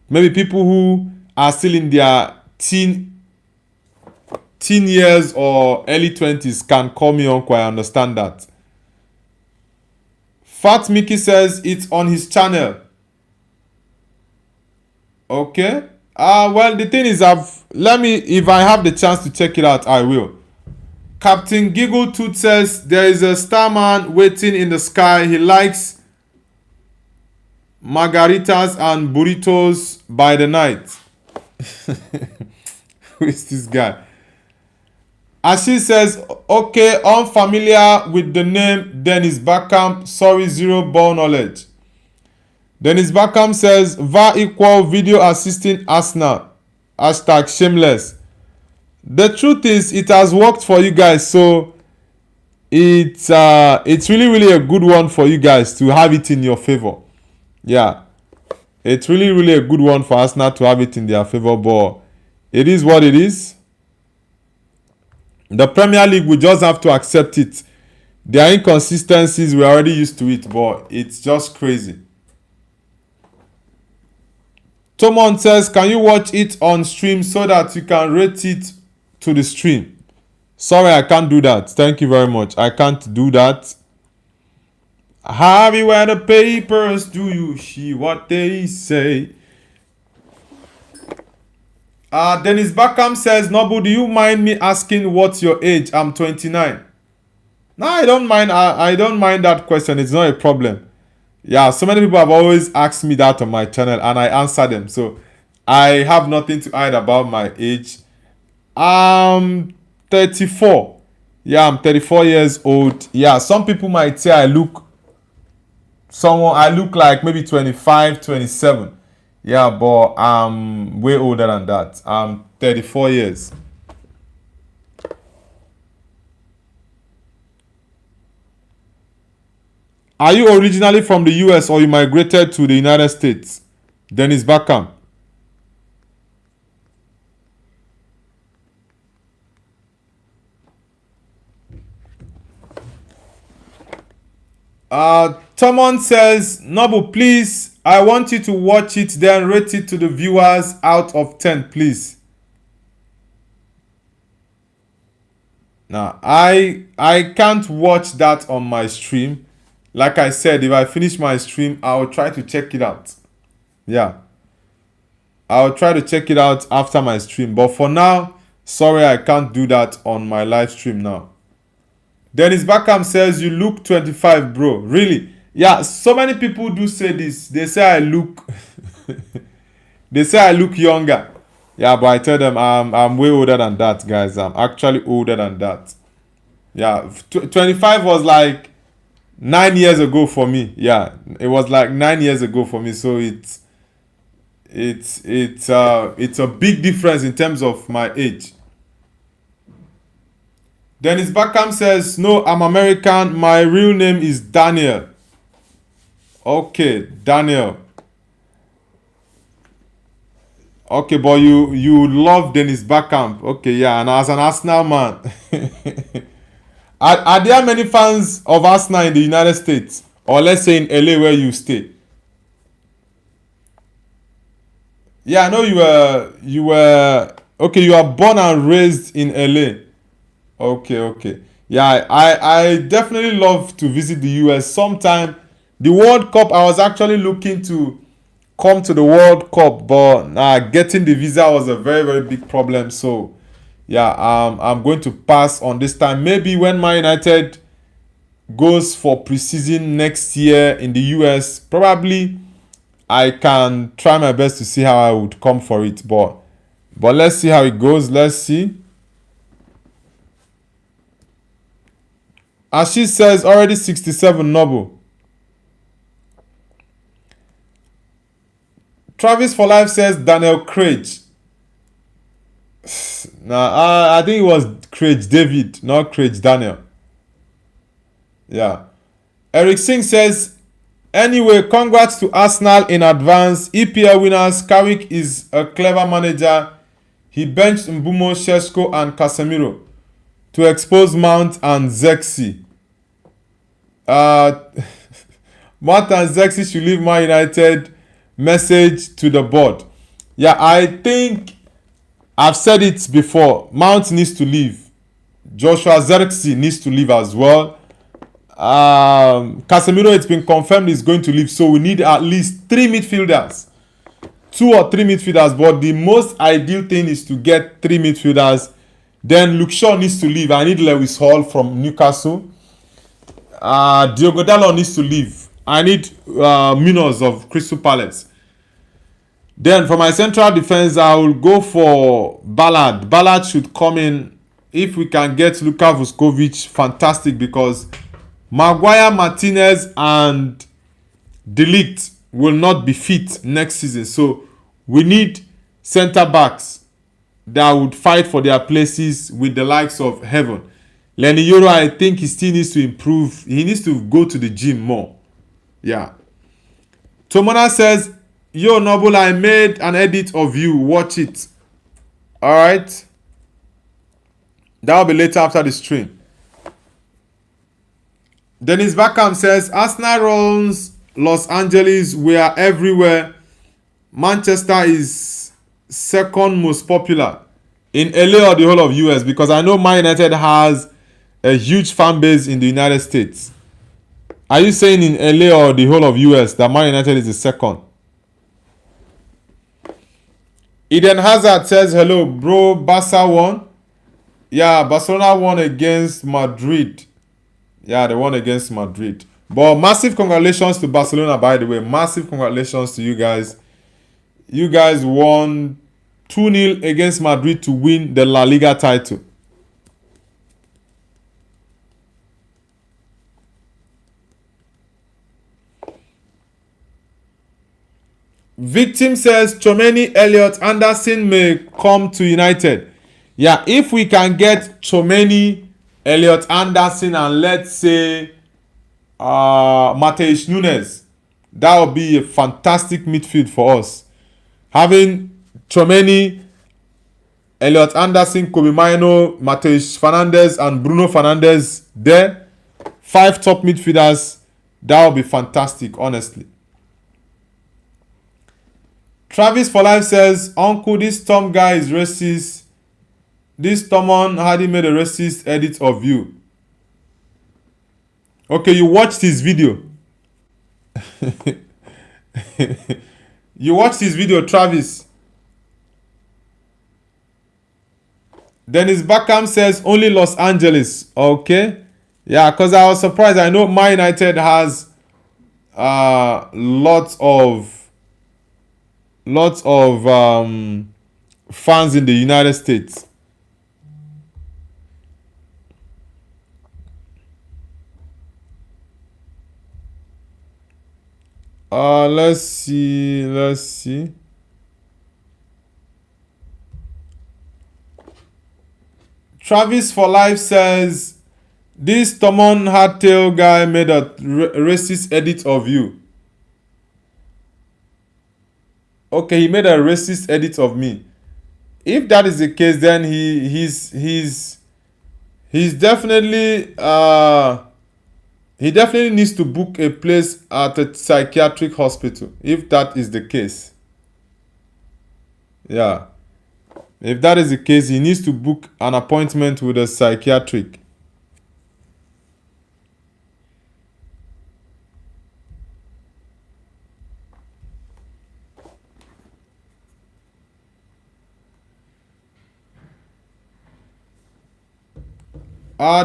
maybe people who are still in their teen years or early 20s can call me uncle. I understand that. Fat Mickey says it's on his channel. Okay. Well, the thing is, if I have the chance to check it out, I will. Captain Giggle Tooth says there is a starman waiting in the sky. He likes margaritas and burritos by the night. Who is this guy? Ashi says, okay, unfamiliar with the name Dennis Beckham. Sorry, zero ball knowledge. Dennis Beckham says, VAR equal video assisting Arsenal. Hashtag shameless. The truth is, it has worked for you guys, so it's really a good one for you guys to have it in your favor. Yeah, it's really a good one for Arsenal to have it in their favor, but it is what it is. The Premier League will just have to accept it. Their inconsistencies, we're already used to it, but it's just crazy. Tomon says, can you watch it on stream so that you can rate it to the stream? Sorry, I can't do that. Thank you very much. I can't do that. Have you read the papers? Do you see what they say? Dennis Beckham says, Nobu, do you mind me asking what's your age? I'm 29. No, I don't mind. I don't mind that question. It's not a problem. Yeah, so many people have always asked me that on my channel and I answer them. So I have nothing to hide about my age. I'm 34. Yeah, I'm 34 years old. Yeah, some people might say I look like maybe 25, 27. Yeah, but I'm way older than that. I'm 34 years. Are you originally from the US or you migrated to the United States? Dennis Beckham. Tomon says, Nobu, please, I want you to watch it, then rate it to the viewers out of 10, please. Now, I can't watch that on my stream. Like I said, if I finish my stream, I'll try to check it out. Yeah. I'll try to check it out after my stream. But for now, sorry, I can't do that on my live stream now. Dennis Backham says, you look 25, bro. Really? Yeah, so many people do say this. They say I look they say I look younger. Yeah, but I tell them I'm way older than that, guys. I'm actually older than that. Yeah, 25 was like 9 years ago for me. Yeah, it was like 9 years ago for me. So it's a big difference in terms of my age. Dennis Backham says, no, I'm American. My real name is Daniel. Okay, Daniel. Okay, but you love Dennis Bergkamp. Okay, yeah, and as an Arsenal man, are there many fans of Arsenal in the United States, or let's say in LA where you stay? Yeah, I know you were okay. You are born and raised in LA. Okay, okay. Yeah, I definitely love to visit the US sometime. The World Cup, I was actually looking to come to the World Cup, but getting the visa was a very, very big problem. So, yeah, I'm going to pass on this time. Maybe when Man United goes for preseason next year in the US, probably I can try my best to see how I would come for it. But let's see how it goes. Let's see. As she says, already 67 Noble. Travis for Life says Daniel Craig. Nah, I think it was Craig David, not Craig Daniel. Yeah. Eric Singh says, anyway, congrats to Arsenal in advance. EPL winners. Carrick is a clever manager. He benched Mbumo, Sheshko, and Casemiro to expose Mount and Zexi. Mount and Zexi should leave Man United. Message to the board. Yeah, I think I've said it before. Mount needs to leave. Joshua Zirkzee needs to leave as well. Casemiro, it's been confirmed he's going to leave. So we need at least 3 midfielders. 2 or 3 midfielders. But the most ideal thing is to get 3 midfielders. Then Luke Shaw needs to leave. I need Lewis Hall from Newcastle. Diogo Dalot needs to leave. I need Munoz of Crystal Palace. Then for my central defense, I will go for Ballard. Ballard should come in. If we can get Luka Vuskovic, fantastic, because Maguire, Martinez, and De Ligt will not be fit next season. So we need centre backs that would fight for their places with the likes of Heaven. Lenny Yoro, I think he still needs to improve. He needs to go to the gym more. Yeah. Tomona says, yo, Noble, I made an edit of you. Watch it. Alright. That will be later after the stream. Dennis Backham says, Arsenal runs Los Angeles. We are everywhere. Manchester is second most popular in LA or the whole of US, because I know Man United has a huge fan base in the United States. Are you saying in LA or the whole of US that Man United is the second? Eden Hazard says, hello, bro. Barca won. Yeah, Barcelona won against Madrid. Yeah, they won against Madrid. But massive congratulations to Barcelona, by the way. Massive congratulations to you guys. You guys won 2-0 against Madrid to win the La Liga title. Victim says Chomeni, Elliot, Anderson may come to United. Yeah, if we can get Chomeni, Elliot, Anderson, and let's say Matheus Nunes, that would be a fantastic midfield for us. Having Chomeni, Elliot Anderson, Kobe Mainoo, Matheus Fernandes, and Bruno Fernandes there, 5 top midfielders, that would be fantastic, honestly. Travis for Life says, Uncle, this Tom guy is racist. This Tomon Hardy made a racist edit of you. Okay, you watched his video. You watched his video, Travis. Dennis Beckham says only Los Angeles. Okay. Yeah, because I was surprised. I know Man United has lots of fans in the United States. Let's see. Travis for Life says this Tomon Hardtail guy made a racist edit of you. Okay, he made a racist edit of me. If that is the case, then he's definitely he definitely needs to book a place at a psychiatric hospital. If that is the case, yeah. If that is the case, he needs to book an appointment with a psychiatric.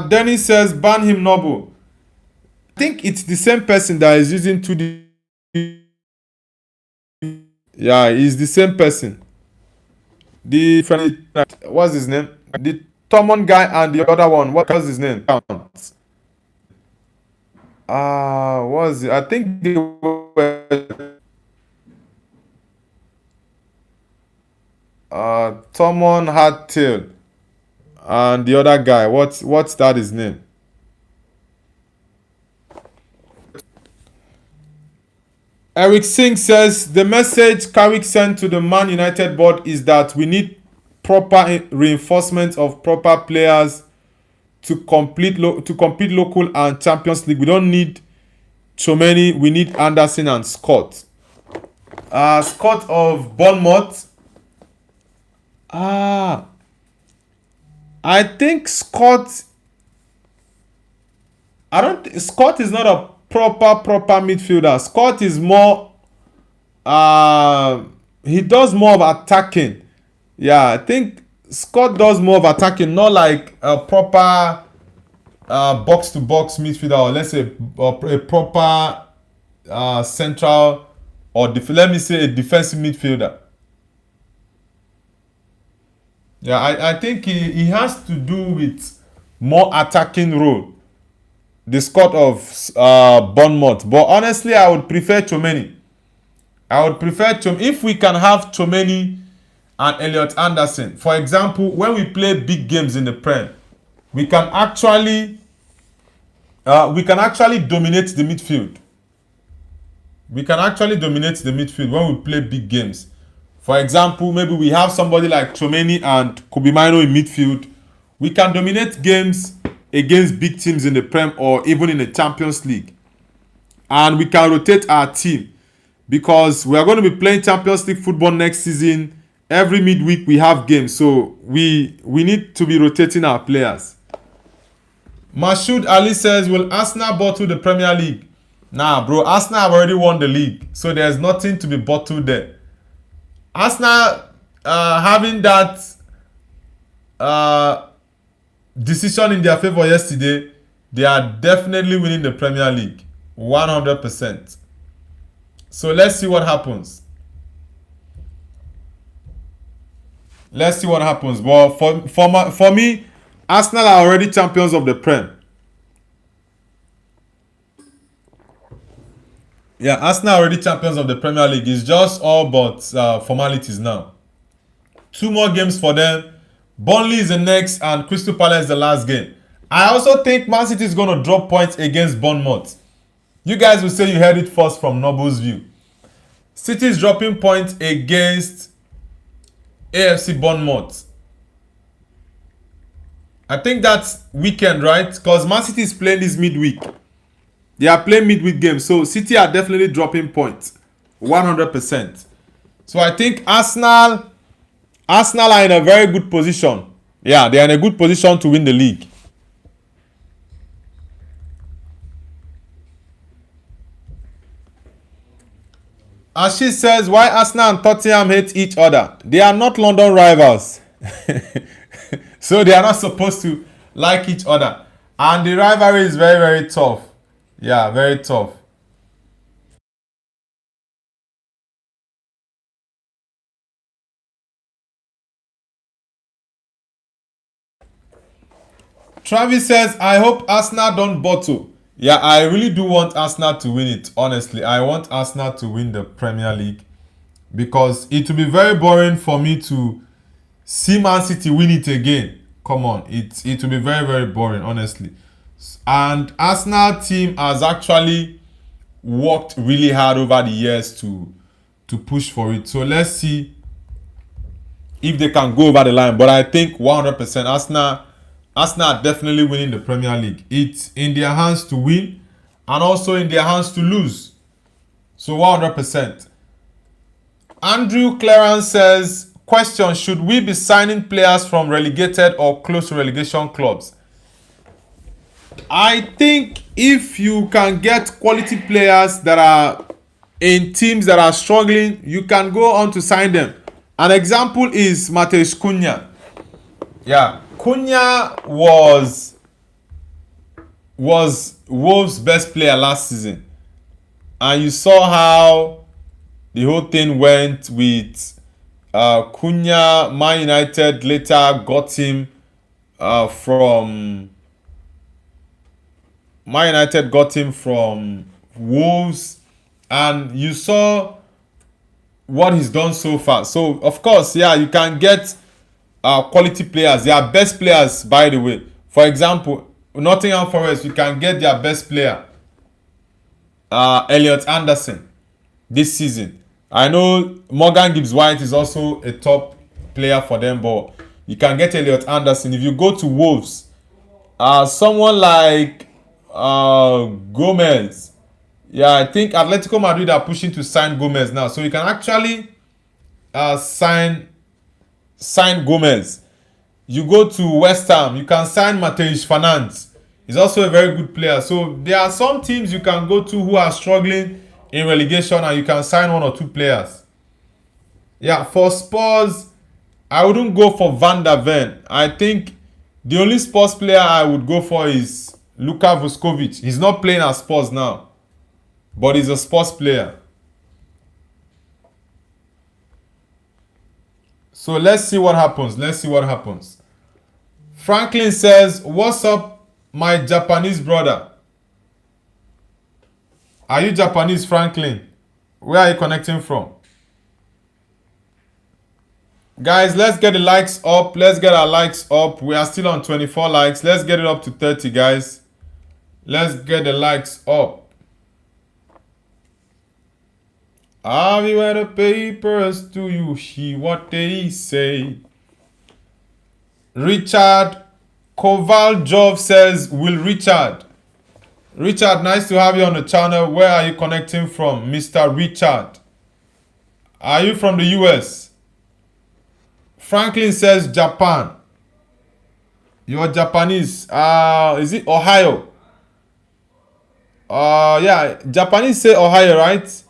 Denny says ban him, Noble. I think it's the same person that is using 2D. Yeah, it's the same person. The what's his name? The Tomon guy and the other one. What was his name? What's it? I think they were Tomon Hardtail and the other guy. What's that his name? Eric Singh says the message Carrick sent to the Man United board is that we need proper reinforcement of proper players to compete local and Champions League. We don't need so many. We need Anderson and Scott. Scott of Bournemouth. I think Scott. Scott is not a proper midfielder. Scott is more he does more of attacking. Yeah, I think Scott does more of attacking, not like a proper box to box midfielder, or let's say a proper central or let me say a defensive midfielder. Yeah, I think he has to do with more attacking role. The Scott of Bournemouth. But honestly, I would prefer Tchouaméni. If we can have Tchouaméni and Elliot Anderson. For example, when we play big games in the Prem, we can actually dominate the midfield. We can actually dominate the midfield when we play big games. For example, maybe we have somebody like Tchouaméni and Kobe Mainoo in midfield. We can dominate games against big teams in the Prem or even in the Champions League. And we can rotate our team because we are going to be playing Champions League football next season. Every midweek we have games, so we need to be rotating our players. Mashoud Ali says, will Arsenal bottle the Premier League? Nah, bro, Arsenal have already won the league, so there's nothing to be bottled there. Arsenal having that decision in their favor yesterday, they are definitely winning the Premier League 100%. So let's see what happens. But for me, Arsenal are already champions of the Prem. Yeah, Arsenal are already champions of the Premier League. It's just all but formalities now. 2 more games for them. Burnley is the next and Crystal Palace is the last game. I also think Man City is going to drop points against Bournemouth. You guys will say you heard it first from Noble's view. City is dropping points against AFC Bournemouth. I think that's weekend, right? Because Man City is playing this midweek. They are playing midweek games. So City are definitely dropping points. 100%. So I think Arsenal are in a very good position. Yeah, they are in a good position to win the league. And she says, why Arsenal and Tottenham hate each other? They are not London rivals. So they are not supposed to like each other. And the rivalry is very, very tough. Yeah, very tough. Travis says, I hope Arsenal don't bottle. Yeah, I really do want Arsenal to win it, honestly. I want Arsenal to win the Premier League because it will be very boring for me to see Man City win it again. Come on, it will be very, very boring, honestly. And Arsenal team has actually worked really hard over the years to push for it. So let's see if they can go over the line. But I think 100% Arsenal are definitely winning the Premier League. It's in their hands to win and also in their hands to lose. So 100%. Andrew Clarence says, question, should we be signing players from relegated or close to relegation clubs? I think if you can get quality players that are in teams that are struggling, you can go on to sign them. An example is Matheus Cunha. Yeah, Cunha was Wolves' best player last season, and you saw how the whole thing went with Cunha. Man United later got him from Man United got him from Wolves, and you saw what he's done so far. So of course, yeah, you can get quality players. They are best players, by the way. For example, Nottingham Forest, you can get their best player, Elliot Anderson, this season. I know Morgan Gibbs White is also a top player for them, but you can get Elliot Anderson. If you go to Wolves, someone like Gomez. Yeah, I think Atletico Madrid are pushing to sign Gomez now. So you can actually sign Gomez. You go to West Ham, you can sign Mateus Fernandes. He's also a very good player. So there are some teams you can go to who are struggling in relegation and you can sign one or two players. Yeah, for Spurs, I wouldn't go for Van der Ven. I think the only Spurs player I would go for is Luka Vuskovic. He's not playing at Spurs now, but he's a Spurs player. So let's see what happens. Let's see what happens. Franklin says, what's up, my Japanese brother? Are you Japanese, Franklin? Where are you connecting from? Guys, let's get the likes up. Let's get our likes up. We are still on 24 likes. Let's get it up to 30, guys. Let's get the likes up. Have you read the papers? Do you hear what they say? Richard Kovaljov says, Will Richard. Richard, nice to have you on the channel. Where are you connecting from, Mr. Richard? Are you from the US? Franklin says Japan. You're Japanese. Is it Ohio? Yeah, Japanese say Ohio, right?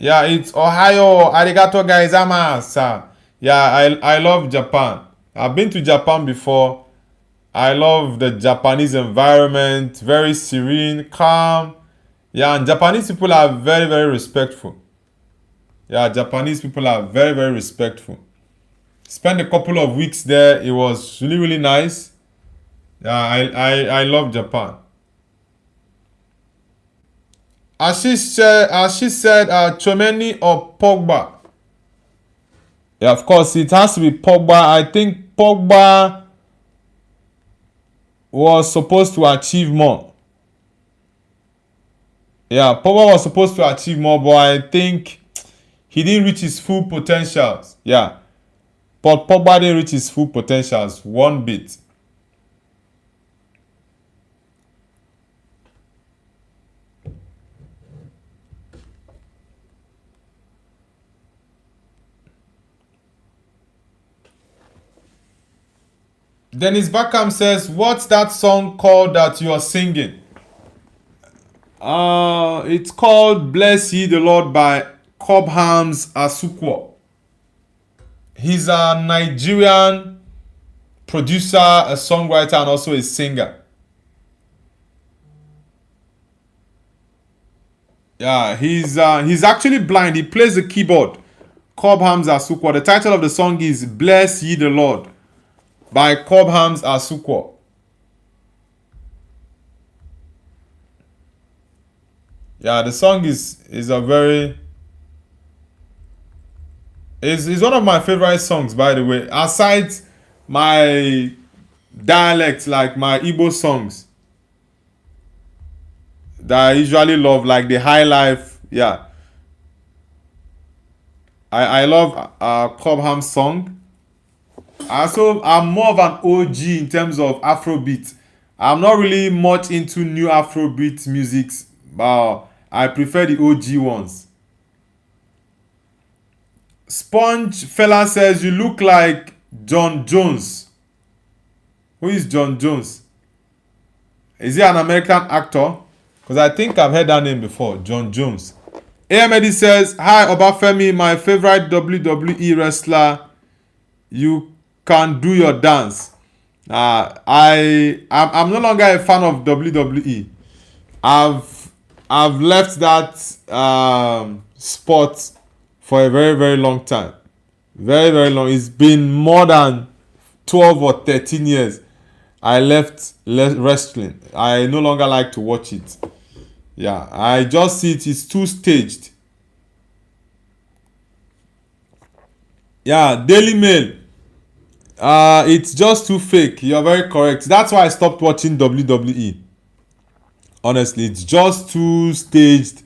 Yeah, it's Ohio. Arigato gozaimasu. Yeah, I love Japan. I've been to Japan before. I love the Japanese environment. Very serene, calm. Yeah, and Japanese people are very, very respectful. Yeah, Japanese people are very, very respectful. Spent a couple of weeks there. It was really, really nice. Yeah, I love Japan. As she said, Chomeni or Pogba. Yeah, of course, it has to be Pogba. I think Pogba was supposed to achieve more. Yeah, Pogba was supposed to achieve more, but I think he didn't reach his full potentials. Yeah, but Pogba didn't reach his full potentials one bit. Dennis Beckham says, "What's that song called that you are singing?" It's called "Bless Ye the Lord" by Cobham's Asukwo. He's a Nigerian producer, a songwriter, and also a singer. Yeah, he's actually blind. He plays the keyboard. Cobham's Asukwo. The title of the song is "Bless Ye the Lord" by Cobham's Asukwo. Yeah, the song is a very is one of my favorite songs, by the way. Aside my dialect, like my Igbo songs that I usually love, like the High Life. Yeah, I love Cobham song. Also, I'm more of an OG in terms of Afrobeat. I'm not really much into new Afrobeat music, but I prefer the OG ones. Sponge fella says you look like John Jones. Who is John Jones? Is he an American actor? Because I think I've heard that name before, John Jones. AMD says, "Hi Obafemi, my favorite WWE wrestler. You can do your dance." I'm no longer a fan of WWE. I've left that sport for a very very long time. Very very long. It's been more than 12 or 13 years. I left wrestling. I no longer like to watch it. Yeah, I just see it's too staged. Yeah, Daily Mail. It's just too fake. You're very correct. That's why I stopped watching WWE. Honestly, it's just too staged.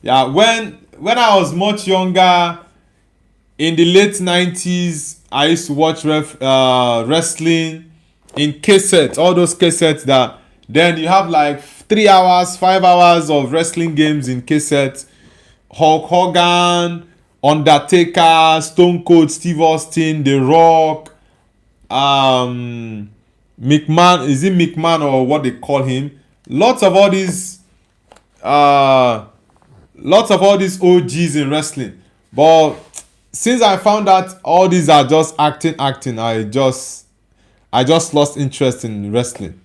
Yeah, when I was much younger, in the late 90s, I used to watch wrestling in cassettes, all those cassettes that then you have like 3 hours, 5 hours of wrestling games in cassettes. Hulk Hogan, Undertaker, Stone Cold Steve Austin, The Rock, McMahon, is it McMahon or what they call him? Lots of all these uh lots of all these OGs in wrestling. But since I found out all these are just acting, I just lost interest in wrestling.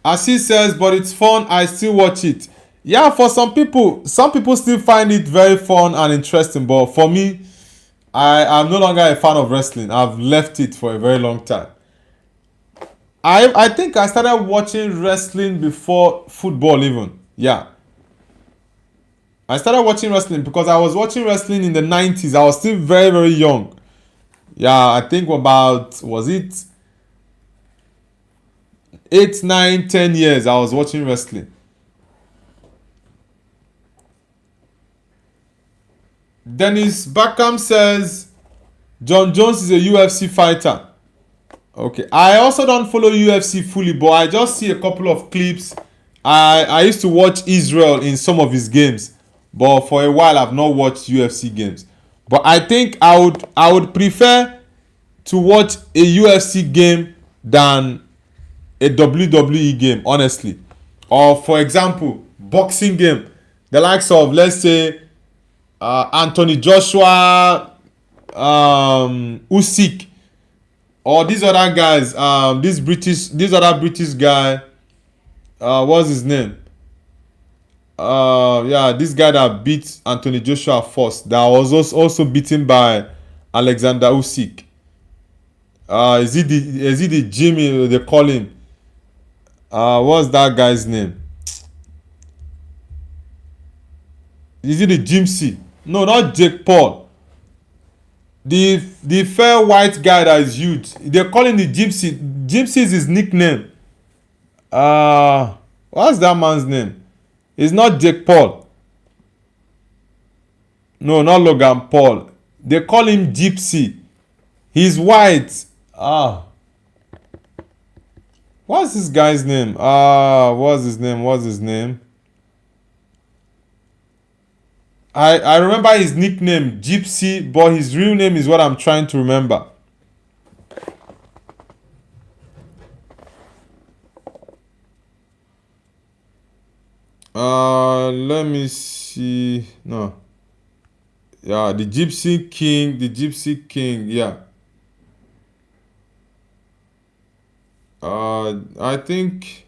As he says, but it's fun, I still watch it. Yeah, for some people still find it very fun and interesting, but for me, I'm no longer a fan of wrestling. I've left it for a very long time. I think I started watching wrestling before football even. Yeah. I started watching wrestling because I was watching wrestling in the 90s. I was still very, very young. Yeah, I think about, was it 8, 9, 10 years I was watching wrestling. Dennis Beckham says John Jones is a UFC fighter. Okay, I also don't follow UFC fully, but I just see a couple of clips. I used to watch Israel in some of his games, but for a while I've not watched UFC games. But I think I would prefer to watch a UFC game than a WWE game, honestly. Or for example, boxing game, the likes of, let's say, Anthony Joshua, Usyk, or these other guys. This other British guy. What's his name? Yeah, this guy that beat Anthony Joshua first. That was also beaten by Alexander Usyk. Is it the Jimmy they call him? What's that guy's name? Is it the Jimsy? No, not Jake Paul. The fair white guy that is huge. They call him the Gypsy. Gypsy is his nickname. What's that man's name? It's not Jake Paul. No, not Logan Paul. They call him Gypsy. He's white. What's this guy's name? What's his name? I remember his nickname, Gypsy, but his real name is what I'm trying to remember. Let me see. No. Yeah, the Gypsy King, yeah. I think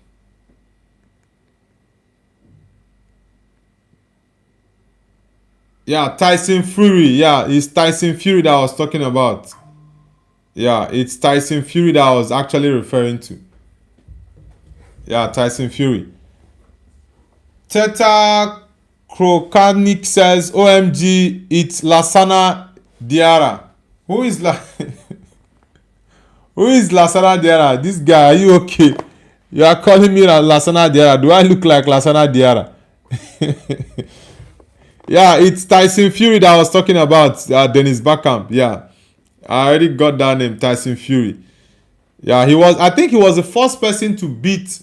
yeah, Tyson Fury. Yeah, it's Tyson Fury that I was talking about. Yeah, it's Tyson Fury that I was actually referring to. Yeah, Tyson Fury. Teta Krokanik says, OMG, it's Lassana Diarra. Who is La Who is Lassana Diarra? This guy, are you okay? You are calling me Lassana Diarra. Do I look like Lassana Diarra? Yeah, it's Tyson Fury that I was talking about. Dennis Bergkamp. Yeah, I already got that name, Tyson Fury. Yeah, I think he was the first person to beat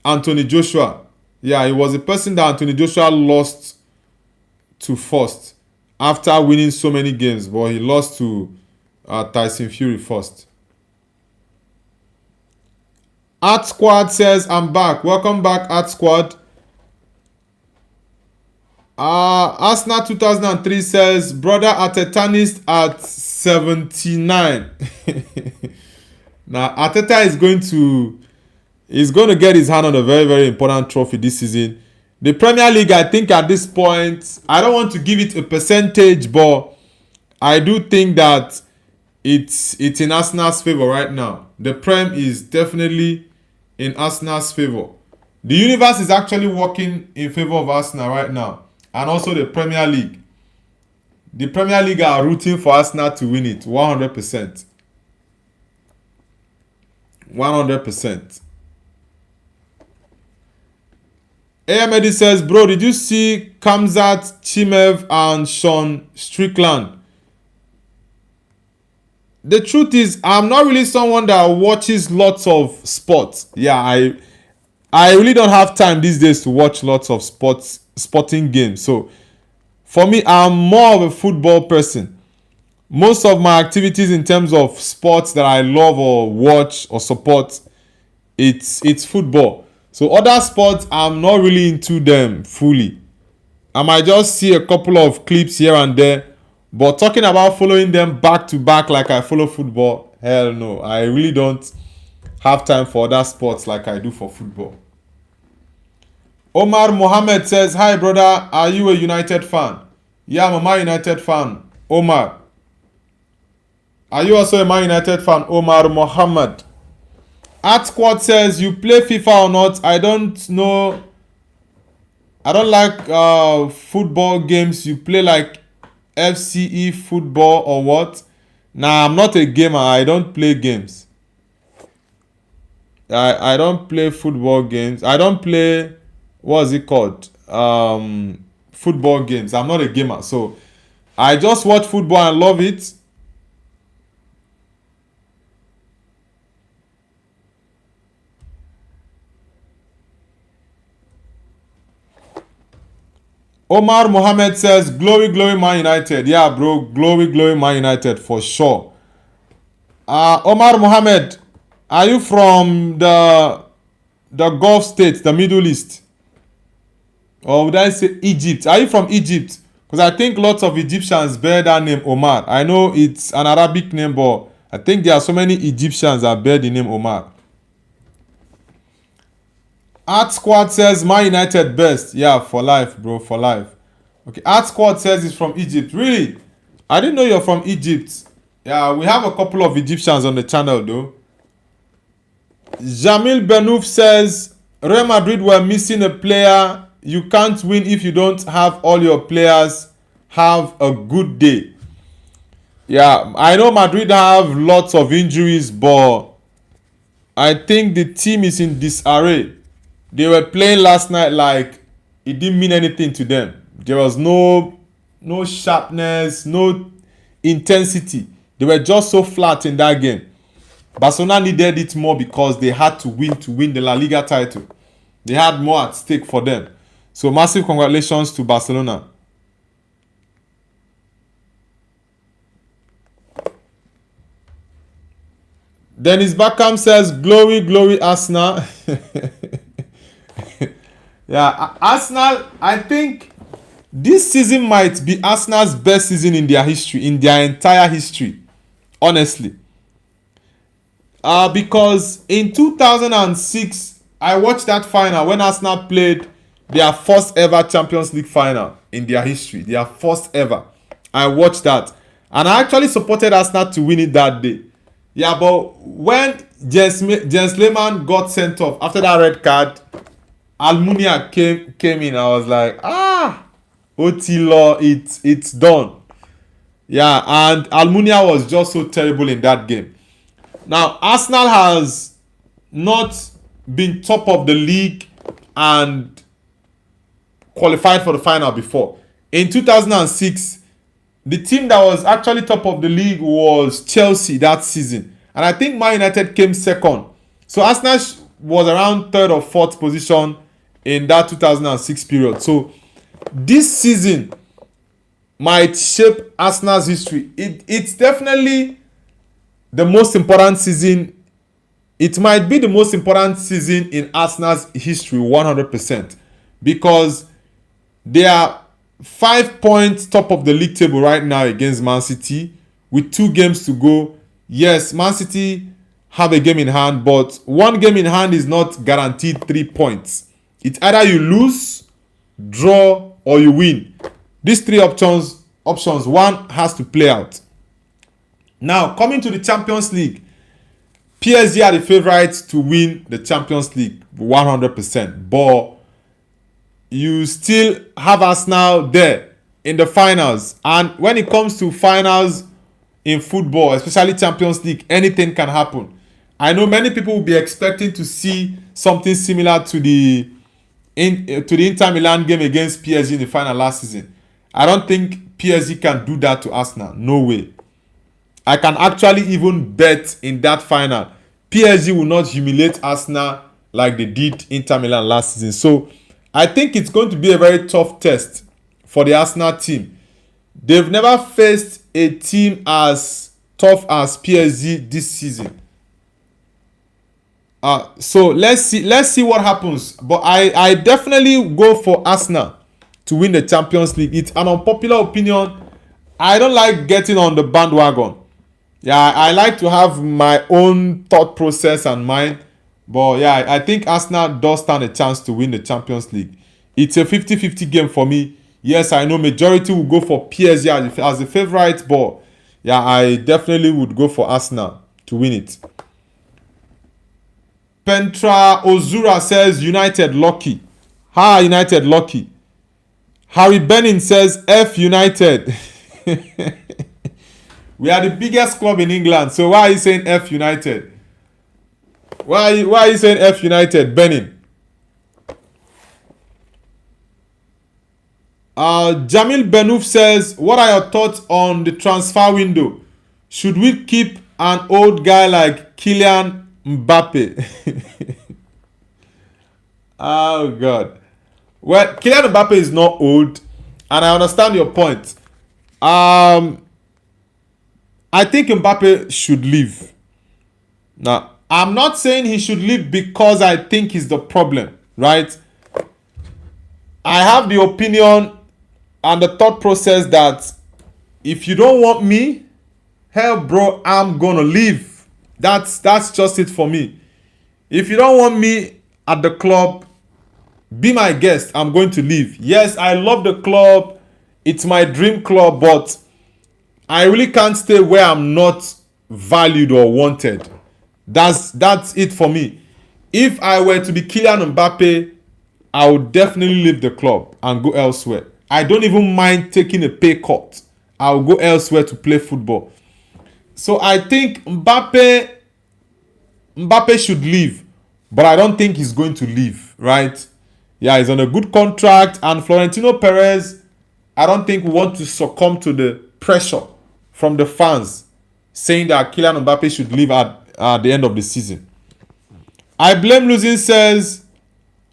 Anthony Joshua. Yeah, he was the person that Anthony Joshua lost to first after winning so many games, but he lost to Tyson Fury first. Art Squad says, I'm back. Welcome back, Art Squad. Arsenal 2003 says, brother Artetanist at 79. Now, Arteta is going to get his hand on a very, very important trophy this season. The Premier League, I think at this point, I don't want to give it a percentage, but I do think that it's in Arsenal's favor right now. The Prem is definitely in Arsenal's favor. The universe is actually working in favor of Arsenal right now, and also the Premier League. The Premier League are rooting for Arsenal to win it 100%. 100%. Ahmed says, bro, did you see Kamzat Chimev and Sean Strickland? The truth is, I'm not really someone that watches lots of sports. Yeah, I really don't have time these days to watch lots of sporting games. So for me, I'm more of a football person. Most of my activities in terms of sports that I love or watch or support, it's football. So other sports, I'm not really into them fully. I might just see a couple of clips here and there. But talking about following them back to back like I follow football, hell no. I really don't have time for other sports like I do for football. Omar Mohammed says, hi brother, are you a United fan? Yeah, I'm a Man United fan. Omar. Are you also a Man United fan? Omar Mohammed. Art Squad says, you play FIFA or not? I don't know. I don't like football games. You play like FCE football or what? Nah, I'm not a gamer. I don't play games. I don't play football games. I don't play, what is it called? Football games. I'm not a gamer. So I just watch football and love it. Omar Mohammed says, glory, glory, Man United. Yeah, bro. Glory, glory, Man United for sure. Omar Mohammed, are you from the Gulf states, the Middle East? Or would I say Egypt? Are you from Egypt? Because I think lots of Egyptians bear that name Omar. I know it's an Arabic name, but I think there are so many Egyptians that bear the name Omar. Art Squad says Man United best. Yeah, for life, bro, for life. Okay, Art Squad says he's from Egypt. Really? I didn't know you're from Egypt. Yeah, we have a couple of Egyptians on the channel though. Jamil Benouf says Real Madrid were missing a player. You can't win if you don't have all your players have a good day. Yeah, I know Madrid have lots of injuries, but I think the team is in disarray. They were playing last night like it didn't mean anything to them. There was no sharpness, no intensity. They were just so flat in that game. Barcelona needed it more because they had to win the La Liga title. They had more at stake for them. So massive congratulations to Barcelona. Dennis Beckham says, glory, glory, Arsenal. Yeah, Arsenal, I think this season might be Arsenal's best season in their history, in their entire history, honestly. Because in 2006, I watched that final when Arsenal played their first ever Champions League final in their history. Their first ever. I watched that. And I actually supported Arsenal to win it that day. Yeah, but when Jens Lehmann got sent off after that red card, Almunia came in. I was like, Otilo, it's done. Yeah, and Almunia was just so terrible in that game. Now, Arsenal has not been top of the league and qualified for the final before. In 2006, the team that was actually top of the league was Chelsea that season. And I think Man United came second. So Arsenal was around third or fourth position in that 2006 period. So this season might shape Arsenal's history. It's definitely the most important season. It might be the most important season in Arsenal's history 100%, because they are 5 points top of the league table right now against Man City with 2 games to go. Yes, Man City have a game in hand, but 1 game in hand is not guaranteed 3 points. It's either you lose, draw, or you win. These 3 options, one has to play out. Now, coming to the Champions League, PSG are the favourites to win the Champions League 100%. But you still have Arsenal there in the finals. And when it comes to finals in football, especially Champions League, anything can happen. I know many people will be expecting to see something similar to the Inter Milan game against PSG in the final last season. I don't think PSG can do that to Arsenal. No way. I can actually even bet in that final PSG will not humiliate Arsenal like they did Inter Milan last season. So I think it's going to be a very tough test for the Arsenal team. They've never faced a team as tough as PSG this season. So let's see what happens. But I definitely go for Arsenal to win the Champions League. It's an unpopular opinion. I don't like getting on the bandwagon. Yeah, I like to have my own thought process and mind. But yeah, I think Arsenal does stand a chance to win the Champions League. It's a 50-50 game for me. Yes, I know majority will go for PSG as the favourite, but yeah, I definitely would go for Arsenal to win it. Pentra Ozura says United lucky. United lucky. Harry Benning says F United. We are the biggest club in England, so why are you saying F United? Why are you saying F United, Benning? Jamil Benouf says, what are your thoughts on the transfer window? Should we keep an old guy like Kylian Mbappe? Oh God. Well, Kylian Mbappe is not old, and I understand your point. I think Mbappe should leave. Now, I'm not saying he should leave because I think he's the problem, right? I have the opinion and the thought process that if you don't want me, hell bro, I'm gonna leave. That's just it for me. If you don't want me at the club, be my guest. I'm going to leave. Yes, I love the club. It's my dream club, but I really can't stay where I'm not valued or wanted. That's it for me. If I were to be Kylian Mbappe, I would definitely leave the club and go elsewhere. I don't even mind taking a pay cut. I'll go elsewhere to play football. So I think Mbappe should leave, but I don't think he's going to leave, right? Yeah, he's on a good contract, and Florentino Perez, I don't think we want to succumb to the pressure from the fans saying that Kylian Mbappe should leave at the end of the season. I blame losing says,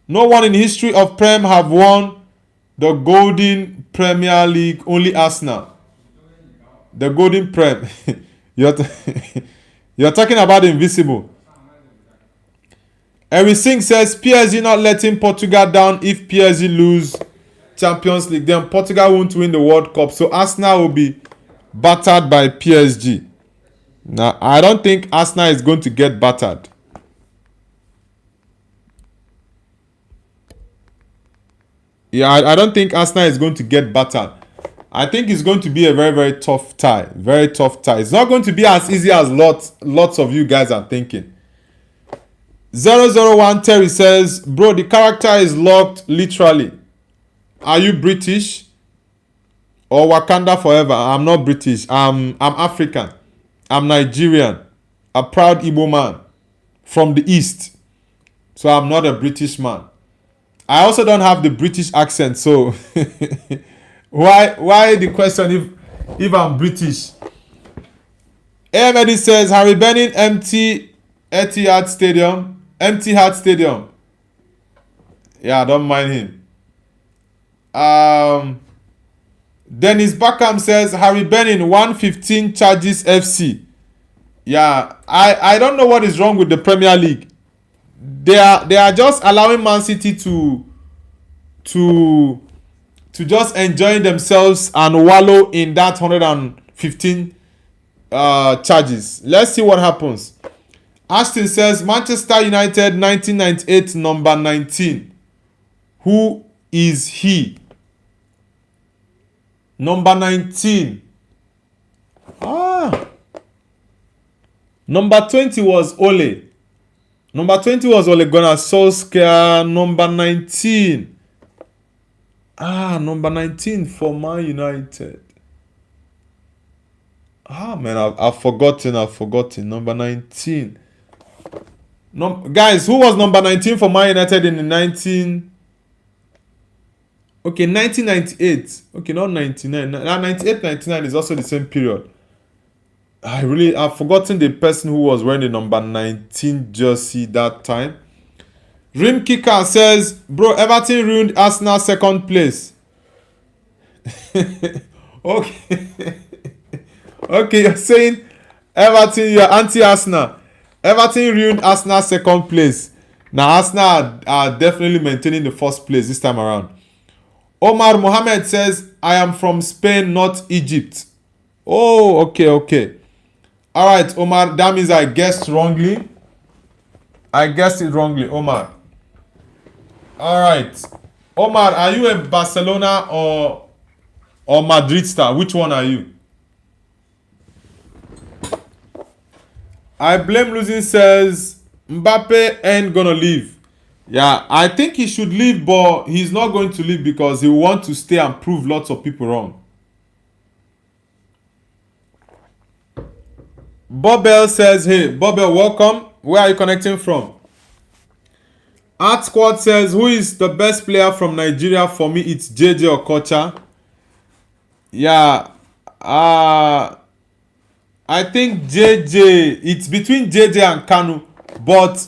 no one in history of Prem have won the Golden Premier League, only Arsenal. The Golden Prem. You're You're talking about the invisible. Henry Singh says PSG not letting Portugal down. If PSG lose Champions League, then Portugal won't win the World Cup. So Arsenal will be battered by PSG. Now, I don't think Arsenal is going to get battered. Yeah, I don't think Arsenal is going to get battered. I think it's going to be a very, very tough tie. Very tough tie. It's not going to be as easy as lots of you guys are thinking. 001 Terry says, bro, the character is locked literally. Are you British? Or Wakanda forever? I'm not British. I'm African. I'm Nigerian. A proud Igbo man. From the East. So I'm not a British man. I also don't have the British accent, so why the question if I'm British? Ahmed says Harry Benning empty Etihad Stadium. Empty Heart Stadium. Yeah, I don't mind him. Dennis Backham says Harry Benning 115 charges FC. Yeah, I don't know what is wrong with the Premier League. They are just allowing Man City to just enjoy themselves and wallow in that 115 charges. Let's see what happens. Ashton says Manchester United 1998 number 19. Who is he? Number 19. Number 20 was Ole. Number 20 was Ole Gunnar Solskjaer. Number 19. Number 19 for Man United. Man, I've forgotten. Number 19. Guys, who was number 19 for Man United in the 1998. Okay, not 99. 98, 99 is also the same period. I've forgotten the person who was wearing the number 19 jersey that time. Rim Kicker says, bro, Everton ruined Arsenal second place. Okay. Okay, you're saying Everton, you're anti-Arsenal. Everton ruined Arsenal second place. Now Arsenal are definitely maintaining the first place this time around. Omar Mohammed says, I am from Spain, not Egypt. Oh, okay. Alright, Omar, that means I guessed wrongly. Omar. Alright. Omar, are you a Barcelona or Madrid star? Which one are you? I blame losing says Mbappe ain't gonna leave. Yeah, I think he should leave, but he's not going to leave because he will want to stay and prove lots of people wrong. Bobel says, hey, Bobel, welcome. Where are you connecting from? Art Squad says, who is the best player from Nigeria? For me, it's JJ Okocha. Yeah, I think JJ, it's between JJ and Kanu, but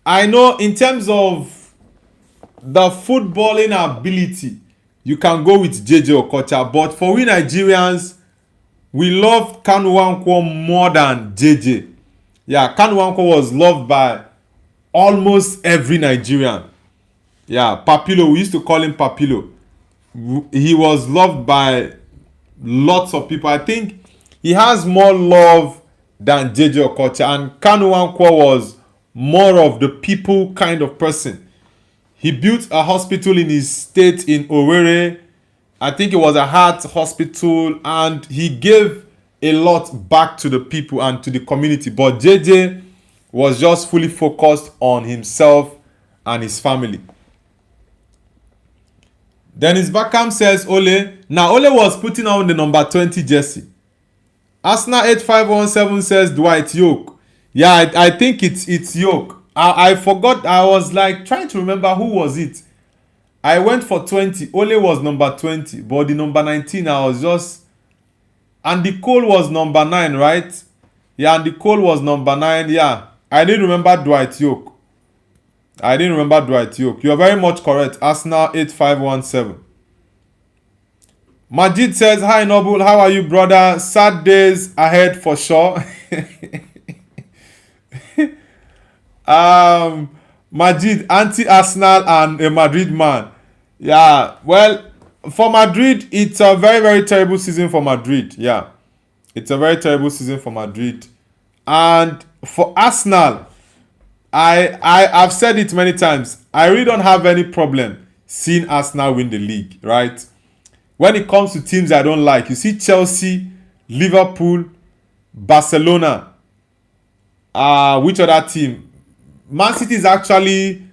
I know in terms of the footballing ability, you can go with JJ Okocha, but for we Nigerians, we love Kanu Nwankwo more than JJ. Yeah, Kanu Nwankwo was loved by almost every Nigerian. Yeah, Papilo, we used to call him Papilo. He was loved by lots of people. I think he has more love than JJ Okocha, and Kanu Nwankwo was more of the people kind of person. He built a hospital in his state in Owerri. I think it was a heart hospital, and he gave a lot back to the people and to the community. But JJ was just fully focused on himself and his family. Dennis Backham says Ole. Now Ole was putting on the number 20 jersey. Arsenal 8517 says Dwight York. Yeah, I think it's York. I forgot. I was like trying to remember who was it. I went for 20. Ole was number 20, but the number 19 I was just. And the Cole was number 9, right? Yeah, and the Cole was number 9. Yeah, I didn't remember Dwight York. You are very much correct. Arsenal 8517. Majid says, "Hi Noble, how are you, brother? Sad days ahead for sure." um, Majid, anti-Arsenal and a Madrid man. Yeah, well, for Madrid, it's a very, very terrible season for Madrid. Yeah, it's a very terrible season for Madrid. And for Arsenal, I've said it many times. I really don't have any problem seeing Arsenal win the league, right? When it comes to teams I don't like, you see Chelsea, Liverpool, Barcelona. Which other team? Man City is actually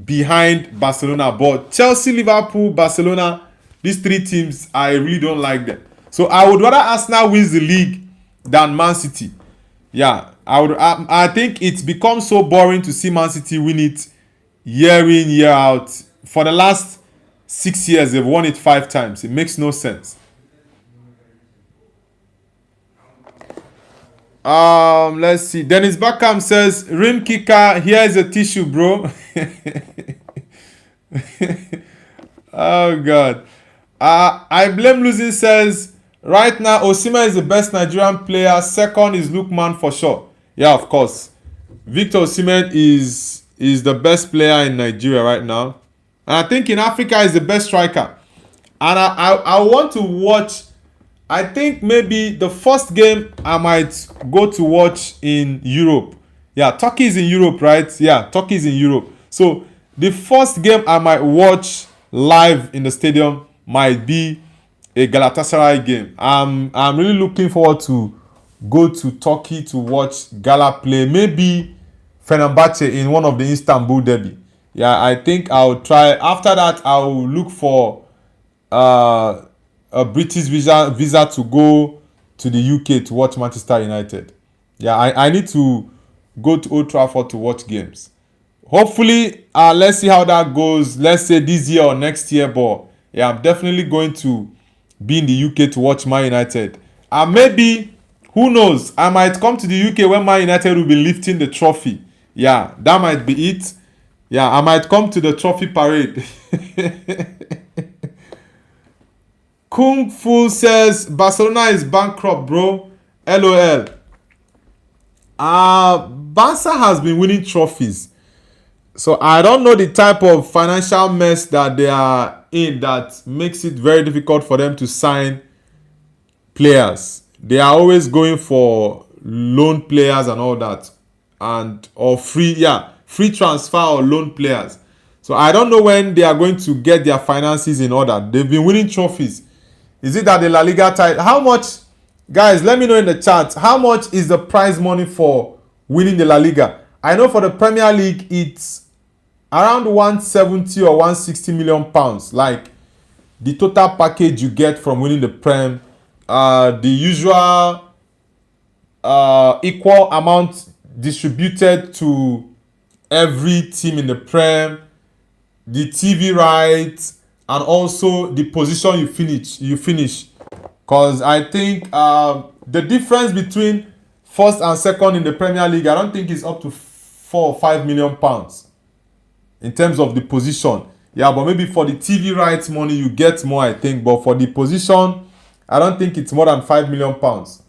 behind Barcelona, but Chelsea, Liverpool, Barcelona, these three teams, I really don't like them. So I would rather Arsenal wins the league than Man City. Yeah, I think it's become so boring to see Man City win it year in, year out. For the last 6 years, they've won it 5 times. It makes no sense. Let's see. Dennis Beckham says, "Rim kicker, here is a tissue, bro." Oh God. I blame losing says, "Right now, Osimhen is the best Nigerian player. Second is Lookman for sure." Yeah, of course. Victor Osimhen is the best player in Nigeria right now. And I think in Africa is the best striker. And I want to watch. I think maybe the first game I might go to watch in Europe. Yeah, Turkey is in Europe, right? Yeah, Turkey is in Europe. So the first game I might watch live in the stadium might be a Galatasaray game. I'm really looking forward to go to Turkey to watch Gala play. Maybe Fenerbahce in one of the Istanbul derby. Yeah, I think I'll try. After that, I'll look for uh, a British visa to go to the UK to watch Manchester United. Yeah, I need to go to Old Trafford to watch games. Hopefully, let's see how that goes. Let's say this year or next year, but yeah, I'm definitely going to be in the UK to watch Man United. And maybe, who knows, I might come to the UK when Man United will be lifting the trophy. Yeah, that might be it. Yeah, I might come to the trophy parade. Kung Fu says, "Barcelona is bankrupt, bro. LOL." Barca has been winning trophies. So I don't know the type of financial mess that they are in that makes it very difficult for them to sign players. They are always going for loan players and all that, and or free transfer or loan players. So I don't know when they are going to get their finances in order. They've been winning trophies. Is it that the La Liga title? How much, guys? Let me know in the chat. How much is the prize money for winning the La Liga? I know for the Premier League it's around 170 or 160 million pounds. Like the total package you get from winning the Prem, the usual equal amount distributed to every team in the Prem, the TV rights, and also the position you finish. Because I think the difference between first and second in the Premier League, I don't think is up to 4 or 5 million pounds in terms of the position. Yeah, but maybe for the TV rights money you get more, I think. But for the position, I don't think it's more than 5 million pounds.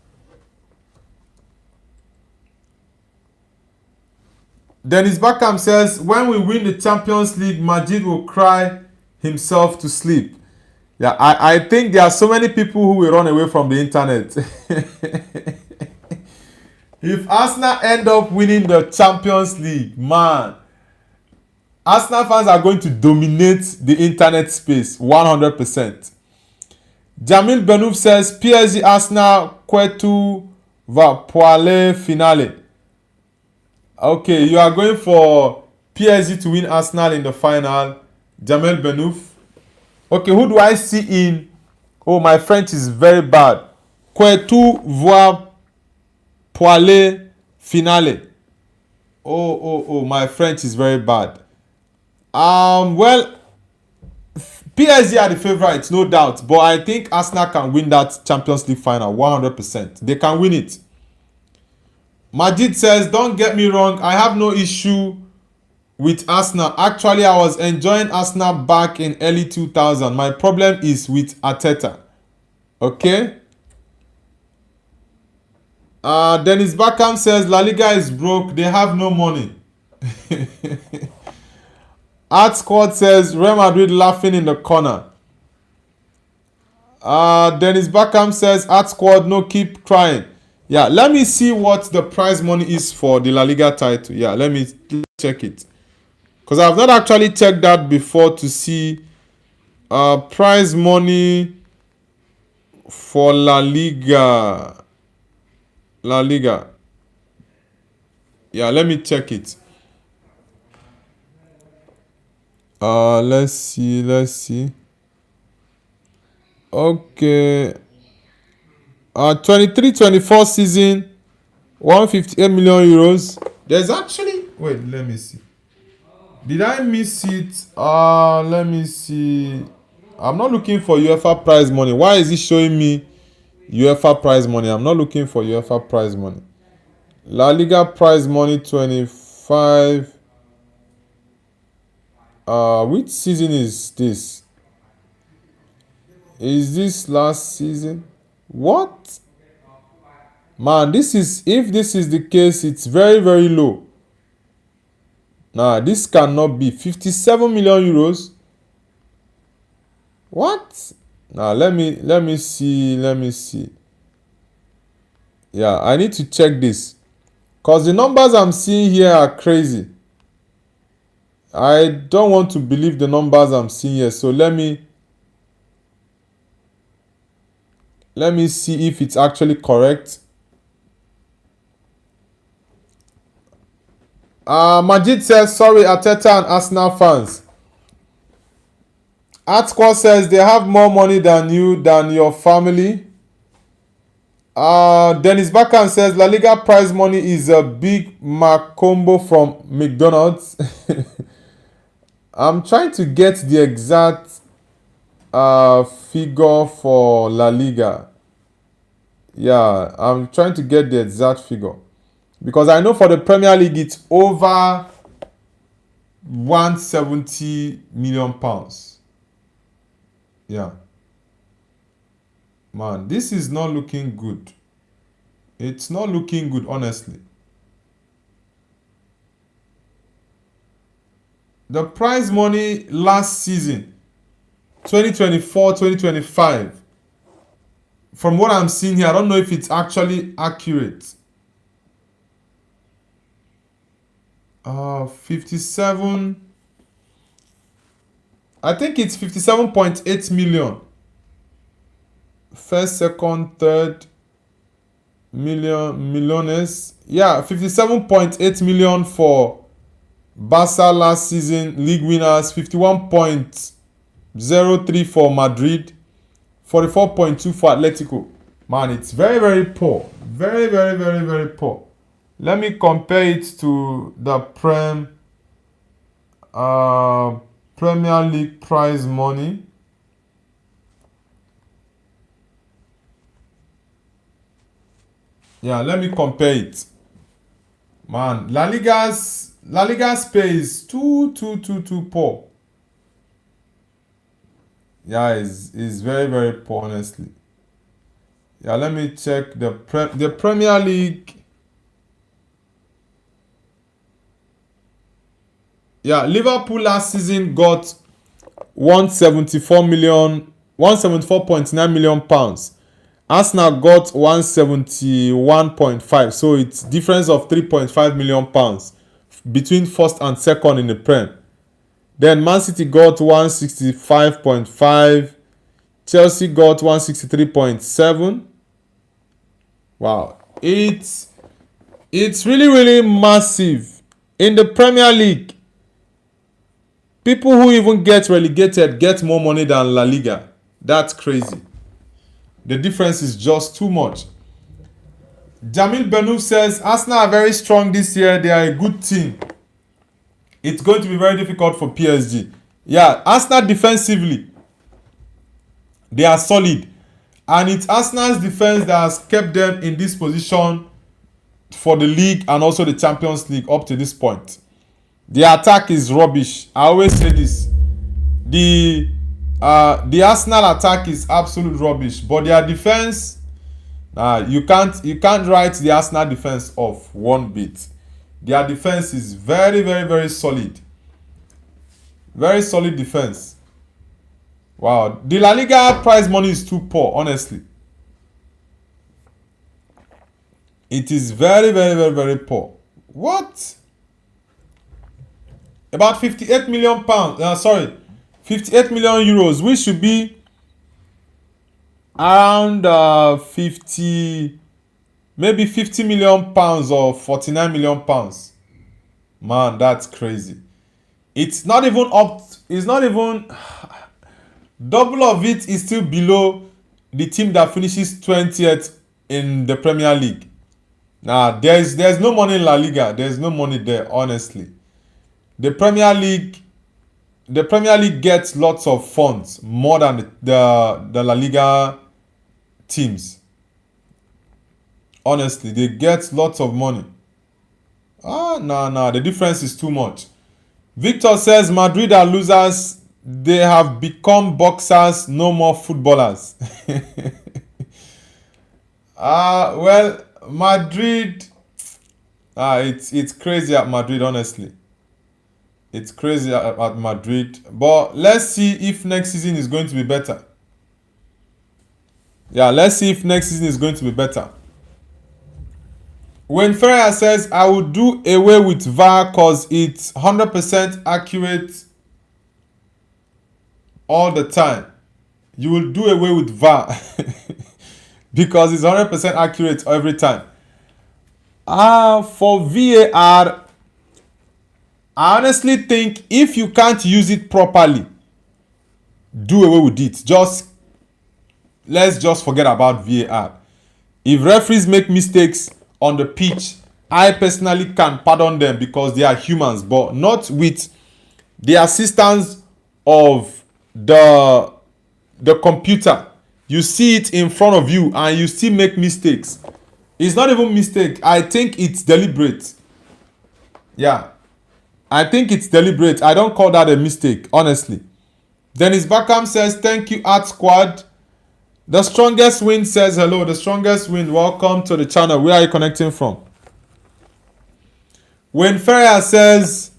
Dennis Beckham says, "When we win the Champions League, Majid will cry himself to sleep." Yeah, I think there are so many people who will run away from the internet. If Arsenal end up winning the Champions League, man, Arsenal fans are going to dominate the internet space 100%. Jamil Benouf says, "PSG Arsenal Kwetu va poile finale." Okay, you are going for PSG to win Arsenal in the final. Jamel Benouf. Okay, who do I see in? Oh, my French is very bad. Kwetu va poile finale. Oh, my French is very bad. Well, PSG are the favorites, no doubt. But I think Arsenal can win that Champions League final 100%. They can win it. Majid says, "Don't get me wrong, I have no issue with Arsenal. Actually, I was enjoying Arsenal back in early 2000. My problem is with Arteta." Okay. Dennis Beckham says La Liga is broke. They have no money. Art Squad says Real Madrid laughing in the corner. Dennis Beckham says Art Squad no keep crying. Yeah, let me see what the prize money is for the La Liga title. Yeah, let me check it. Because I've not actually checked that before to see prize money for La Liga. La Liga. Yeah, let me check it. Let's see. Okay. 23-24 season, 158 million euros. There's actually, wait, let me see. Did I miss it? Let me see. I'm not looking for UEFA prize money. Why is it showing me UEFA prize money? I'm not looking for UEFA prize money. La Liga prize money 25. Which season is this? Is this last season? What? Man, this is, if this is the case, it's very, very low. Nah, this cannot be. 57 million euros. What? Now let me see. Yeah, I need to check this. Because the numbers I'm seeing here are crazy. I don't want to believe the numbers I'm seeing here. So let me see if it's actually correct. Majid says, sorry, Arteta and Arsenal fans. Artscore says they have more money than you, than your family. Dennis Beckham says La Liga prize money is a Big Mac combo from McDonald's. I'm trying to get the exact figure for La Liga. Yeah, I'm trying to get the exact figure. Because I know for the Premier League it's over 170 million pounds. Yeah. Man, this is not looking good. It's not looking good, honestly. The prize money last season, 2024-2025, from what I'm seeing here, I don't know if it's actually accurate. 57. I think it's 57.8 million. First, second, third millionaires. Yeah, 57.8 million for Barca last season, league winners. 51.03 for Madrid. 44.2 for Atletico. Man, it's very, very poor. Very, very, very, very poor. Let me compare it to the Premier League prize money. Yeah, let me compare it. Man, La Liga's pay is too poor. Yeah, is very, very poor, honestly. Yeah, let me check the Premier League. Yeah, Liverpool last season got 174.9 million pounds. Arsenal got 171.5, so it's difference of 3.5 million pounds between first and second in the Prem. Then Man City got 165.5, Chelsea got 163.7. Wow, it's really, really massive. In the Premier League, people who even get relegated get more money than La Liga. That's crazy. The difference is just too much. Jamil Benouf says Arsenal are very strong this year. They are a good team. It's going to be very difficult for PSG. Yeah, Arsenal defensively, they are solid. And it's Arsenal's defense that has kept them in this position for the league and also the Champions League up to this point. The attack is rubbish. I always say this. The The Arsenal attack is absolute rubbish, but their defense, you can't write the Arsenal defense off one bit. Their defense is very, very, very solid. Very solid defense. Wow, the La Liga prize money is too poor, honestly. It is very, very, very, very poor. What? About 58 million pounds. 58 million euros, which should be around 50, maybe 50 million pounds or 49 million pounds. Man, that's crazy. It's not even up. It's not even double of it is still below the team that finishes 20th in the Premier League. Nah, there's no money in La Liga. There's no money there, honestly. The Premier League gets lots of funds more than the La Liga teams. Honestly, they get lots of money. The difference is too much. Victor says Madrid are losers. They have become boxers, no more footballers. Well, Madrid, it's crazy at Madrid, honestly. It's crazy at Madrid. But let's see if next season is going to be better. Yeah, let's see if next season is going to be better. When Ferreira says, I will do away with VAR because it's 100% accurate all the time. You will do away with VAR because it's 100% accurate every time. For VAR, I honestly think if you can't use it properly, do away with it. Let's just forget about VAR. If referees make mistakes on the pitch, I personally can pardon them because they are humans, but not with the assistance of the computer. You see it in front of you and you still make mistakes. It's not even mistake. I think it's deliberate. Yeah, I think it's deliberate. I don't call that a mistake, honestly. Dennis Beckham says, thank you, Art Squad. The Strongest Wind says, hello. The Strongest Wind, welcome to the channel. Where are you connecting from? When Ferreira says,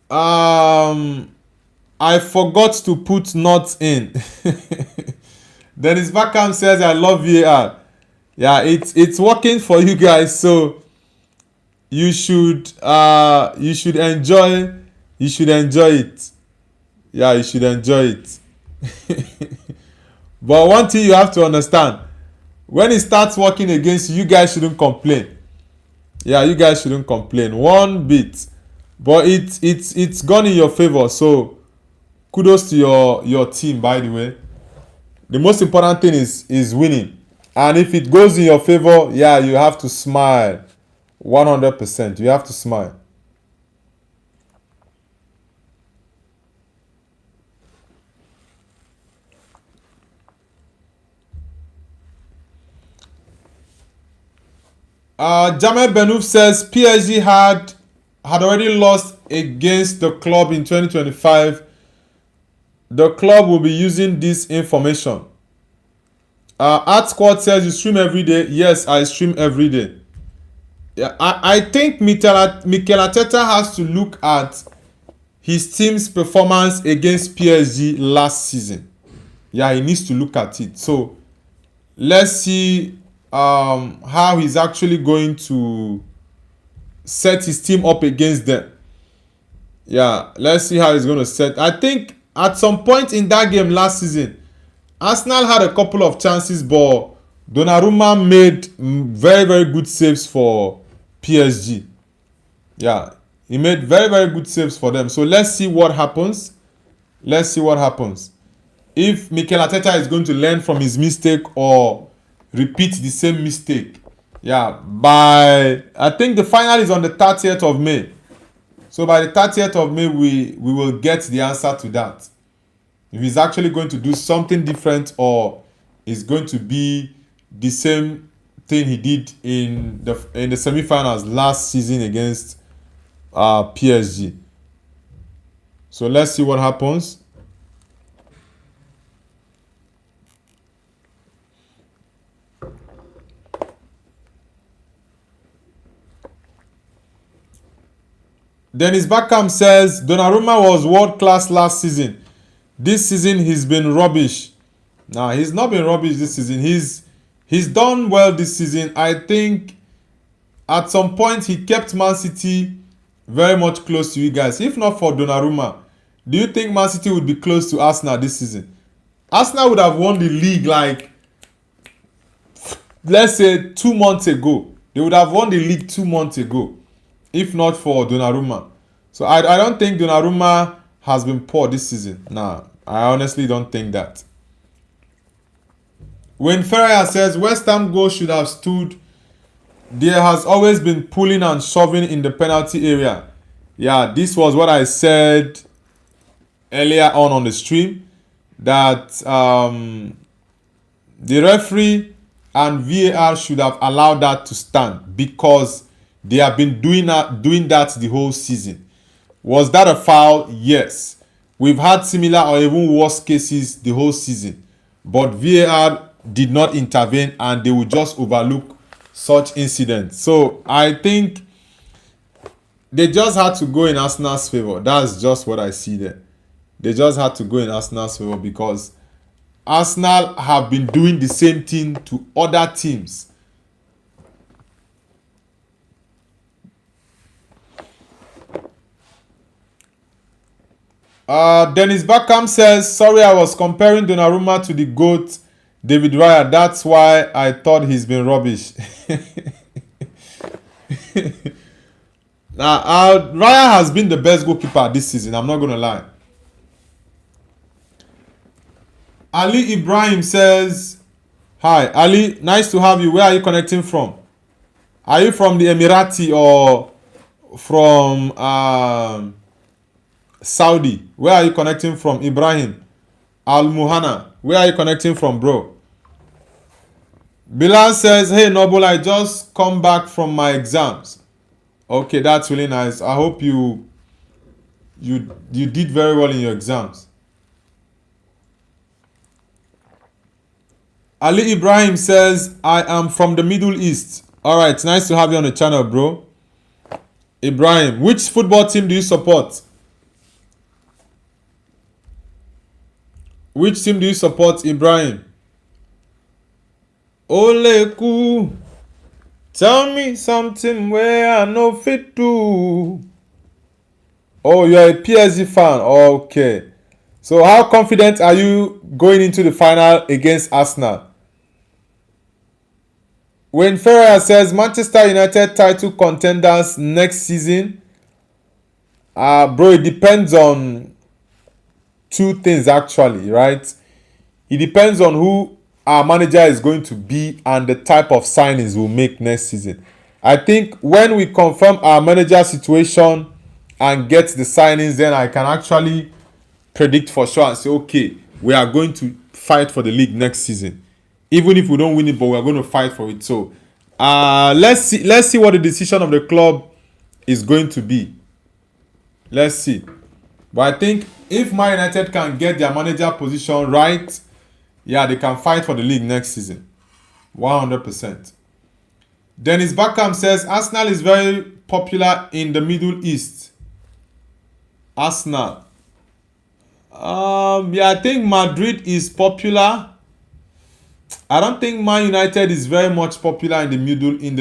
I forgot to put knots in. Dennis Beckham says, I love VAR. Yeah, it's working for you guys, so you should enjoy it. Yeah, you should enjoy it. But one thing you have to understand, when it starts working against you, you guys shouldn't complain. Yeah, you guys shouldn't complain one bit. But it's gone in your favor, so kudos to your team, by the way. The most important thing is winning. And if it goes in your favor, yeah, you have to smile. 100%. You have to smile. Jamel Benouf says PSG had already lost against the club in 2025. The club will be using this information. Art Squad says you stream every day. Yes, I stream every day. Yeah, I think Mikel Arteta has to look at his team's performance against PSG last season. Yeah, he needs to look at it. So let's see how he's actually going to set his team up against them. Yeah, let's see how he's going to set. I think at some point in that game last season, Arsenal had a couple of chances, but Donnarumma made very, very good saves for PSG. Yeah, he made very, very good saves for them. So let's see what happens. Let's see what happens. If Mikel Arteta is going to learn from his mistake or repeat the same mistake. Yeah, I think the final is on the 30th of May. So by the 30th of May, we will get the answer to that. If he's actually going to do something different or is going to be the same thing he did in the semi-finals last season against PSG. So let's see what happens. Dennis Beckham says Donnarumma was world class last season. This season he's been rubbish. Nah, he's not been rubbish this season. He's done well this season. I think at some point he kept Man City very much close to you guys. If not for Donnarumma, do you think Man City would be close to Arsenal this season? Arsenal would have won the league like, let's say 2 months ago. They would have won the league 2 months ago if not for Donnarumma. So I don't think Donnarumma has been poor this season. Nah, I honestly don't think that. When Ferreira says West Ham goal should have stood, there has always been pulling and shoving in the penalty area. Yeah, this was what I said earlier on the stream, that the referee and VAR should have allowed that to stand because they have been doing that the whole season. Was that a foul? Yes. We've had similar or even worse cases the whole season, but VAR did not intervene and they would just overlook such incidents. So I think they just had to go in Arsenal's favor. That's just what I see there. They just had to go in Arsenal's favor because Arsenal have been doing the same thing to other teams. Dennis Beckham says, sorry, I was comparing Donnarumma to the GOAT David Raya. That's why I thought he's been rubbish. Raya has been the best goalkeeper this season. I'm not going to lie. Ali Ibrahim says, hi, Ali, nice to have you. Where are you connecting from? Are you from the Emirati or from Saudi? Where are you connecting from? Ibrahim Al Muhana, where are you connecting from, bro? Bilal says, hey Noble, I just come back from my exams. Okay, that's really nice. I hope you did very well in your exams. Ali Ibrahim says, I am from the Middle East. Alright, nice to have you on the channel, bro. Ibrahim, which football team do you support? Which team do you support, Ibrahim? Oleku, tell me something where I no fit to. Oh, you're a PSG fan. Okay. So how confident are you going into the final against Arsenal? When Ferreira says Manchester United title contenders next season, bro, it depends on two things actually, right? It depends on who our manager is going to be and the type of signings we'll make next season. I think when we confirm our manager situation and get the signings, then I can actually predict for sure and say, okay, we are going to fight for the league next season. Even if we don't win it, but we are going to fight for it. So let's see what the decision of the club is going to be. Let's see. But I think if Man United can get their manager position right, yeah, they can fight for the league next season. 100%. Dennis Beckham says Arsenal is very popular in the Middle East. Arsenal. Yeah, I think Madrid is popular. I don't think Man United is very much popular in the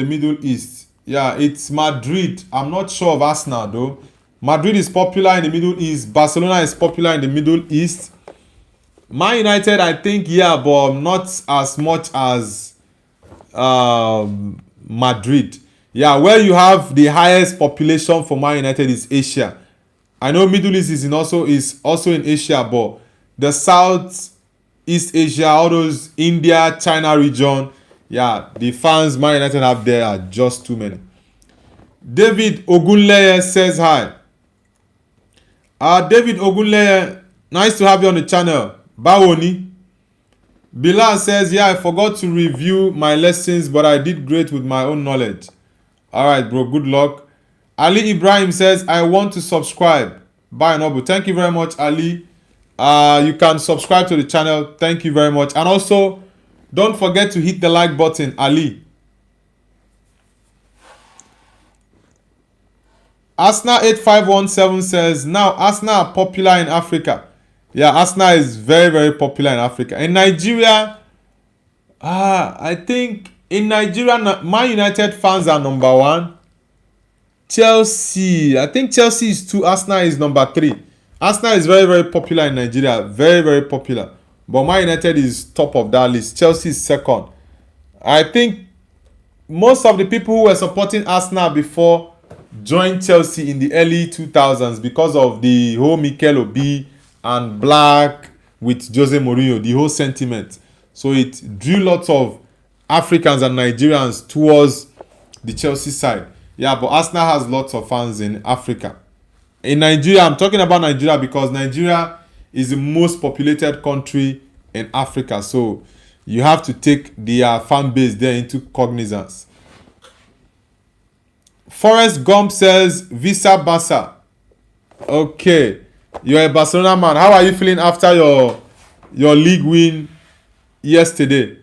Middle East. Yeah, it's Madrid. I'm not sure of Arsenal though. Madrid is popular in the Middle East. Barcelona is popular in the Middle East. Man United, I think, yeah, but not as much as Madrid. Yeah, where you have the highest population for Man United is Asia. I know Middle East is also in Asia, but the South East Asia, all those India, China region, yeah, the fans Man United have there are just too many. David Ogunleye says hi. David Ogunleye, nice to have you on the channel. Bawoni. Bilal says, yeah, I forgot to review my lessons, but I did great with my own knowledge. Alright, bro, good luck. Ali Ibrahim says, I want to subscribe. Bye, Nobu. Thank you very much, Ali. You can subscribe to the channel. Thank you very much. And also, don't forget to hit the like button, Ali. Arsenal 8517 says now Arsenal are popular in Africa. Yeah, Arsenal is very, very popular in Africa. In Nigeria, I think in Nigeria, Man United fans are number one. Chelsea, I think Chelsea is two. Arsenal is number three. Arsenal is very, very popular in Nigeria. Very, very popular. But Man United is top of that list. Chelsea is second. I think most of the people who were supporting Arsenal before joined Chelsea in the early 2000s because of the whole Mikel Obi and Black with Jose Mourinho, the whole sentiment. So it drew lots of Africans and Nigerians towards the Chelsea side. Yeah, but Arsenal has lots of fans in Africa. In Nigeria, I'm talking about Nigeria because Nigeria is the most populated country in Africa. So you have to take their fan base there into cognizance. Forrest Gump says Visa Barca. Okay, you're a Barcelona man. How are you feeling after your league win yesterday?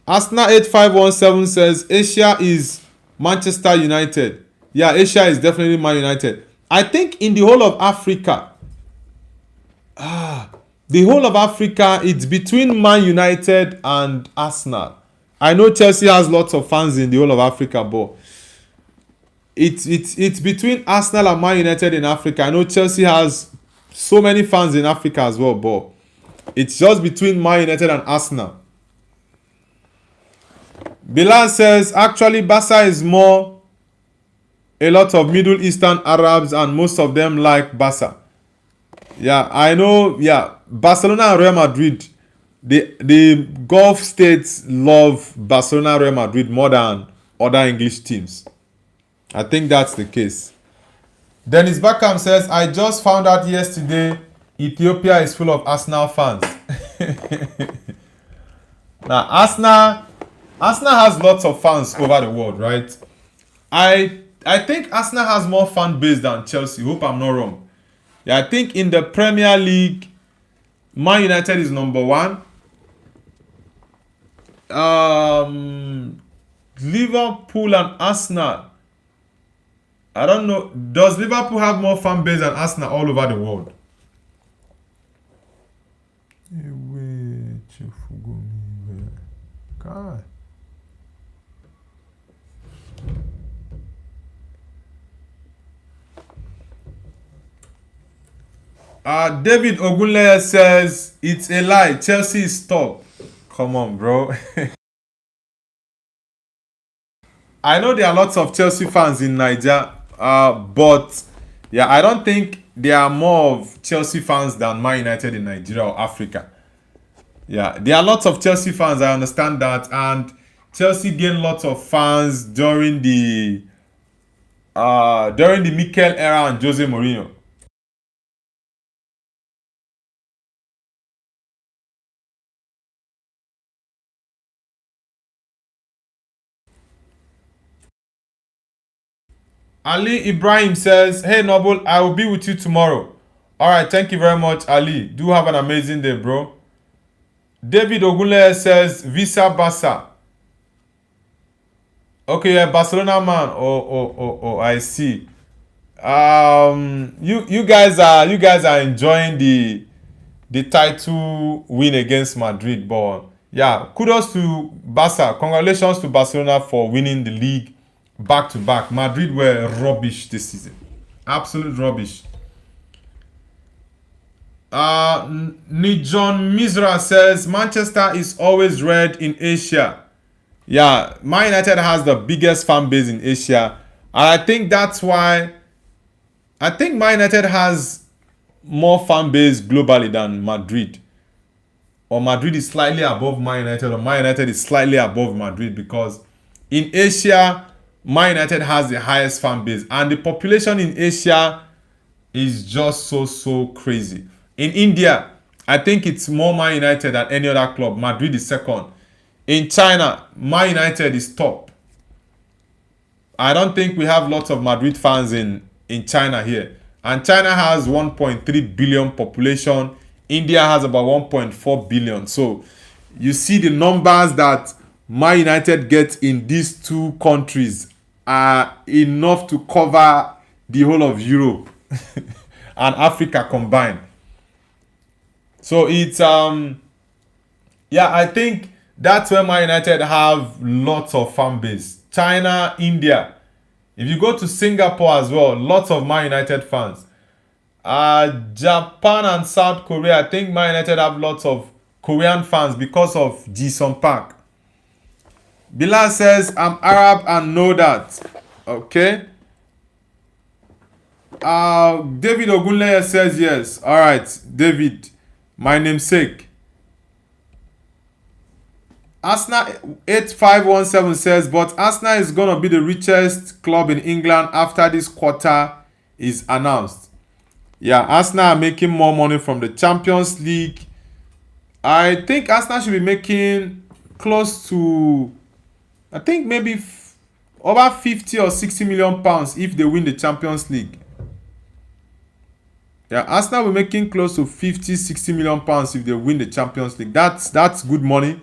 Arsenal 8517 says Asia is Manchester United. Yeah, Asia is definitely Man United. I think in the whole of Africa, it's between Man United and Arsenal. I know Chelsea has lots of fans in the whole of Africa, but it's between Arsenal and Man United in Africa. I know Chelsea has so many fans in Africa as well, but it's just between Man United and Arsenal. Bilal says actually Barca is more a lot of Middle Eastern Arabs and most of them like Barca. Yeah, I know. Yeah, Barcelona and Real Madrid, the Gulf states love Barcelona, Real Madrid more than other English teams. I think that's the case. Dennis Beckham says, I just found out yesterday Ethiopia is full of Arsenal fans. Now, Arsenal has lots of fans over the world, right? I think Arsenal has more fan base than Chelsea. Hope I'm not wrong. Yeah, I think in the Premier League, Man United is number one. Liverpool and Arsenal. I don't know. Does Liverpool have more fan base than Arsenal all over the world? God. David Ogunleye says it's a lie. Chelsea is top. Come on, bro. I know there are lots of Chelsea fans in Nigeria, but yeah, I don't think there are more of Chelsea fans than Man United in Nigeria or Africa. Yeah, there are lots of Chelsea fans. I understand that, and Chelsea gained lots of fans during the Mikel era and Jose Mourinho. Ali Ibrahim says, hey Noble, I will be with you tomorrow. Alright, thank you very much, Ali. Do have an amazing day, bro. David Ogunleye says, Visa Barca. Okay, yeah, Barcelona man. Oh, I see. You guys are enjoying the title win against Madrid, but yeah, kudos to Barca. Congratulations to Barcelona for winning the league back to back. Madrid were rubbish this season. Absolute rubbish. Nijon Mizra says Manchester is always red in Asia. Yeah, Man United has the biggest fan base in Asia. And I think that's why I think Man United has more fan base globally than Madrid. Or Madrid is slightly above Man United, or Man United is slightly above Madrid, because in Asia, Man United has the highest fan base, and the population in Asia is just so crazy. In India, I think it's more Man United than any other club. Madrid is second. In China, Man United is top. I don't think we have lots of Madrid fans in China here. And China has 1.3 billion population. India has about 1.4 billion. So you see the numbers that Man United gets in these two countries are enough to cover the whole of Europe and Africa combined. So it's yeah, I think that's where Man United have lots of fan base. China, India. If you go to Singapore as well, lots of Man United fans. Japan and South Korea, I think Man United have lots of Korean fans because of Jisung Park. Bilal says, I'm Arab and know that. Okay. David Ogunleye says yes. Alright, David, my namesake. Arsenal 8517 says, but Arsenal is going to be the richest club in England after this quarter is announced. Yeah, Arsenal are making more money from the Champions League. I think Arsenal should be making close to, I think maybe over 50 or 60 million pounds if they win the Champions League. Yeah, Arsenal will be making close to 50, 60 million pounds if they win the Champions League. That's good money.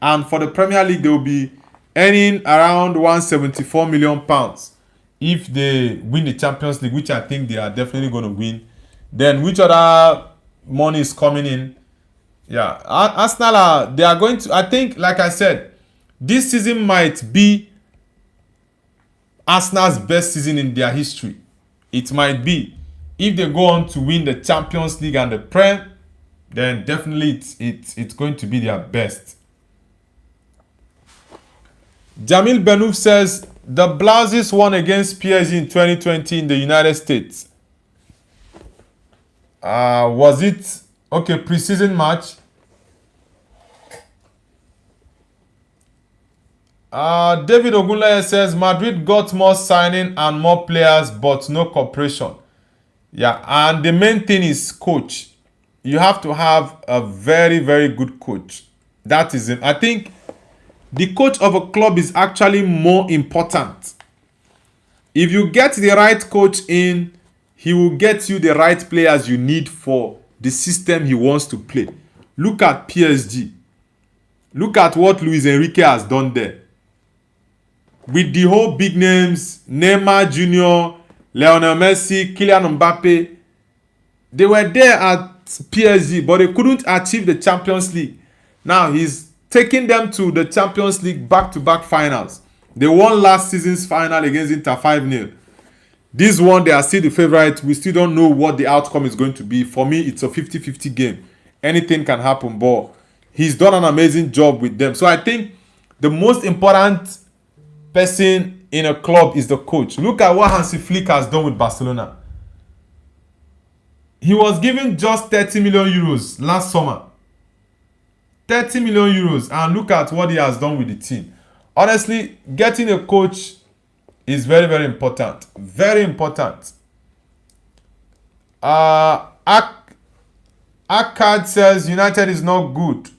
And for the Premier League, they will be earning around 174 million pounds if they win the Champions League, which I think they are definitely going to win. Then which other money is coming in? Yeah, Arsenal they are going to, I think, like I said, this season might be Arsenal's best season in their history. It might be. If they go on to win the Champions League and the Prem, then definitely it's going to be their best. Jamil Benouf says, the Blouses won against PSG in 2020 in the United States. Was it, okay, preseason match? David Ogunleye says, Madrid got more signing and more players, but no cooperation. Yeah, and the main thing is coach. You have to have a very, very good coach. That is it. I think the coach of a club is actually more important. If you get the right coach in, he will get you the right players you need for the system he wants to play. Look at PSG. Look at what Luis Enrique has done there. With the whole big names, Neymar Jr., Lionel Messi, Kylian Mbappe, they were there at PSG, but they couldn't achieve the Champions League. Now he's taking them to the Champions League back-to-back finals. They won last season's final against Inter 5-0. This one, they are still the favorite. We still don't know what the outcome is going to be. For me, it's a 50-50 game. Anything can happen, but he's done an amazing job with them. So I think the most important person in a club is the coach. Look at what Hansi Flick has done with Barcelona. He was given just 30 million euros last summer. 30 million euros, and look at what he has done with the team. Honestly, getting a coach is very, very important. Very important. Akkad says United is not good.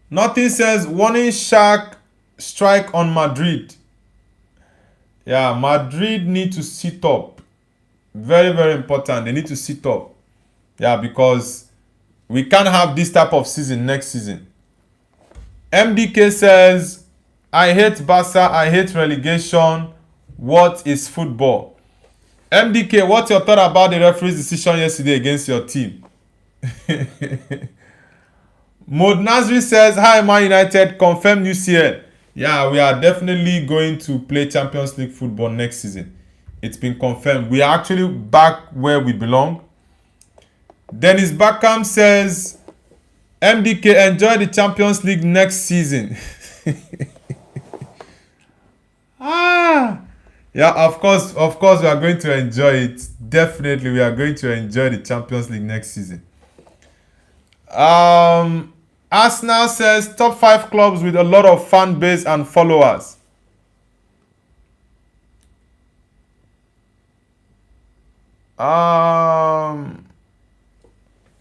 Nothing says warning shark strike on Madrid. Yeah, Madrid need to sit up. Very, very important. They need to sit up. Yeah, because we can't have this type of season next season. MDK says, I hate Barca, I hate relegation. What is football? MDK, what's your thought about the referee's decision yesterday against your team? Mod Nasri says, hi Man United, confirm UCL. Yeah, we are definitely going to play Champions League football next season. It's been confirmed. We are actually back where we belong. Dennis Beckham says, MDK, enjoy the Champions League next season. Yeah, of course, we are going to enjoy it. Definitely, we are going to enjoy the Champions League next season. Arsenal says, top 5 clubs with a lot of fan base and followers.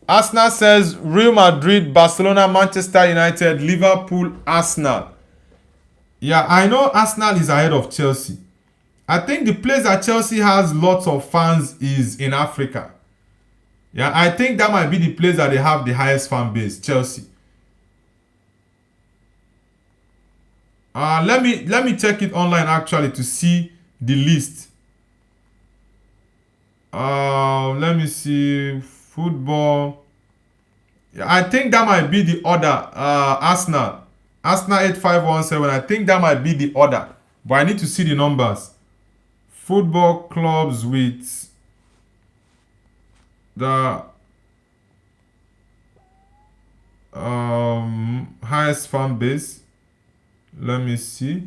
Arsenal says Real Madrid, Barcelona, Manchester United, Liverpool, Arsenal. Yeah, I know Arsenal is ahead of Chelsea. I think the place that Chelsea has lots of fans is in Africa. Yeah, I think that might be the place that they have the highest fan base, Chelsea. Let me check it online actually to see the list. Let me see. Football. I think that might be the order. Arsenal. Arsenal 8517. I think that might be the order. But I need to see the numbers. Football clubs with the highest fan base. Let me see.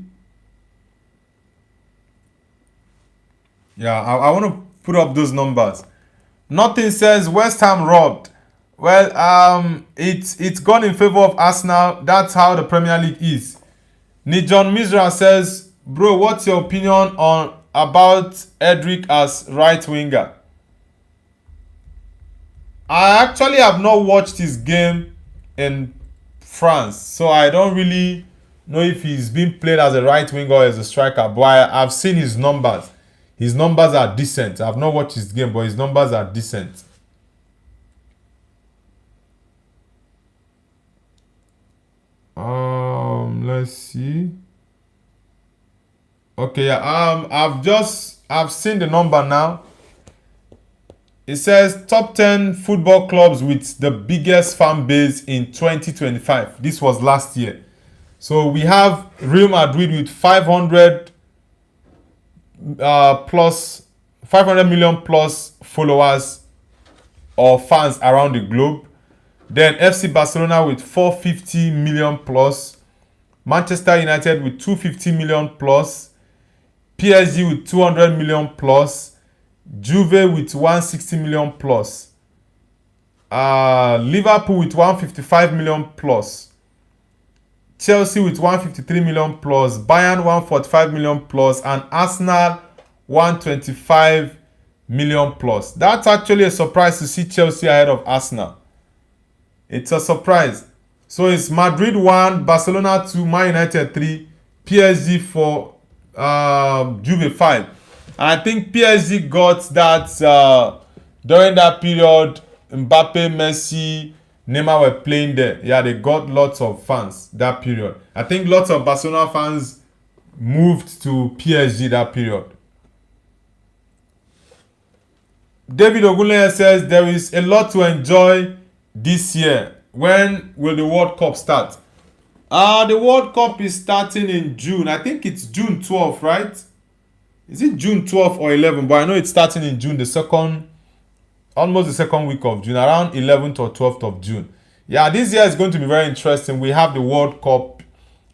Yeah, I want to put up those numbers. Nothing says West Ham robbed. Well, it's gone in favor of Arsenal. That's how the Premier League is. Nijon Mizra says, bro, what's your opinion on about Edric as right winger? I actually have not watched his game in France, so I don't really know if he's been played as a right winger or as a striker. But I've seen his numbers. His numbers are decent. I've not watched his game, but his numbers are decent. Let's see. Okay, yeah. I've seen the number now. It says top 10 football clubs with the biggest fan base in 2025. This was last year. So we have Real Madrid with 500 million plus followers or fans around the globe. Then FC Barcelona with 450 million plus. Manchester United with 250 million plus. PSG with 200 million plus. Juve with 160 million plus. Liverpool with 155 million plus. Chelsea with 153 million plus. Bayern 145 million plus. And Arsenal 125 million plus. That's actually a surprise to see Chelsea ahead of Arsenal. It's a surprise. So it's Madrid 1, Barcelona 2, Man United 3, PSG 4, Juve 5. And I think PSG got that during that period. Mbappe, Messi, Neymar were playing there. Yeah, they got lots of fans that period. I think lots of Barcelona fans moved to PSG that period. David Ogunleye says there is a lot to enjoy this year. When will the World Cup start? The World Cup is starting in June. I think it's June 12th, right? Is it June 12th or 11th? But I know it's starting in June, almost the second week of June, around 11th or 12th of June. Yeah, this year is going to be very interesting. We have the World Cup,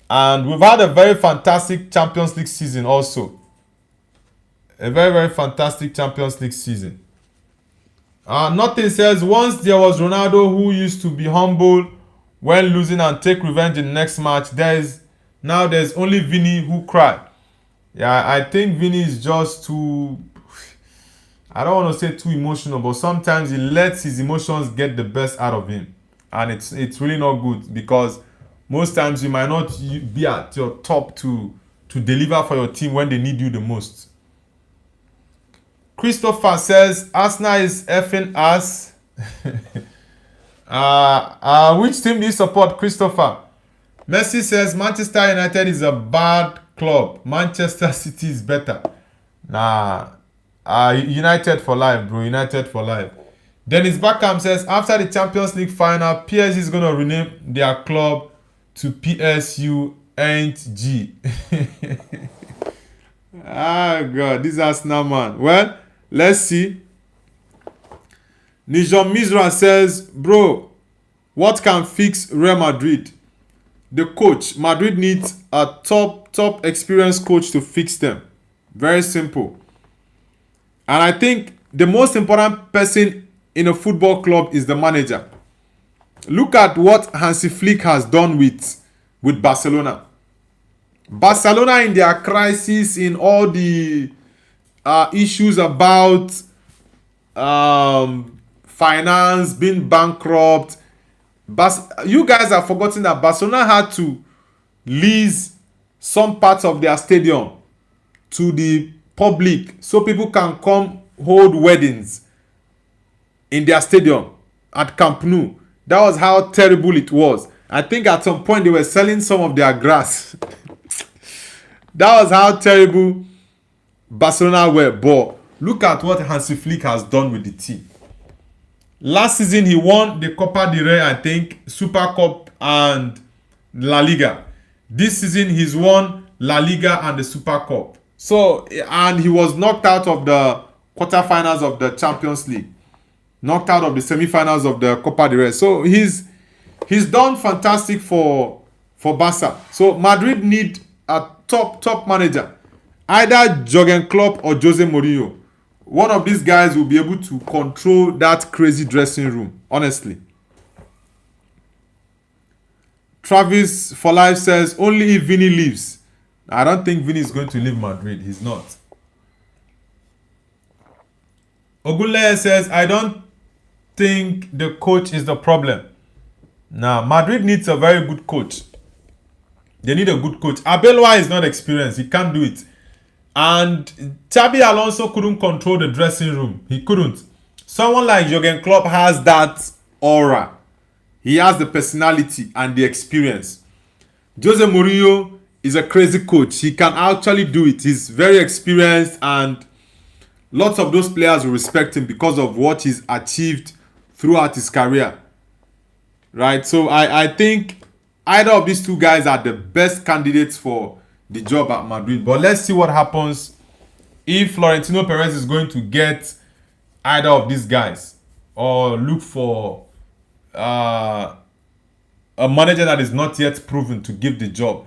and we've had a very fantastic Champions League season also. A very, very fantastic Champions League season. Nothing says once there was Ronaldo who used to be humble when losing and take revenge in the next match. There's only Vini who cry. Yeah, I think Vini is just too, I don't want to say too emotional, but sometimes he lets his emotions get the best out of him. And it's really not good, because most times you might not be at your top to deliver for your team when they need you the most. Christopher says Arsenal is effing us. Which team do you support, Christopher? Messi says Manchester United is a bad club. Manchester City is better. Nah. United for life, bro. United for life. Dennis Beckham says after the Champions League final, PSG is gonna rename their club to PSU ain't G. God, this is Arsenal, man. Well, let's see. Nijon Mizra says, bro, what can fix Real Madrid? The coach. Madrid needs a top experienced coach to fix them. Very simple. And I think the most important person in a football club is the manager. Look at what Hansi Flick has done with Barcelona. Barcelona in their crisis, in all the issues about finance, being bankrupt. You guys have forgotten that Barcelona had to lease some parts of their stadium to the public so people can come hold weddings in their stadium at Camp Nou. That was how terrible it was. I think at some point they were selling some of their grass. That was how terrible Barcelona were. But Look at what Hansi Flick has done with the team. Last season, he won the Copa del Rey, I think, Super Cup and La Liga. This season, he's won La Liga and the Super Cup. So, and he was knocked out of the quarterfinals of the Champions League, knocked out of the semi-finals of the Copa del Rey. So he's done fantastic for Barca. So Madrid need a top manager, either Jurgen Klopp or Jose Mourinho. One of these guys will be able to control that crazy dressing room, honestly. Travis for life says only if Vinny leaves. I don't think Vinny is going to leave Madrid. He's not. Ogunleye says I don't think the coach is the problem. Now, Madrid needs a very good coach. They need a good coach. Abelwa is not experienced. He can't do it. And Xabi Alonso couldn't control the dressing room. He couldn't. Someone like Jurgen Klopp has that aura. He has the personality and the experience. Jose Mourinho is a crazy coach. He can actually do it. He's very experienced and lots of those players will respect him because of what he's achieved throughout his career. Right? So I think either of these two guys are the best candidates for the job at Madrid. But let's see what happens if Florentino Perez is going to get either of these guys or look for a manager that is not yet proven to give the job.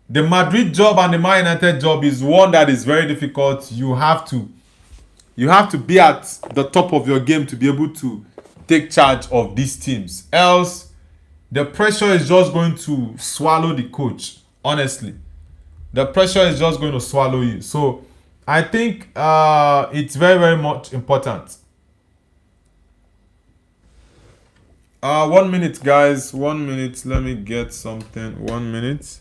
The Madrid job and the Man United job is one that is very difficult. You have to be at the top of your game to be able to take charge of these teams. Else, the pressure is just going to swallow the coach, honestly. The pressure is just going to swallow you. So I think it's very much important. 1 minute, guys. 1 minute. Let me get something. 1 minute.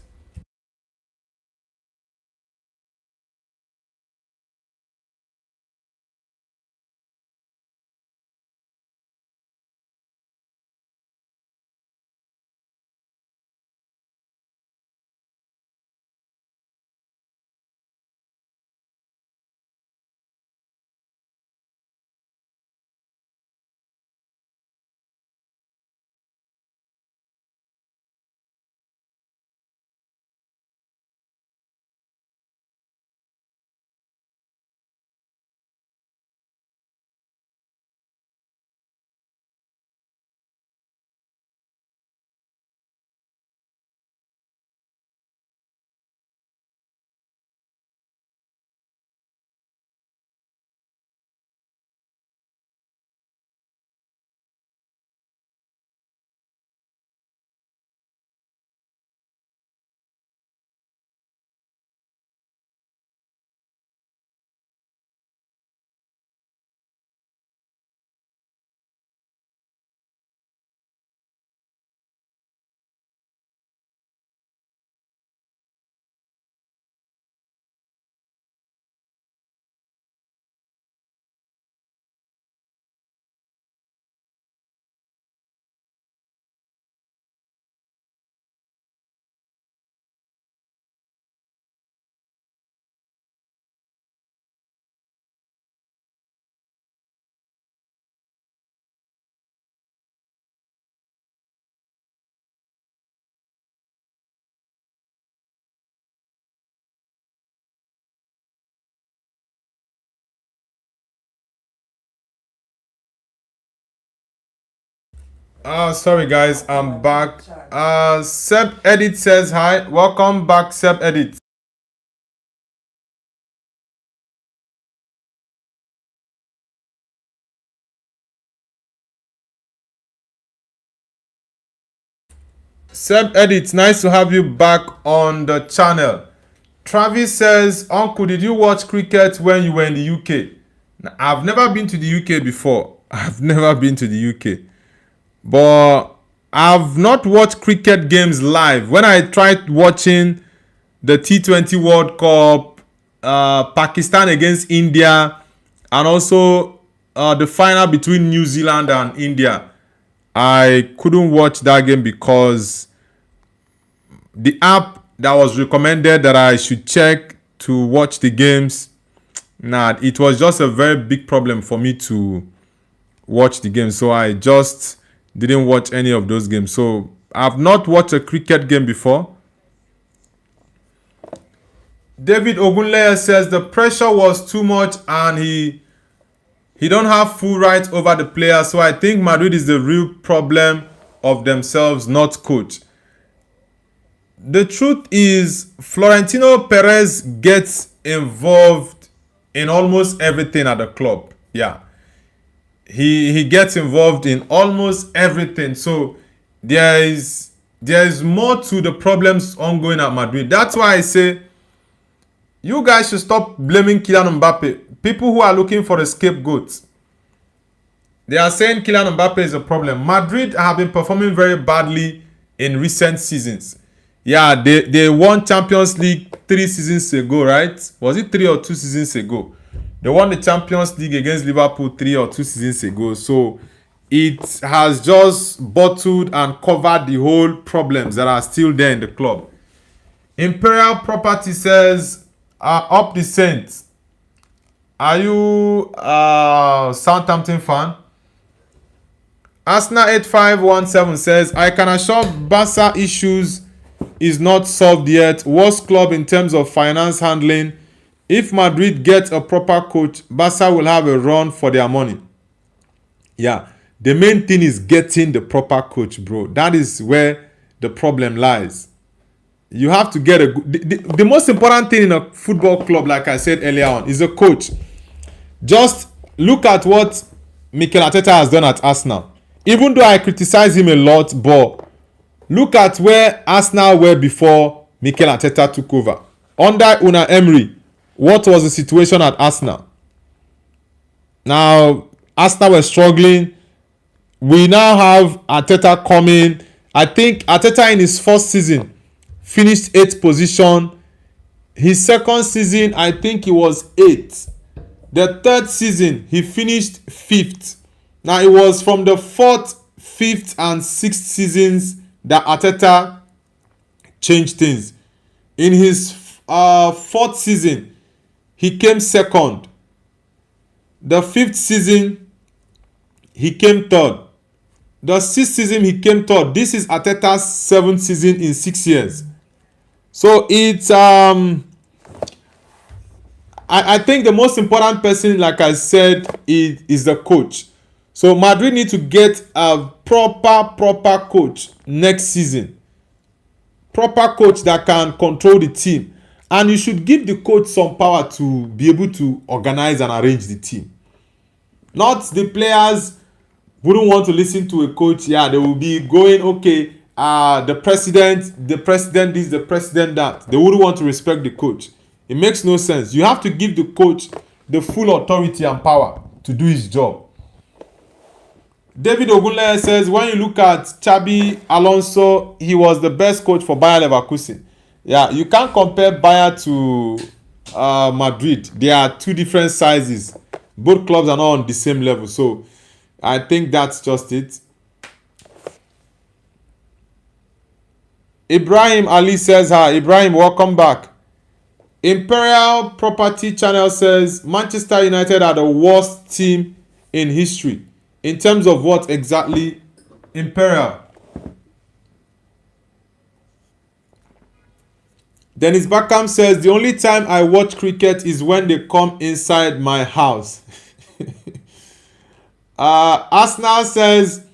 Sorry guys, I'm back. Seb Edit says hi. Welcome back, Seb Edit. Seb Edit, nice to have you back on the channel. Travis says, Uncle, did you watch cricket when you were in the UK? Now, I've never been to the UK before. I've never been to the UK. But I've not watched cricket games live. When I tried watching the T20 World Cup, Pakistan against India, and also the final between New Zealand and India, I couldn't watch that game because the app that was recommended that I should check to watch the games, Nah, it was just a very big problem for me to watch the game. So I just didn't watch any of those games. So I've not watched a cricket game before. David Ogunleye says the pressure was too much and he don't have full rights over the players. So I think Madrid is the real problem of themselves, not coach. The truth is Florentino Perez gets involved in almost everything at the club. Yeah. He gets involved in almost everything. So there is more to the problems ongoing at Madrid. That's why I say you guys should stop blaming Kylian Mbappe. People who are looking for a scapegoat. They are saying Kylian Mbappe is a problem. Madrid have been performing very badly in recent seasons. Yeah, they won Champions League 3 seasons ago, right? Was it 3 or 2 seasons ago? They won the Champions League against Liverpool 3 or 2 seasons ago. So it has just bottled and covered the whole problems that are still there in the club. Imperial Property says, up the Saints. Are you a Southampton fan? Arsenal 8517 says, I can assure Barca issues is not solved yet. Worst club in terms of finance handling. If Madrid gets a proper coach, Barca will have a run for their money. Yeah, the main thing is getting the proper coach, bro. That is where the problem lies. You have to get the most important thing in a football club, like I said earlier on, is a coach. Just look at what Mikel Arteta has done at Arsenal. Even though I criticize him a lot, but look at where Arsenal were before Mikel Arteta took over. Under Unai Emery, what was the situation at Arsenal? Now, Arsenal were struggling. We now have Arteta coming. I think Arteta in his first season finished 8th position. His second season, I think he was 8th. The third season, he finished 5th. Now, it was from the 4th, 5th, and 6th seasons that Arteta changed things. In his 4th season, he came 2nd. The 5th season, he came 3rd. The 6th season, he came 3rd. This is Arteta's 7th season in 6 years. So it's I think the most important person, like I said, is the coach. So Madrid need to get a proper coach next season. Proper coach that can control the team. And you should give the coach some power to be able to organize and arrange the team. Not the players wouldn't want to listen to a coach. Yeah, they will be going, okay, the president this, the president that. They wouldn't want to respect the coach. It makes no sense. You have to give the coach the full authority and power to do his job. David Ogunleye says, when you look at Xabi Alonso, he was the best coach for Bayer Leverkusen. Yeah, you can't compare Bayer to Madrid. They are two different sizes. Both clubs are not on the same level. So I think that's just it. Ibrahim Ali says, hi. Ibrahim, welcome back. Imperial Property Channel says, Manchester United are the worst team in history. In terms of what exactly? Imperial. Dennis Beckham says, the only time I watch cricket is when they come inside my house. Arsenal says,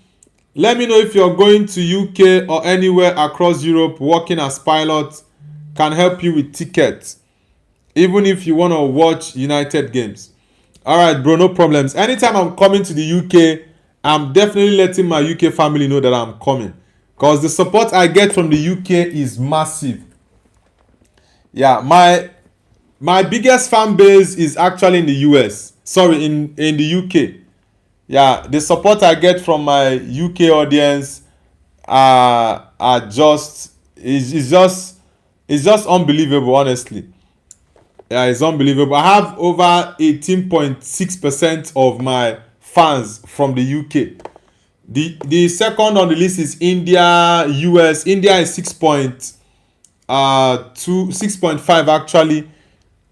let me know if you're going to UK or anywhere across Europe working as pilot. Can help you with tickets. Even if you want to watch United games. Alright, bro, no problems. Anytime I'm coming to the UK, I'm definitely letting my UK family know that I'm coming. Because the support I get from the UK is massive. Yeah, my biggest fan base is actually in the US. Sorry, in the UK. Yeah, the support I get from my UK audience are just it's just unbelievable, honestly. Yeah, it's unbelievable. I have over 18.6% of my fans from the UK. The second on the list is India, US. India is 6.5 actually.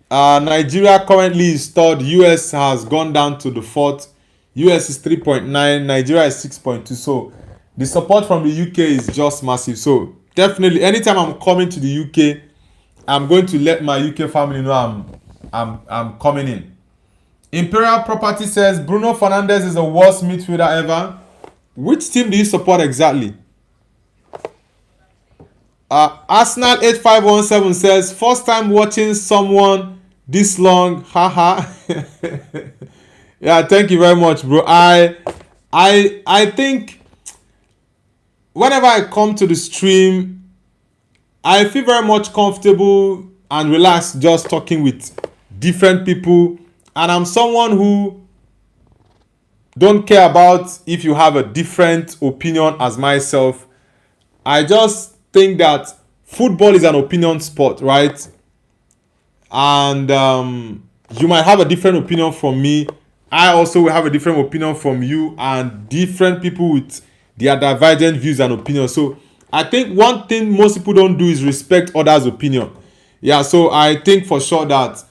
Nigeria currently is third. US has gone down to the fourth. US is 3.9. Nigeria is 6.2. So the support from the UK is just massive. So definitely, anytime I'm coming to the UK, I'm going to let my UK family know I'm coming in. Imperial Property says Bruno Fernandes is the worst midfielder ever. Which team do you support exactly? Arsenal 8517 says first time watching someone this long. Haha. Yeah, thank you very much, bro. I think whenever I come to the stream, I feel very much comfortable and relaxed just talking with different people, and I'm someone who don't care about if you have a different opinion as myself. I just think that football is an opinion sport, right? And you might have a different opinion from me. I also will have a different opinion from you, and different people with their divergent views and opinions. So I think one thing most people don't do is respect others' opinion. Yeah, so I think for sure that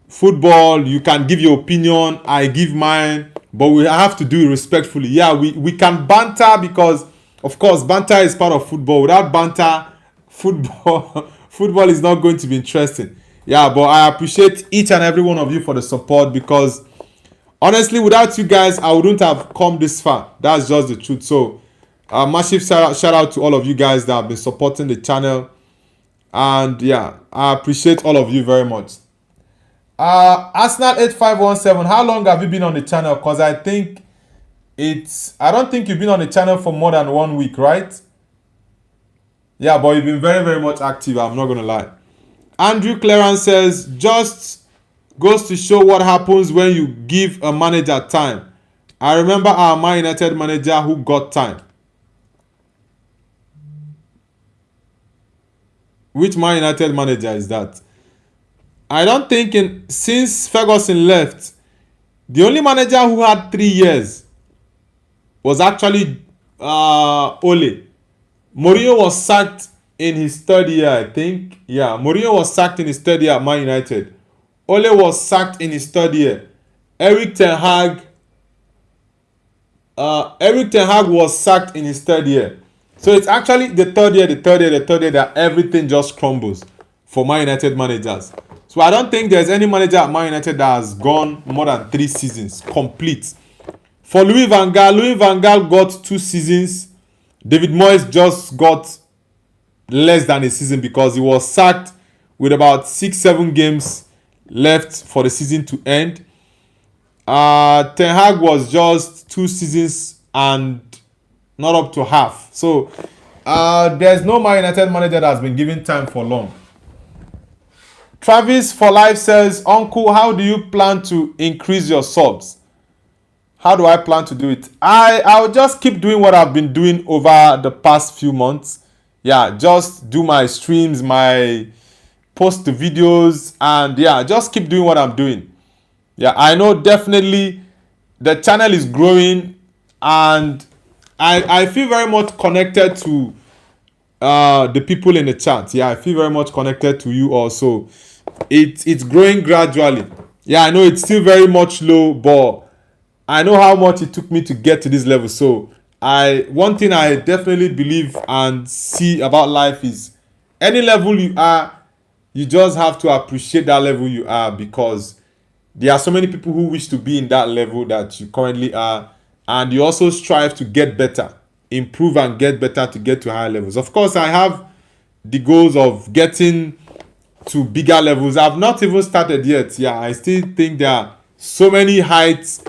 football, you can give your opinion, I give mine, but we have to do it respectfully. Yeah, we can banter because, of course, banter is part of football. Without banter, football is not going to be interesting. Yeah, but I appreciate each and every one of you for the support, because honestly, without you guys, I wouldn't have come this far. That's just the truth. So massive shout out to all of you guys that have been supporting the channel, and yeah, I appreciate all of you very much. Arsenal 8517, how long have you been on the channel? Because I don't think you've been on the channel for more than 1 week, right? Yeah, but you've been very, very much active, I'm not gonna lie. Andrew Clarence says, just goes to show what happens when you give a manager time. I remember our Man United manager who got time. Which Man United manager is that? I don't think since Ferguson left, the only manager who had 3 years was actually Ole. Mourinho was sacked in his third year, I think. Yeah, Mourinho was sacked in his third year at Man United. Ole was sacked in his third year. Eric Ten Hag was sacked in his third year. So it's actually the third year that everything just crumbles for Man United managers. So I don't think there's any manager at Man United that has gone more than 3 seasons complete. For Louis van Gaal got 2 seasons. David Moyes just got less than a season because he was sacked with about 6-7 games left for the season to end. Ten Hag was just 2 seasons and not up to half. So there's no Man United manager that has been given time for long. Travis for life says, Uncle, how do you plan to increase your subs? How do I plan to do it? I'll just keep doing what I've been doing over the past few months. Yeah, just do my streams, my post the videos, and yeah, just keep doing what I'm doing. Yeah, I know definitely the channel is growing, and I feel very much connected to the people in the chat. Yeah, I feel very much connected to you also. It's growing gradually. Yeah, I know it's still very much low, but I know how much it took me to get to this level. So one thing I definitely believe and see about life is any level you are, you just have to appreciate that level you are, because there are so many people who wish to be in that level that you currently are, and you also strive to get better, improve and get better to get to higher levels. Of course, I have the goals of getting to bigger levels. I've not even started yet. Yeah, I still think there are so many heights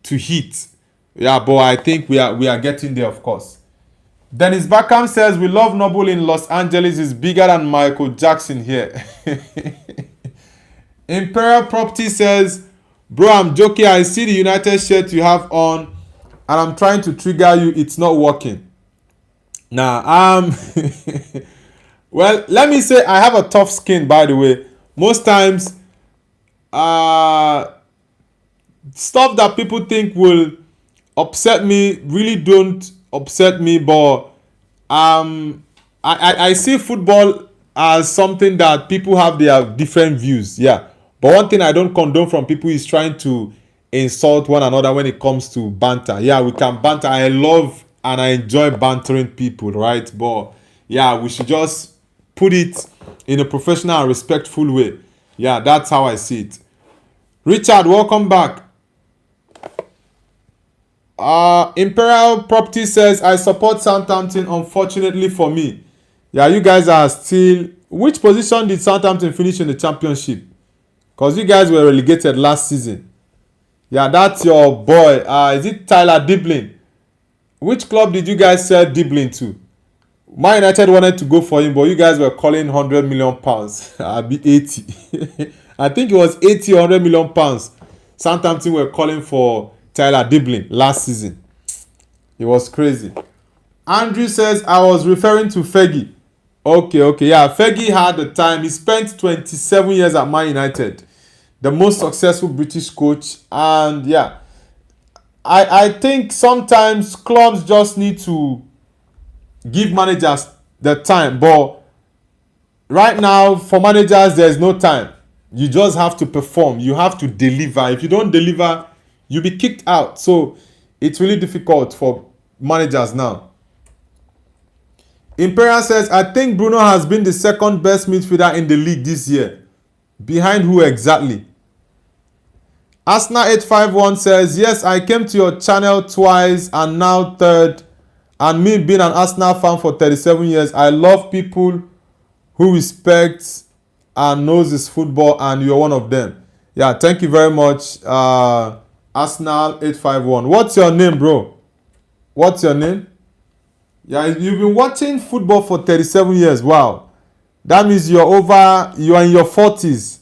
to hit. Yeah, but I think we are getting there, of course. Dennis Beckham says, we love Noble in Los Angeles is bigger than Michael Jackson here. Imperial Property says, bro, I'm joking. I see the United shirt you have on and I'm trying to trigger you. It's not working. Nah, well, let me say I have a tough skin, by the way. Most times, stuff that people think will upset me really don't upset me, but I see football as something that people have their different views. Yeah, But one thing I don't condone from people is trying to insult one another when it comes to banter. Yeah, we can banter. I love and I enjoy bantering people, right? But yeah, we should just put it in a professional and respectful way. Yeah, that's how I see it. Richard, welcome back. Imperial Property says, I support Southampton, unfortunately for me. Yeah, you guys are still. Which position did Southampton finish in the championship? Because you guys were relegated last season. Yeah, that's your boy. Is it Tyler Diblin? Which club did you guys sell Diblin to? Man United wanted to go for him, but you guys were calling £100 million. I'll be 80. I think it was 80 or £100 million. Southampton were calling for Tyler Diblin last season. It was crazy. Andrew says, I was referring to Fergie. Okay. Yeah, Fergie had the time. He spent 27 years at Man United. The most successful British coach. And yeah, I think sometimes clubs just need to give managers the time. But right now, for managers, there's no time. You just have to perform. You have to deliver. If you don't deliver, you'll be kicked out. So it's really difficult for managers now. Imperial says, I think Bruno has been the second best midfielder in the league this year. Behind who exactly? Arsenal 851 says, yes, I came to your channel twice and now third. And me being an Arsenal fan for 37 years, I love people who respects and knows his football, and you're one of them. Yeah, thank you very much, Arsenal 851. What's your name, bro? What's your name? Yeah, you've been watching football for 37 years. Wow. That means you are in your 40s.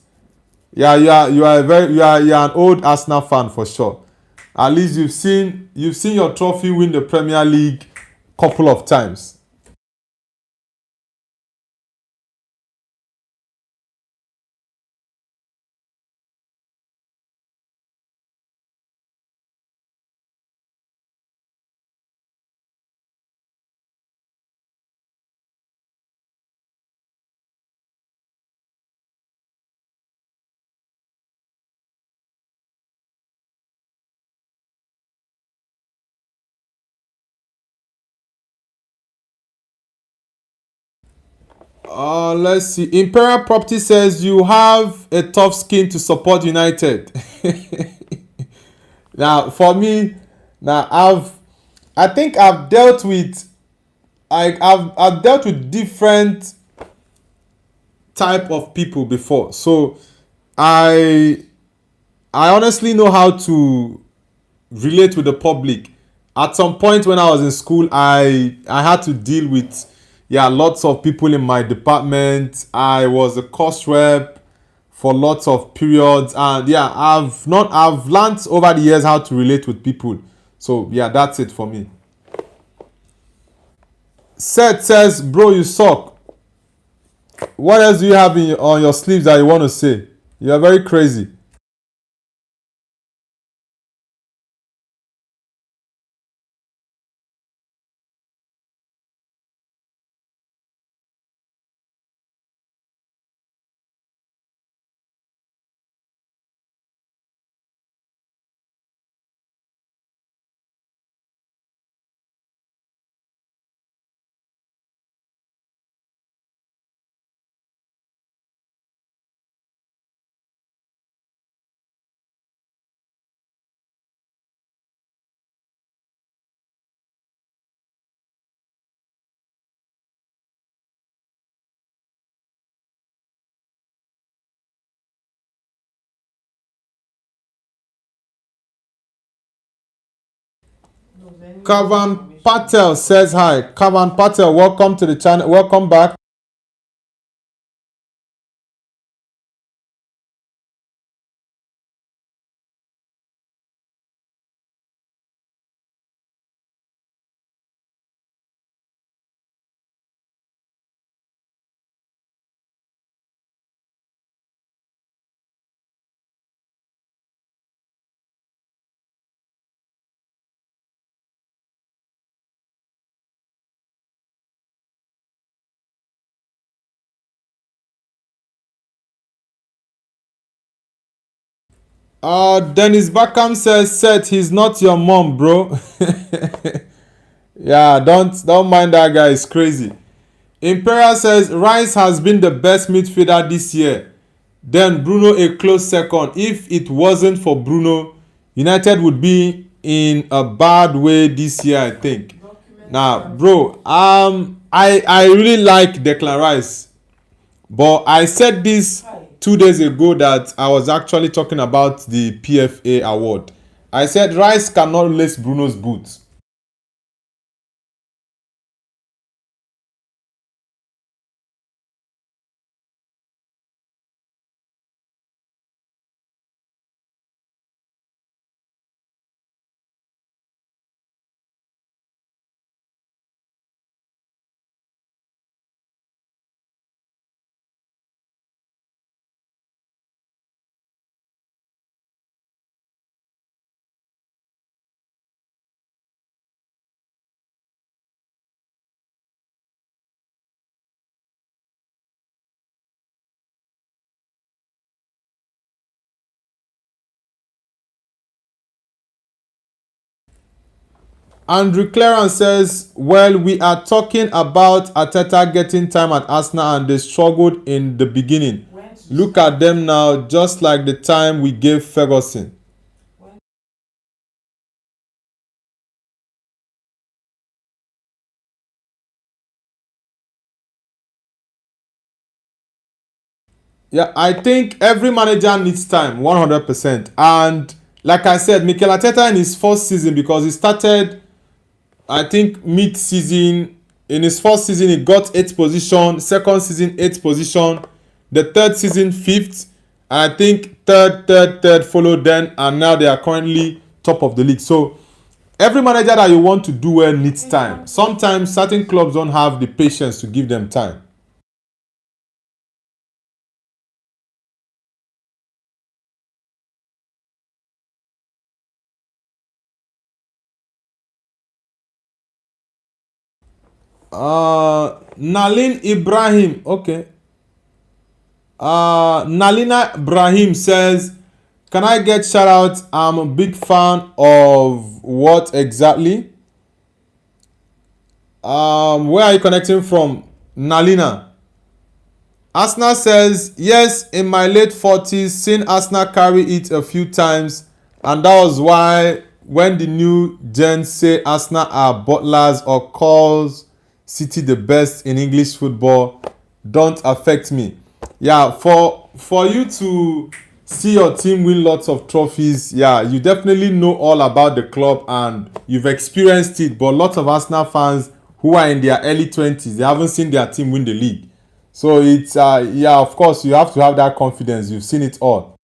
Yeah, you are an old Arsenal fan for sure. At least you've seen your trophy win the Premier League couple of times. Let's see. Imperial Property says you have a tough skin to support United. Now, for me, now I think I've dealt with I've dealt with different type of people before, so I I honestly know how to relate with the public. At some point when I was in school, I had to deal with, yeah, lots of people in my department. I was a course rep for lots of periods, and yeah, I've learned over the years how to relate with people. So yeah, that's it for me. Seth says, bro, you suck. What else do you have on your sleeves that you want to say? You're very crazy. Kavan Patel says hi. Kavan Patel, welcome to the channel. Welcome back. Dennis Beckham says, Seth, he's not your mom, bro. Yeah, don't mind that guy, it's crazy. Imperial says Rice has been the best midfielder this year. Then Bruno a close second. If it wasn't for Bruno, United would be in a bad way this year, I think. Now, bro, I really like Declan Rice, but I said this 2 days ago that I was actually talking about the PFA award. I said Rice cannot lace Bruno's boots. Andrew Clarence says, well, we are talking about Arteta getting time at Arsenal and they struggled in the beginning. Look at them now, just like the time we gave Ferguson. Yeah, I think every manager needs time, 100%. And like I said, Mikel Arteta in his first season, because he started, I think, mid-season. In his first season, he got 8th position. Second season, 8th position. The third season, 5th. And I think third followed then. And now they are currently top of the league. So every manager that you want to do well needs time. Sometimes certain clubs don't have the patience to give them time. Nalin Ibrahim. Okay. Nalina Ibrahim says, can I get shout out? I'm a big fan of what exactly? Where are you connecting from? Nalina. Arsenal says, yes, in my late 40s, seen Arsenal carry it a few times, and that was why when the new gen say Arsenal are butlers or calls City the best in English football, don't affect me. Yeah, for you to see your team win lots of trophies, yeah, you definitely know all about the club and you've experienced it. But lots of Arsenal fans who are in their early 20s, they haven't seen their team win the league. So it's yeah, of course you have to have that confidence. You've seen it all.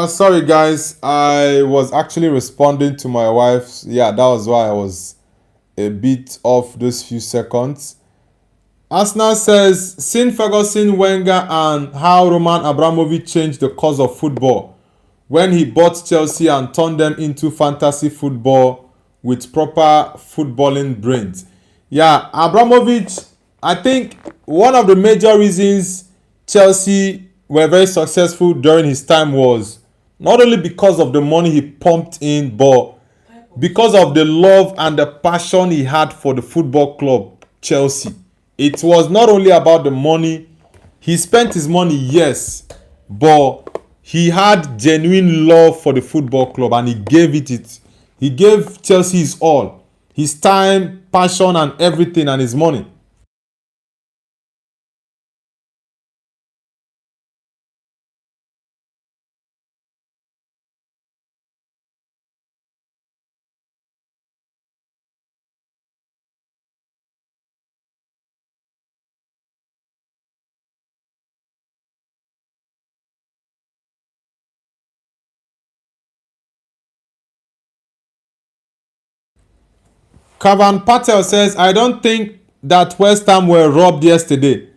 Sorry guys, I was actually responding to my wife. Yeah, that was why I was a bit off those few seconds. Arsenal says, seen Ferguson, Wenger and how Roman Abramovich changed the course of football when he bought Chelsea and turned them into fantasy football with proper footballing brains. Yeah, Abramovich, I think one of the major reasons Chelsea were very successful during his time was not only because of the money he pumped in, but because of the love and the passion he had for the football club Chelsea. it was not only about the money. He spent his money, yes, but he had genuine love for the football club and he gave it. He gave Chelsea his all, his time, passion, and everything, and his money. Kavan Patel says, I don't think that West Ham were robbed yesterday.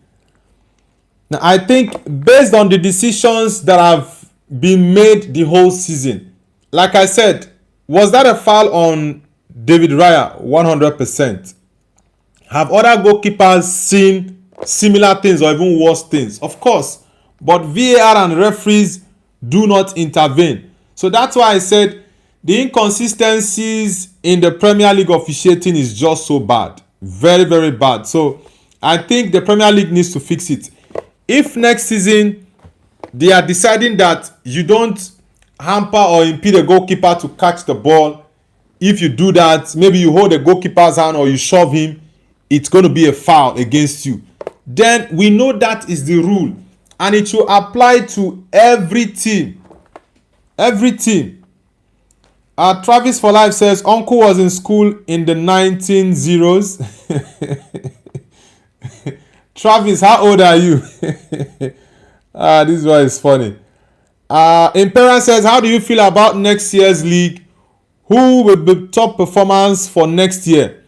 Now, I think based on the decisions that have been made the whole season, like I said, was that a foul on David Raya? 100%. Have other goalkeepers seen similar things or even worse things? Of course. But VAR and referees do not intervene. So that's why I said the inconsistencies in the Premier League officiating is just so bad. Very, very bad. So I think the Premier League needs to fix it. If next season they are deciding that you don't hamper or impede a goalkeeper to catch the ball, if you do that, maybe you hold the goalkeeper's hand or you shove him, it's going to be a foul against you. Then we know that is the rule and it should apply to every team. Every team. Travis for Life says, Uncle was in school in the 1900s. Travis, how old are you? This one is funny. Imperial says, how do you feel about next year's league? Who will be top performers for next year?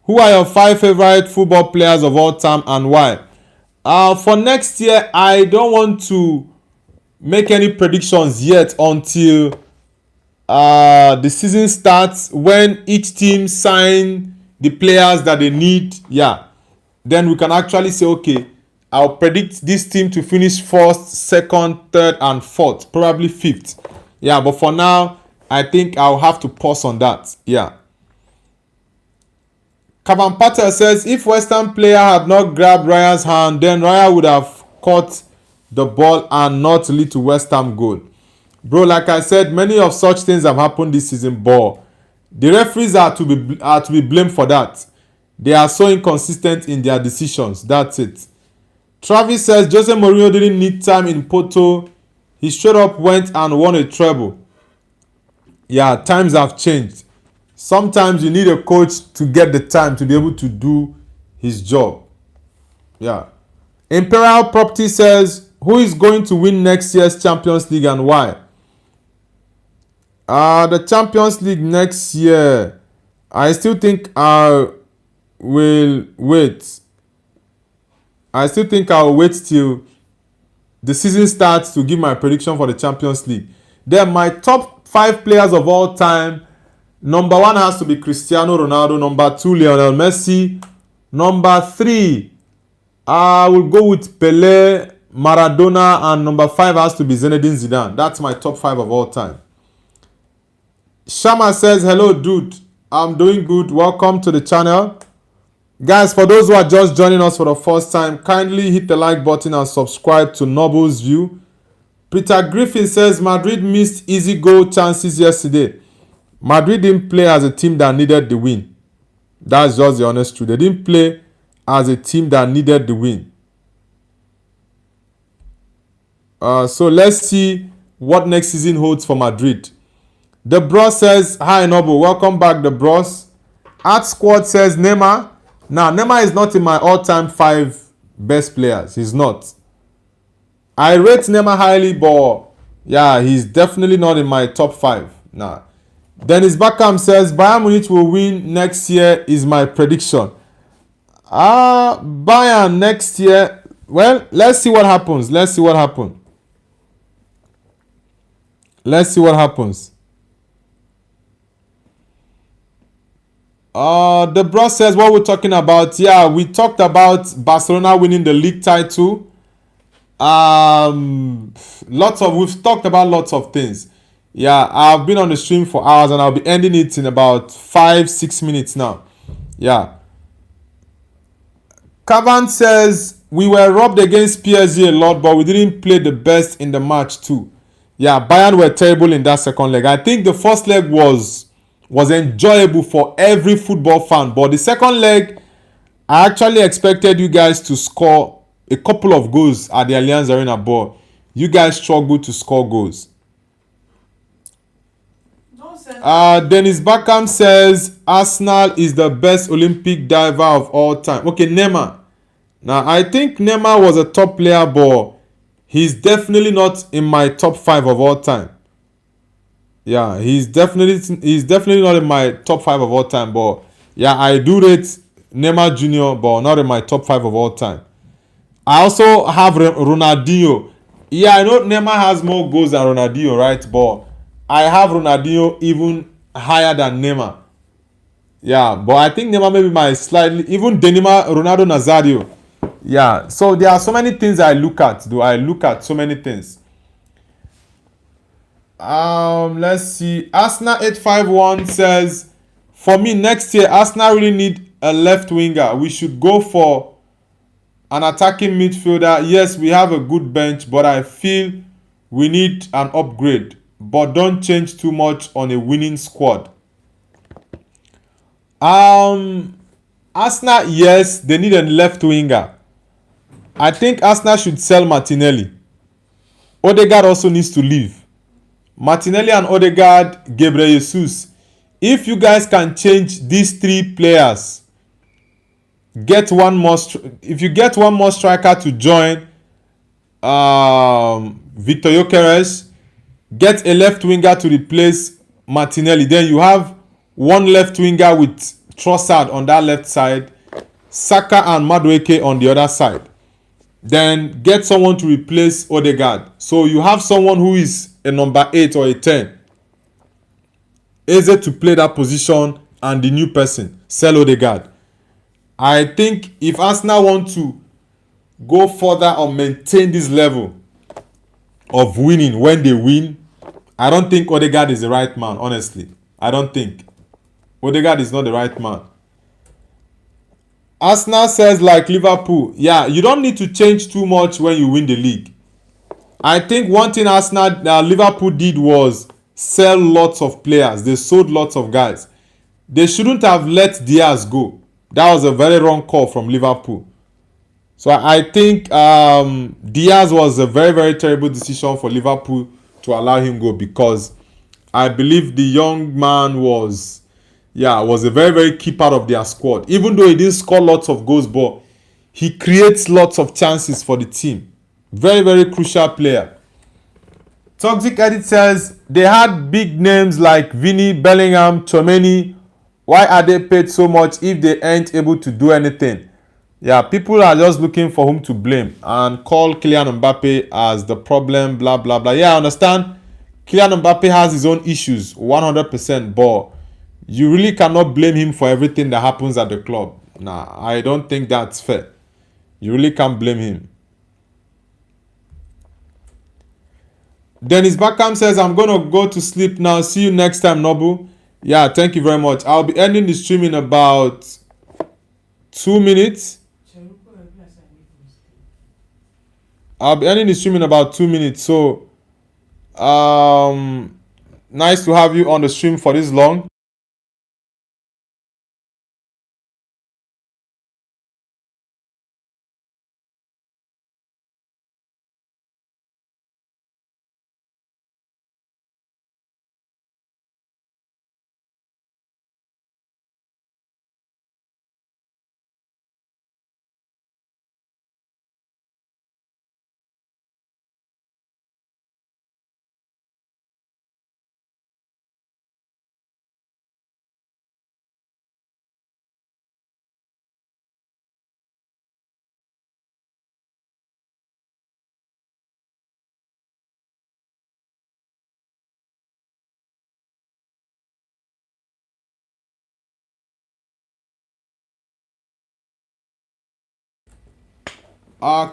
Who are your 5 favorite football players of all time and why? For next year, I don't want to make any predictions yet until the season starts, when each team sign the players that they need. Yeah, then we can actually say, okay, I'll predict this team to finish first, second, third, and fourth, probably fifth. Yeah, but for now, I think I'll have to pause on that. Yeah. Kavan Patel says, if West Ham player had not grabbed Raya's hand, then Raya would have caught the ball and not lead to West Ham goal. Bro, like I said, many of such things have happened this season, but the referees are to be blamed for that. They are so inconsistent in their decisions. That's it. Travis says, Jose Mourinho didn't need time in Porto. He straight up went and won a treble. Yeah, times have changed. Sometimes you need a coach to get the time to be able to do his job. Yeah. Imperial Property says, who is going to win next year's Champions League and why? The Champions League next year, I still think I will wait. I still think I'll wait till the season starts to give my prediction for the Champions League. Then my top 5 players of all time. Number 1 has to be Cristiano Ronaldo. Number 2, Lionel Messi. Number 3, I will go with Pelé, Maradona, and number 5 has to be Zinedine Zidane. That's my top 5 of all time. Shama says, hello dude, I'm doing good. Welcome to the channel. Guys, for those who are just joining us for the first time, kindly hit the like button and subscribe to Noble's View. Peter Griffin says, Madrid missed easy goal chances yesterday. Madrid didn't play as a team that needed the win. That's just the honest truth. They didn't play as a team that needed the win. So let's see what next season holds for Madrid. The Bros says, hi Noble, welcome back the Bros. Art Squad says Neymar. Now, Neymar is not in my all-time 5 best players. He's not. I rate Neymar highly, but yeah, he's definitely not in my top 5. Nah. Dennis Beckham says, Bayern Munich will win next year is my prediction. Bayern next year. Well, let's see what happens. Let's see what happens. The bro says what we're talking about. Yeah, we talked about Barcelona winning the league title. We've talked about lots of things. Yeah, I've been on the stream for hours and I'll be ending it in about 5-6 minutes now. Yeah. Cavan says we were robbed against PSG a lot, but we didn't play the best in the match too. Yeah, Bayern were terrible in that second leg. I think the first leg was enjoyable for every football fan, but the second leg, I actually expected you guys to score a couple of goals at the Allianz Arena, but you guys struggled to score goals. Dennis Beckham says Arsenal is the best Olympic diver of all time. Okay, Neymar. Now, I think Neymar was a top player, but he's definitely not in my top 5 of all time. Yeah, he's definitely not in my top 5 of all time, but yeah, I do rate Neymar Jr., but not in my top 5 of all time. I also have Ronaldinho. Yeah, I know Neymar has more goals than Ronaldinho, right? But I have Ronaldinho even higher than Neymar. Yeah, but I think Neymar maybe my slightly, even Ronaldo Nazario. Yeah, so there are so many things I look at. I look at so many things. Let's see. Arsenal 851 says, for me next year, Arsenal really need a left winger. We should go for an attacking midfielder. Yes, we have a good bench, but I feel we need an upgrade. But don't change too much on a winning squad. Arsenal, yes, they need a left winger. I think Arsenal should sell Martinelli. Odegaard also needs to leave. Martinelli and Odegaard, Gabriel Jesus. If you guys can change these 3 players, get one more. If you get one more striker to join Victor Gyökeres, get a left winger to replace Martinelli. Then you have one left winger with Trossard on that left side, Saka and Madueke on the other side. Then get someone to replace Odegaard. So you have someone who is a number 8 or a 10. Easy to play that position, and the new person, sell Odegaard. I think if Arsenal want to go further or maintain this level of winning when they win, I don't think Odegaard is the right man, honestly. I don't think. Odegaard is not the right man. Arsenal says like Liverpool. Yeah, you don't need to change too much when you win the league. I think one thing Liverpool did was sell lots of players. They sold lots of guys. They shouldn't have let Diaz go. That was a very wrong call from Liverpool. So I think Diaz was a very, very terrible decision for Liverpool to allow him go, because I believe the young man was a very, very key part of their squad. Even though he didn't score lots of goals, but he creates lots of chances for the team. Very, very crucial player. Toxic Edit says they had big names like Vinny, Bellingham, Tchouaméni. Why are they paid so much if they ain't able to do anything? Yeah, people are just looking for whom to blame and call Kylian Mbappe as the problem, blah, blah, blah. Yeah, I understand. Kylian Mbappe has his own issues, 100%, but you really cannot blame him for everything that happens at the club. Nah, I don't think that's fair. You really can't blame him. Dennis Beckham says, I'm going to go to sleep now. See you next time, Nobu. Yeah, thank you very much. I'll be ending the stream in about 2 minutes. So, nice to have you on the stream for this long.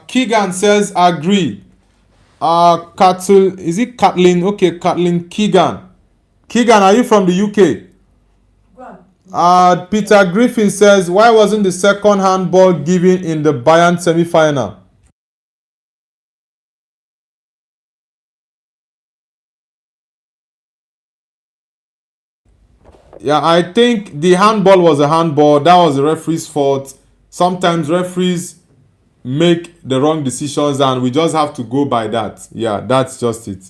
Keegan says, agree. Is it Kathleen? Okay, Kathleen Keegan. Keegan, are you from the UK? Peter Griffin says, why wasn't the second handball given in the Bayern semi-final? Yeah, I think the handball was a handball. That was the referee's fault. Sometimes referees make the wrong decisions and we just have to go by that. Yeah, that's just it.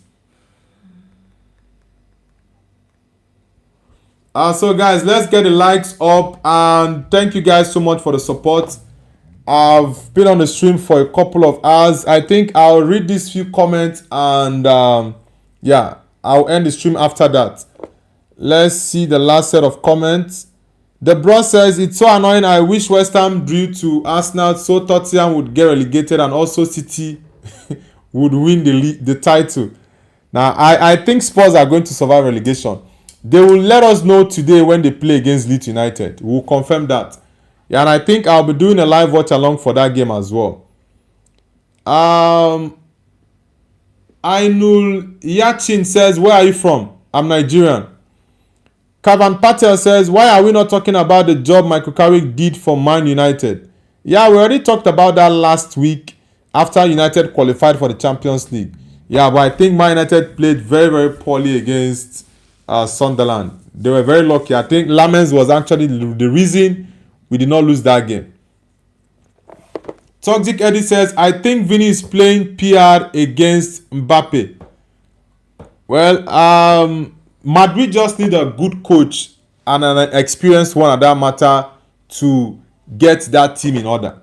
So guys, let's get the likes up and thank you guys so much for the support. I've been on the stream for a couple of hours. I think I'll read these few comments and yeah, I'll end the stream after that. Let's see the last set of comments. The bro says, it's so annoying. I wish West Ham drew to Arsenal so Tottenham would get relegated and also City would win the title. Now, I think Spurs are going to survive relegation. They will let us know today when they play against Leeds United. We'll confirm that. Yeah, and I think I'll be doing a live watch along for that game as well. Ainul Yachin says, where are you from? I'm Nigerian. Kavan Patel says, why are we not talking about the job Michael Carrick did for Man United? Yeah, we already talked about that last week after United qualified for the Champions League. Yeah, but I think Man United played very, very poorly against Sunderland. They were very lucky. I think Lamens was actually the reason we did not lose that game. Toxic Eddie says, I think Vinny is playing PR against Mbappe. Well, Madrid just need a good coach and an experienced one at that matter to get that team in order.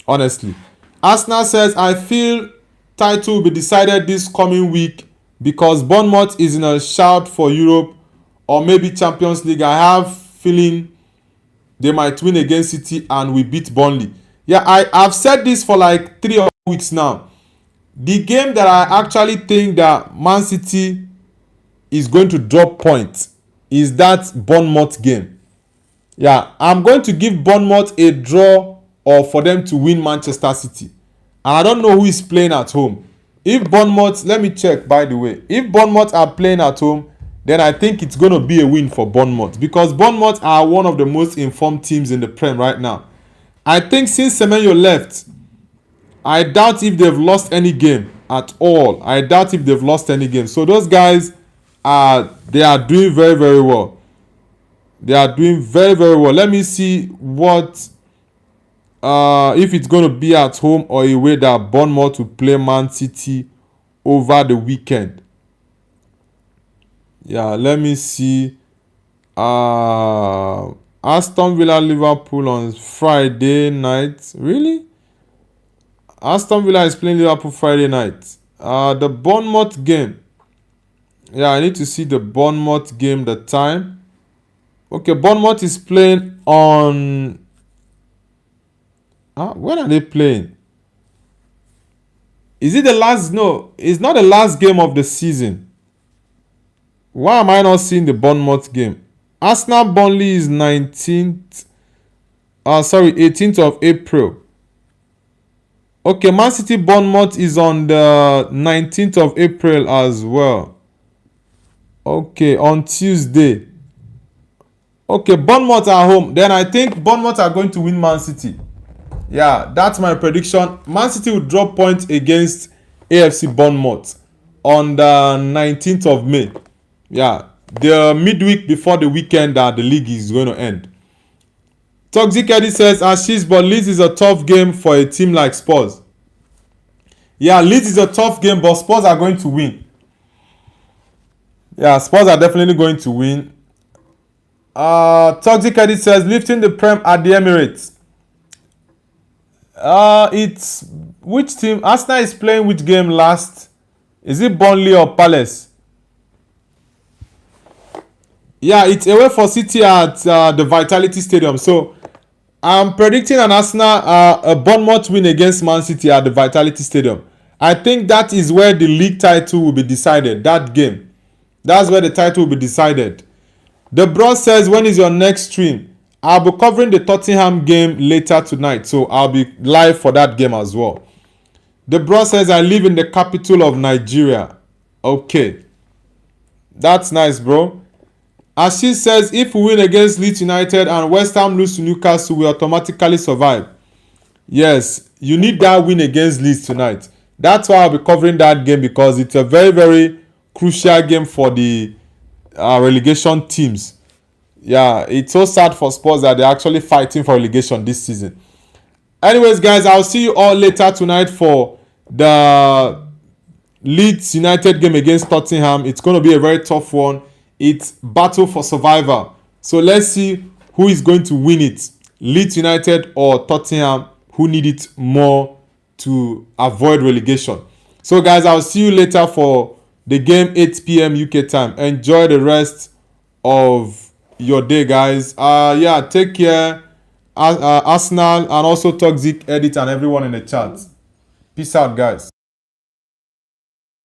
Honestly. Arsenal says, I feel title will be decided this coming week because Bournemouth is in a shout for Europe or maybe Champions League. I have feeling they might win against City and we beat Burnley. Yeah, I've said this for like 3 weeks now. The game that I actually think that Man City is going to drop points is that Bournemouth game. Yeah, I'm going to give Bournemouth a draw or for them to win Manchester City. And I don't know who is playing at home. If Bournemouth, let me check by the way. If Bournemouth are playing at home, then I think it's going to be a win for Bournemouth. Because Bournemouth are one of the most informed teams in the Prem right now. I think since Semenyo left, I doubt if they've lost any game at all. I doubt if they've lost any game. So those guys, they are doing very, very well. They are doing very, very well. Let me see what if it's going to be at home or away that Bournemouth to play Man City over the weekend. Yeah, let me see. Aston Villa Liverpool on Friday night. Really? Aston Villa is playing Liverpool Friday night. The Bournemouth game. Yeah, I need to see the Bournemouth game, the time. Okay, Bournemouth is playing on... when are they playing? Is it the last? No, it's not the last game of the season. Why am I not seeing the Bournemouth game? Arsenal Burnley is 18th of April. Okay, Man City Bournemouth is on the 19th of April as well. Okay, on Tuesday. Okay, Bournemouth are home. Then I think Bournemouth are going to win Man City. Yeah, that's my prediction. Man City will drop points against AFC Bournemouth on the 19th of May. Yeah, the midweek before the weekend that the league is going to end. Toxic Eddie says, Ashish, but Leeds is a tough game for a team like Spurs. Yeah, Leeds is a tough game, but Spurs are going to win. Yeah, Spurs are definitely going to win. Toxic Eddie says, lifting the Prem at the Emirates. It's which team? Arsenal is playing which game last? Is it Burnley or Palace? Yeah, it's away for City at the Vitality Stadium. So I'm predicting an Arsenal, a Bournemouth win against Man City at the Vitality Stadium. I think that is where the league title will be decided. That game. That's where the title will be decided. The bro says, when is your next stream? I'll be covering the Tottenham game later tonight. So I'll be live for that game as well. The bro says, I live in the capital of Nigeria. Okay. That's nice, bro. Ashish says if we win against Leeds United and West Ham lose to Newcastle, we automatically survive. Yes, you need that win against Leeds tonight. That's why I'll be covering that game, because it's a very, very crucial game for the relegation teams. Yeah, it's so sad for Spurs that they're actually fighting for relegation this season. Anyways, guys, I'll see you all later tonight for the Leeds United game against Tottenham. It's going to be a very tough one. It's battle for survival. So let's see who is going to win it. Leeds United or Tottenham, who need it more to avoid relegation. So guys, I'll see you later for the game 8 p.m. UK time. Enjoy the rest of your day, guys. Yeah, take care. Arsenal and also Toxic Edit and everyone in the chat. Peace out, guys.